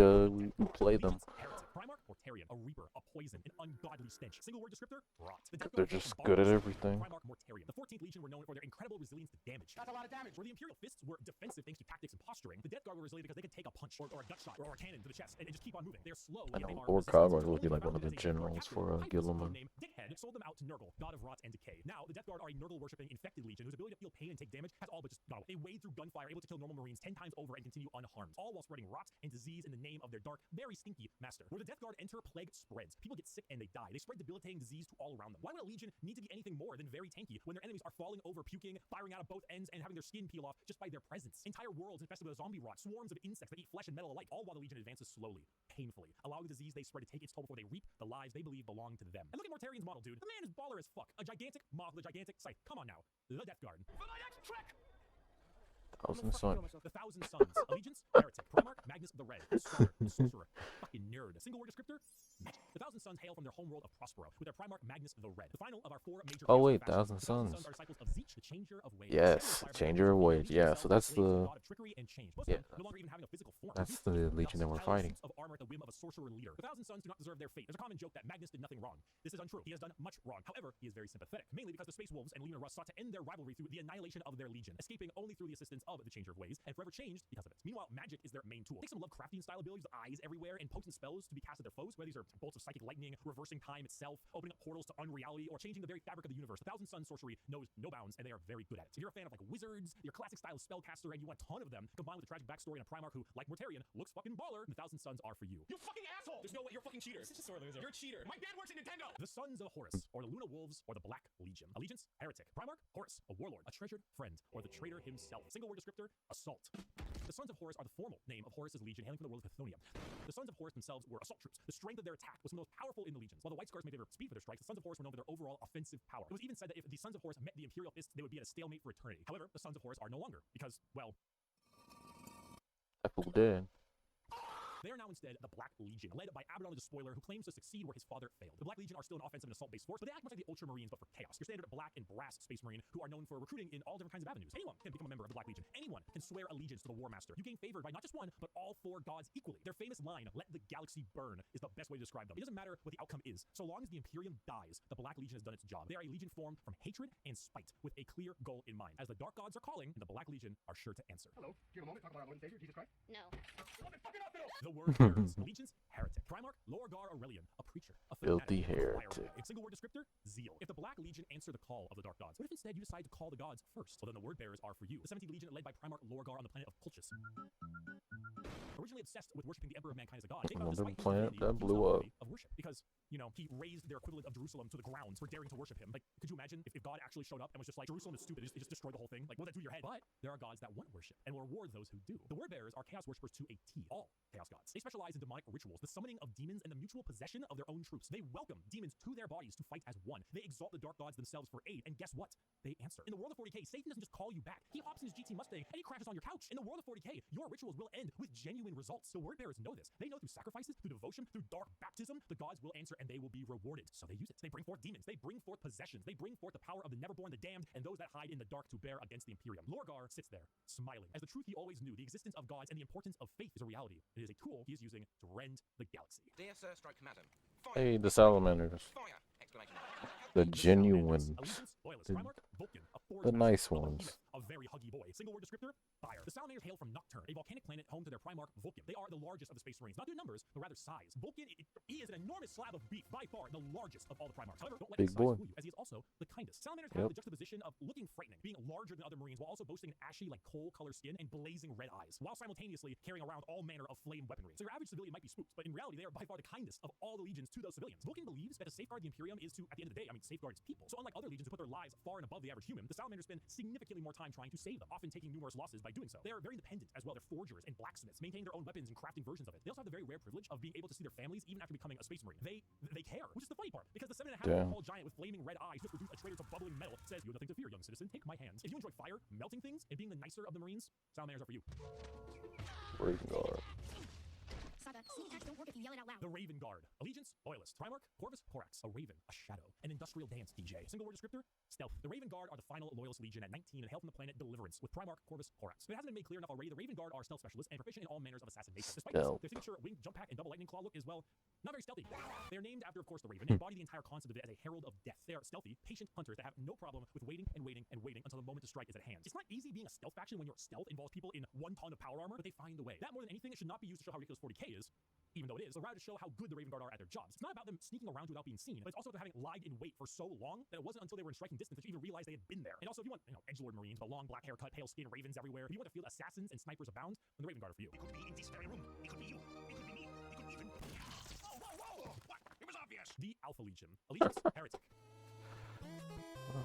play them. Heretic, Primarch, Mortarion, a Reaper, a poison, an ungodly stench. Single word descriptor, rot. The They're just good at everything. Primarch, Mortarion. The 14th Legion were known for their incredible resilience to damage. That's a lot of damage. Where the Imperial Fists were defensive thanks to tactics and posturing, the Death Guard were resilient because they could take a punch or a gut shot or a cannon to the chest and just keep on moving. They're slow. I yet they know are Lord resistant. Cogward would be like one of the generals for Gilliman. Name Dickhead sold them out to Nurgle, god of rot and decay. Now the Death Guard are a Nurgle worshipping infected legion whose ability to feel pain and take damage has all but just gone away. They wade through gunfire, able to kill normal Marines 10 times over and continue unharmed, all while spreading rot and disease in the name of their dark, very stinky master. Where the Death Guard enter winter plague spreads. People get sick and they die. They spread debilitating disease to all around them. Why would a legion need to be anything more than very tanky when their enemies are falling over, puking, firing out of both ends, and having their skin peel off just by their presence? Entire worlds infested with a zombie rot, swarms of insects that eat flesh and metal alike, all while the legion advances slowly, painfully, allowing the disease they spread to take its toll before they reap the lives they believe belong to them. And look at Mortarian's model, dude. The man is baller as fuck. A gigantic moth with a gigantic scythe. Come on now. The Death Guard. For my next trick! Thousand Sun. The Thousand Suns. Allegiance, Heretic. Primarch, Magnus the Red. Scholar, the Sorcerer. Fucking nerd. Single word descriptor? Magic. The Thousand Suns hail from their homeworld of Prospero, with their Primarch Magnus the Red. The final of our 4 major. Oh wait, Thousand Suns. Are disciples of Zeech, the Changer of Ways. Yes, Changer of Ways. Yeah, so that's the. Yeah, no longer even having a physical form. that's the legion that we're fighting. Of armor at the whim of a sorcerer leader. The Thousand Suns do not deserve their fate. There's a common joke that Magnus did nothing wrong. This is untrue. He has done much wrong. However, he is very sympathetic, mainly because the Space Wolves and Lunar Rust sought to end their rivalry through the annihilation of their legion, escaping only through the assistance of the Changer of Ways, and forever changed because of it. Meanwhile, magic is their main tool. Take some Lovecraftian style abilities with eyes everywhere and potent spells to be cast at their foes, whether these are bolts of psychic lightning, reversing time itself, opening up portals to unreality, or changing the very fabric of the universe. The Thousand Sun sorcery knows no bounds, and they are very good at it. So if you're a fan of like wizards, your classic style spellcaster, and you want a ton of them, combined with a tragic backstory and a Primarch who, like Mortarion, looks fucking baller, the Thousand Suns are for you. You fucking asshole! There's no way, you're a fucking cheater. You're a sore loser. You're a cheater. My dad works at Nintendo! The Sons of Horus, or the Luna Wolves, or the Black Legion. Allegiance, Heretic. Primarch, Horus, a warlord, a treasured friend, or the traitor himself. Single word descriptor, assault. The Sons of Horus are the formal name of Horus's legion, hailing from the world of Chthonium. The Sons of Horus themselves were assault troops. The strength of their attack was some of the most powerful in the legions. While the White Scars may favor speed for their strikes, the Sons of Horus were known for their overall offensive power. It was even said that if the Sons of Horus met the Imperial Fists, they would be at a stalemate for eternity. However, the Sons of Horus are no longer, because, well... That fool dead. They are now instead the Black Legion, led by Abaddon the Despoiler, who claims to succeed where his father failed. The Black Legion are still an offensive and assault-based force, but they act much like the Ultramarines, but for chaos. Your standard black and brass space marine, who are known for recruiting in all different kinds of avenues. Anyone can become a member of the Black Legion. Anyone can swear allegiance to the War Master. You gain favored by not just one, but all 4 gods equally. Their famous line, "Let the galaxy burn," is the best way to describe them. It doesn't matter what the outcome is. So long as the Imperium dies, the Black Legion has done its job. They are a legion formed from hatred and spite, with a clear goal in mind. As the Dark Gods are calling, the Black Legion are sure to answer. Hello, do you have a moment to talk about our Lord and Savior, Jesus Christ? No. The word bearers. Allegiance, Heretic. Primarch, Lorgar Aurelian, a preacher, a Filthy fanatic, heretic. a single word descriptor, zeal. If the Black Legion answer the call of the Dark Gods, what if instead you decide to call the gods first? Well, then the word bearers are for you. The 17th Legion, led by Primarch Lorgar on the planet of Pulchus. Originally obsessed with worshiping the Emperor of Mankind as a god, they found Another despite his planet divinity, that he was blew not up. worthy of worship because, you know, he raised their equivalent of Jerusalem to the ground for daring to worship him. Like, could you imagine if God actually showed up and was just like, Jerusalem is stupid, just destroy the whole thing? Like, what would that do to your head? But there are gods that want worship and will reward those who do. The word bearers are chaos worshippers to a T. All chaos gods. They specialize in demonic rituals, the summoning of demons, and the mutual possession of their own troops. They welcome demons to their bodies to fight as one. They exalt the dark gods themselves for aid, and guess what? They answer. In the world of 40k, Satan doesn't just call you back. He hops in his GT Mustang and he crashes on your couch. In the world of 40k, your rituals will end with genuine results. The word bearers know this. They know through sacrifices, through devotion, through dark baptism, the gods will answer and they will be rewarded. So they use it. They bring forth demons. They bring forth possessions. They bring forth the power of the neverborn, the damned, and those that hide in the dark to bear against the Imperium. Lorgar sits there, smiling, as the truth he always knew, the existence of gods and the importance of faith is a reality. It is a tool he is using to rend the galaxy. Dear Sir, strike command. Hey, the salamanders. Fire! Exclamation. The genuine. The nice ones. A very huggy boy. Single word descriptor, fire. The Salamanders hail from Nocturne, a volcanic planet home to their Primarch Vulcan. They are the largest of the Space Marines, not in numbers, but rather size. Vulcan, he is an enormous slab of beef, by far the largest of all the Primarchs. However, don't let his size fool you, as he is also the kindest. Salamanders have the juxtaposition of looking frightening, being larger than other Marines, while also boasting an ashy, like coal-colored skin and blazing red eyes, while simultaneously carrying around all manner of flame weaponry. So your average civilian might be spooked, but in reality, they are by far the kindest of all the legions to those civilians. Vulcan believes that to safeguard the Imperium is to, at the end of the day, safeguard its people. So unlike other legions who put their lives far and above the average human, the Salamanders spend significantly more time trying to save them, often taking numerous losses by doing so. They are very independent as well. They're forgers and blacksmiths, maintaining their own weapons and crafting versions of it. They also have the very rare privilege of being able to see their families even after becoming a space marine. They care, which is the funny part, because the 7.5-foot tall giant with flaming red eyes who has reduced a traitor to bubbling metal says, "You have nothing to fear, young citizen. Take my hands." If you enjoy fire, melting things, and being the nicer of the Marines, Salamanders are for you. Raven Guard. The Raven Guard. Allegiance, Loyalist. Primarch, Corvus Corax. A raven, a shadow, an industrial dance DJ. Single word descriptor, stealth. The Raven Guard are the final Loyalist Legion at 19 and hail from the planet Deliverance, with Primarch Corvus Corax. But it hasn't been made clear enough already, the Raven Guard are stealth specialists and proficient in all manners of assassination. Despite this, their signature wing, jump pack, and double lightning claw look is, well, not very stealthy. They are named after, of course, the Raven, and embody the entire concept of it as a herald of death. They are stealthy, patient hunters that have no problem with waiting and waiting and waiting until the moment to strike is at hand. It's not easy being a stealth faction when your stealth involves people in 1 ton of power armor, but they find a way. That more than anything, it should not be used to show how ridiculous 40k is, even though it is, but rather to show how good the Raven Guard are at their jobs. It's not about them sneaking around without being seen, but it's also about having lied in wait for so long that it wasn't until they were in striking distance that you even realized they had been there. And also, if you want, edgelord Marines, the long black haircut, pale skin, ravens everywhere, if you want to feel assassins and snipers abound, then the Raven Guard are for you. It could be in this very room. It could be you. It could be me. It could even... Whoa, whoa, whoa! Alpha Legion. Allegiance, heretic.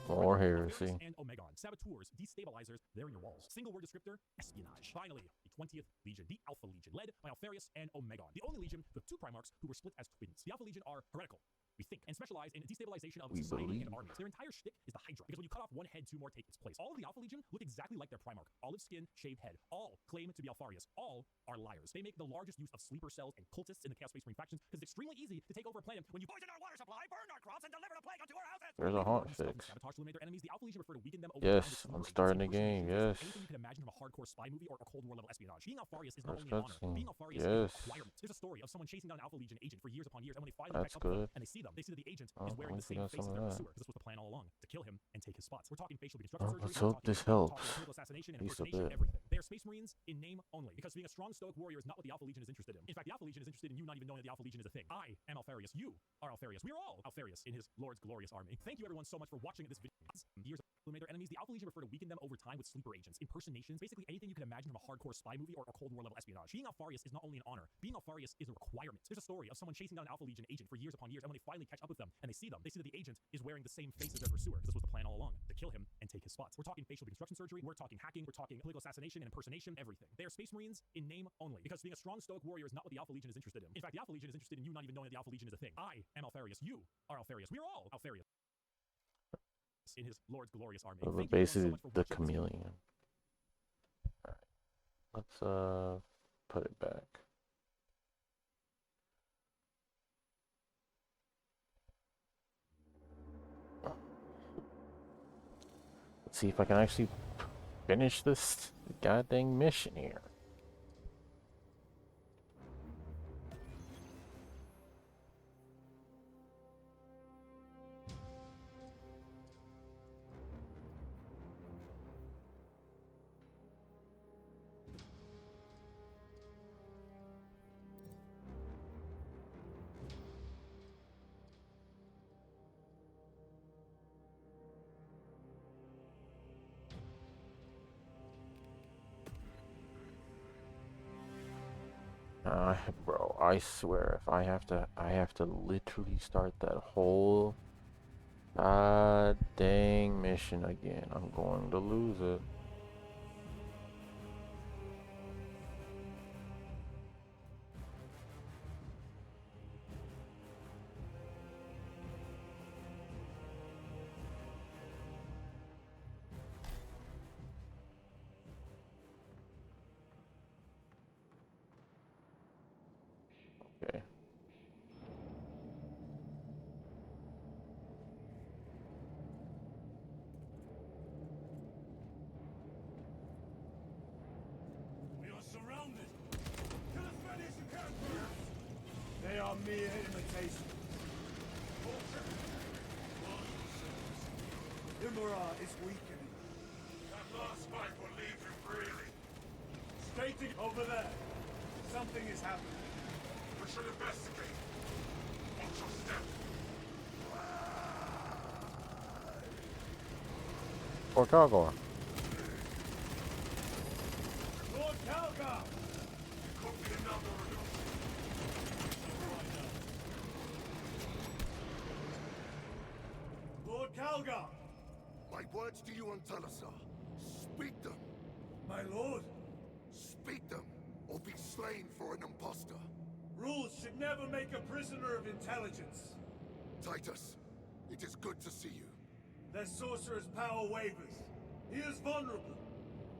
More heresy. And Omegon. Saboteurs, destabilizers, they're in your walls. Single word descriptor, espionage. Finally, the 20th Legion, the Alpha Legion, led by Alfarius and Omegon. The only Legion with 2 Primarchs who were split as twins. The Alpha Legion are heretical, we think, and specialize in destabilization of society and armies. Their entire shtick is the Hydra, because when you cut off one head, 2 more take its place. All of the Alpha Legion look exactly like their Primarch. Olive skin, shaved head. All claim to be Alfarius. All are liars. They make the largest use of sleeper cells and cultists in the Chaos Space Marine factions, because it's extremely easy to take over a planet when you poison our water supply, burn our crops, and deliver the plague unto our houses. There's a haunt fix. Sabotage to eliminate their enemies. The Alpha Legion prefer to weaken them over Yes, I'm starting the game. Yes. Anything you can imagine from a hardcore spy movie or a Cold War level espionage. Being Alfarius is not only an honor. Being Alfarius is a requirement. There's a story of someone chasing down an Alpha Legion agent for years upon years, and when they finally catch up with them and they see them, they see that the agent is wearing the same face as their pursuer. This was the plan all along, to kill him and take his spots. We're talking facial reconstruction surgery. Let's hope this helps. Assassination and impersonation, everything. They are Space Marines in name only, because being a strong stoic warrior is not what the Alpha Legion is interested in. In fact, the Alpha Legion is interested in you not even knowing that the Alpha Legion is a thing. I am Alfarius. You are Alfarius. We are all Alfarius in his Lord's glorious army. Thank you everyone so much for watching this video. Years of eliminate their enemies. The Alpha Legion prefer to weaken them over time with sleeper agents, impersonations, basically anything you can imagine from a hardcore spy movie or a Cold War level espionage. Being Alfarius is not only an honor. Being Alfarius is a requirement. There's a story of someone chasing down an Alpha Legion agent for years upon years, and when they finally catch up with them and they see them, they see that the agent is wearing the same face as their pursuer. This was the plan all along, to kill him and take his spots. We're talking facial reconstruction surgery. We're talking hacking. We're talking political assassination and impersonation, everything. They are Space Marines in name only, because being a strong stoic warrior is not what the Alpha Legion is interested in. In fact, the Alpha Legion is interested in you not even knowing that the Alpha Legion is a thing. I am Alfarius. You are Alfarius. We are all Alfarius in his Lord's glorious army. So basically the chameleon. Alright. Let's put it back. Let's see if I can actually finish this goddamn mission here. Bro, I swear, if I have to literally start that whole dang mission again, I'm going to lose it. Okay. We are surrounded. Kill as many as you can, first. They are mere imitations. Imura is weakening. That last fight will leave you freely. Stating over there. Something is happening. We should investigate. Watch your step. Or Calgor. Lord Calgar! It could be another Lord Calgar! My words to you on Talasar. Speak them. My lord! Speak them, or be slain for an impostor. Rules should never make a prisoner of intelligence. Titus, it is good to see you. Their sorcerer's power wavers. He is vulnerable.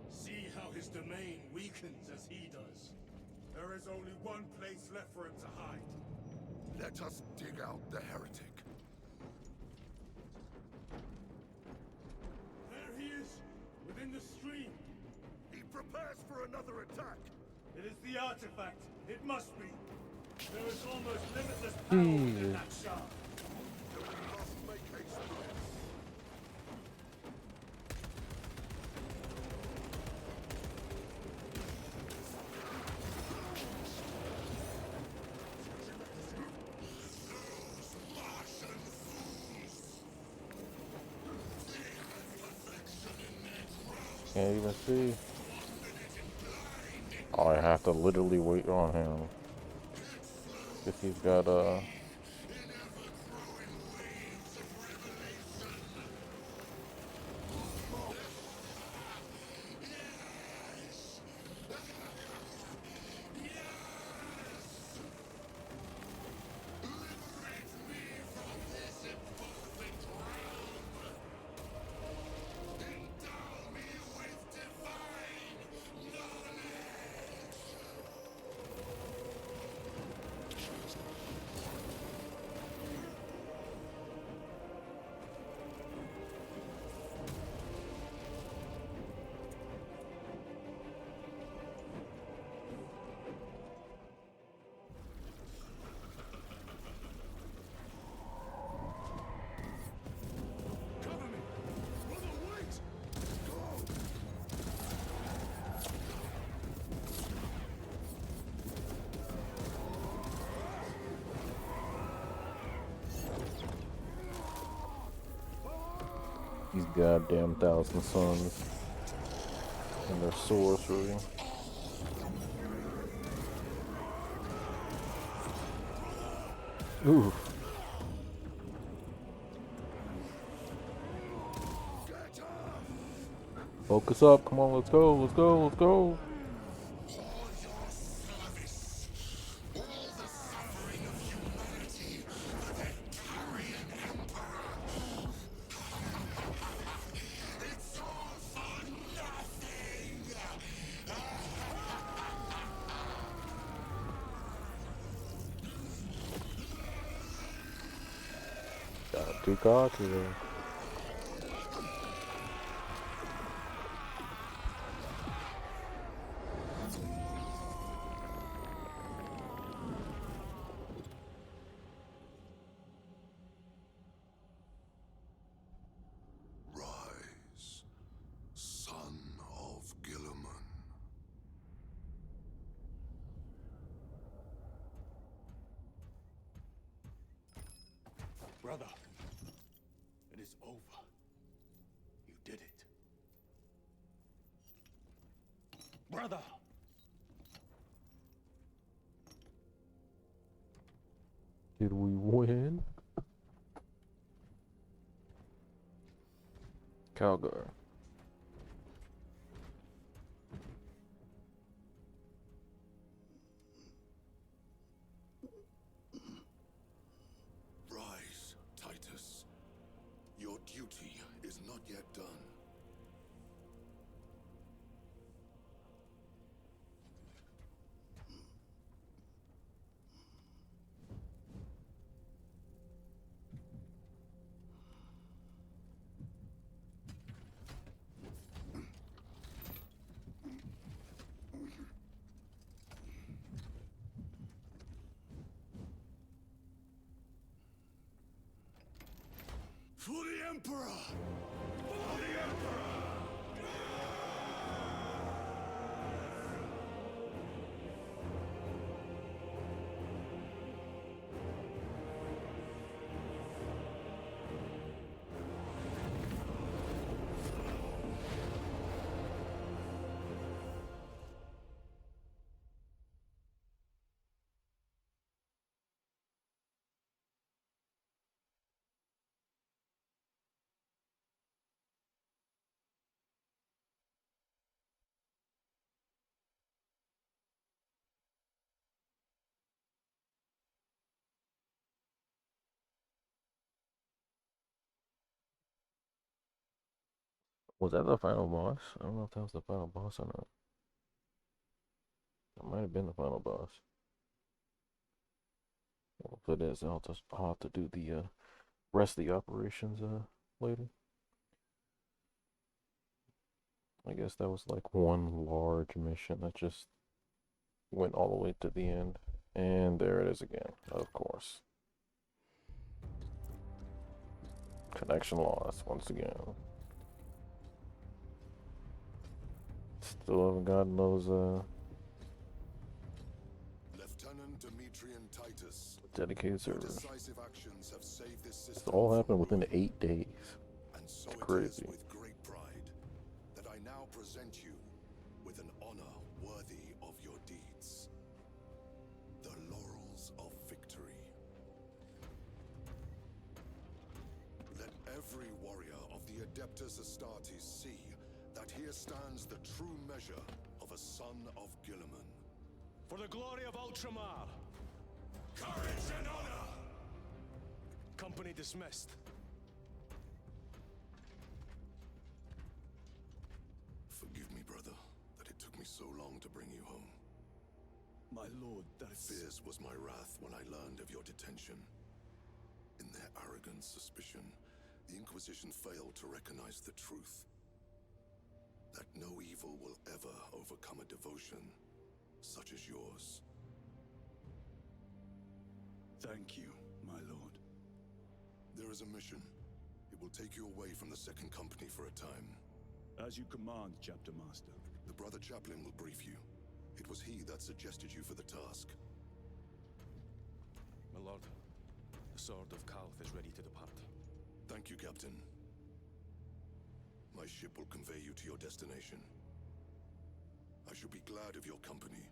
See how his domain weakens as he does. There is only one place left for him to hide. Let us dig out the heretic. There he is, within the stream. He prepares for another attack. It is the artifact. It must be. There is almost limitless power in that shard. We must make haste to it. Can't even see. Oh, I have to literally wait on him. If he's got These goddamn Thousand Suns and their sorcery. Ooh. Focus up, come on, let's go, let's go, let's go. Got too cocky there. Rise, son of Gilliman. Brother, it is over. You did it. Brother! Did we win? Calgar. Rise, Titus. Your duty is not yet done. For the Emperor! For the Emperor! Was that the final boss? I don't know if that was the final boss or not. That might have been the final boss. Well, if it is, I'll have to do the rest of the operations later. I guess that was like one large mission that just went all the way to the end. And there it is again, of course. Connection lost once again. Still haven't gotten those Lieutenant Demetrian Titus. dedicated servers. Decisive actions have saved this This system all from happened within ruin. 8 days. And so It's it is crazy. with great pride that I now present you with an honor worthy of your deeds. The laurels of victory. Let every warrior of the Adeptus Astartes see that here stands the true measure of a son of Gilliman. For the glory of Ultramar! Courage and honor! Company dismissed. Forgive me, brother, that it took me so long to bring you home. My lord, that's... Fierce was my wrath when I learned of your detention. In their arrogant suspicion, the Inquisition failed to recognize the truth. That no evil will ever overcome a devotion such as yours. Thank you, my lord. There is a mission. It will take you away from the Second Company for a time. As you command, Chapter Master. The Brother Chaplain will brief you. It was he that suggested you for the task. My lord, the sword of Kalth is ready to depart. Thank you, Captain. My ship will convey you to your destination. I shall be glad of your company.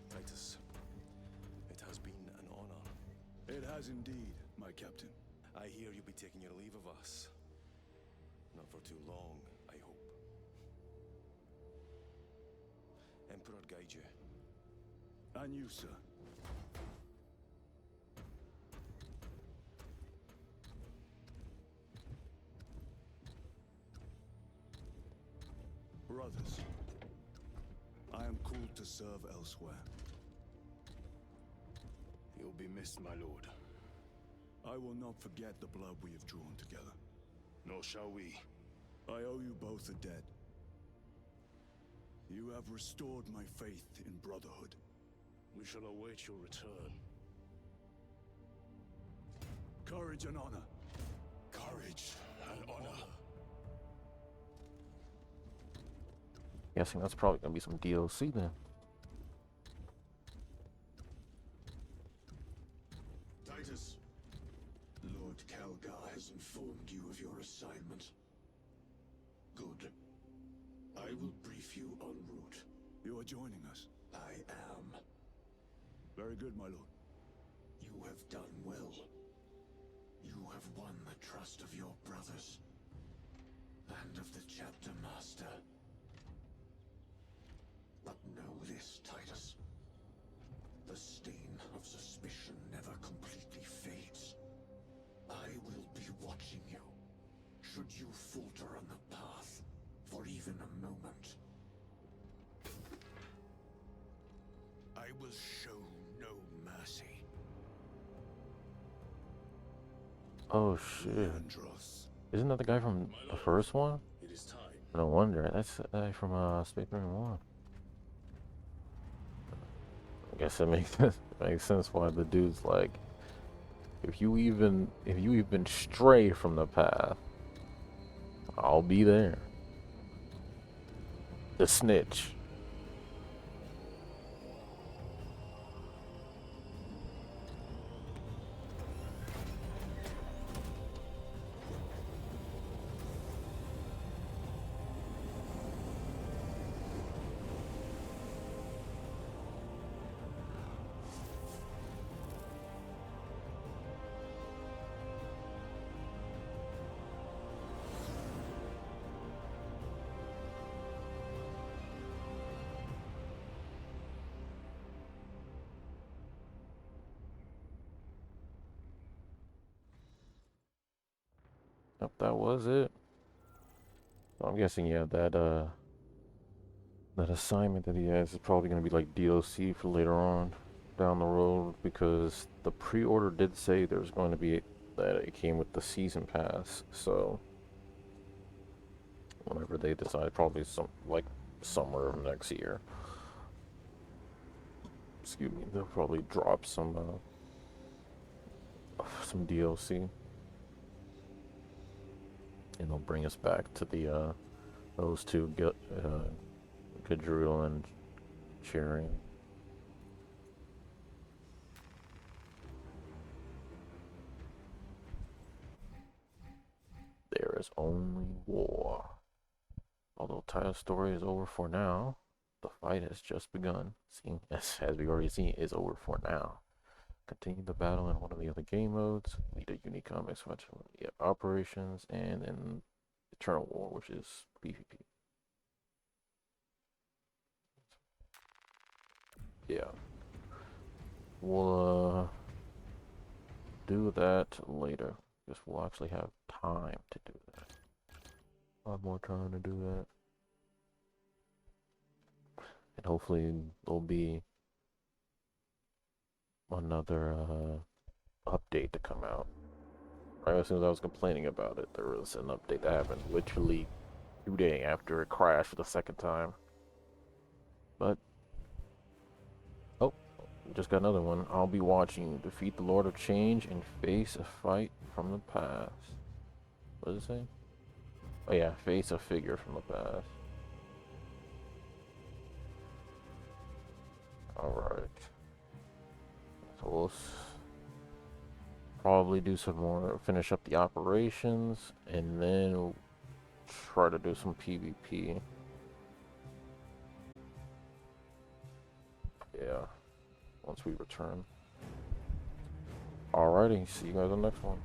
Titus, it has been an honor. It has indeed, my captain. I hear you'll be taking your leave of us. Not for too long, I hope. Emperor guide you. And you, sir. Brothers, I am called to serve elsewhere. You'll be missed, my lord. I will not forget the blood we have drawn together. Nor shall we. I owe you both a debt. You have restored my faith in brotherhood. We shall await your return. Courage and honor. Courage and honor. Guessing that's probably gonna be some DLC then. Titus, Lord Calgar has informed you of your assignment. Good. I will brief you en route. You are joining us. I am. Very good, my lord. You have done well. You have won the trust of your brothers. And of the chapter master. But know this, Titus. The stain of suspicion never completely fades. I will be watching you. Should you falter on the path, for even a moment. I will show no mercy. Oh shit. Andros. Isn't that the guy from the first one? It is time. No wonder. That's the guy from Space Marine 1. I guess it makes sense. Makes sense why the dude's like, if you even stray from the path, I'll be there. The snitch. Yep, that was it. So I'm guessing, yeah, that assignment that he has is probably gonna be like DLC for later on down the road, because the pre-order did say there's going to be that it came with the season pass. So whenever they decide, probably summer of next year. Excuse me, they'll probably drop some DLC. And they'll bring us back to the those two, Gadriel and Cheering. There is only war. Although Tyler's story is over for now, the fight has just begun. Seeing as we already seen, is over for now. Continue the battle in one of the other game modes, lead a unique comics, operations, and in Eternal War, which is PvP. Yeah. We'll do that later, because we'll actually have time to do that. A lot more time to do that. And hopefully there'll be another update to come out. Right as soon as I was complaining about it, there was an update that happened literally 2 days after it crashed for the second time. But oh, just got another one. I'll be watching you defeat the Lord of Change and face a fight from the past. What does it say? Oh yeah, face a figure from the past. Alright. So Probably do some more, finish up the operations, and then we'll try to do some PvP. Yeah, once we return. Alrighty, see you guys on the next one.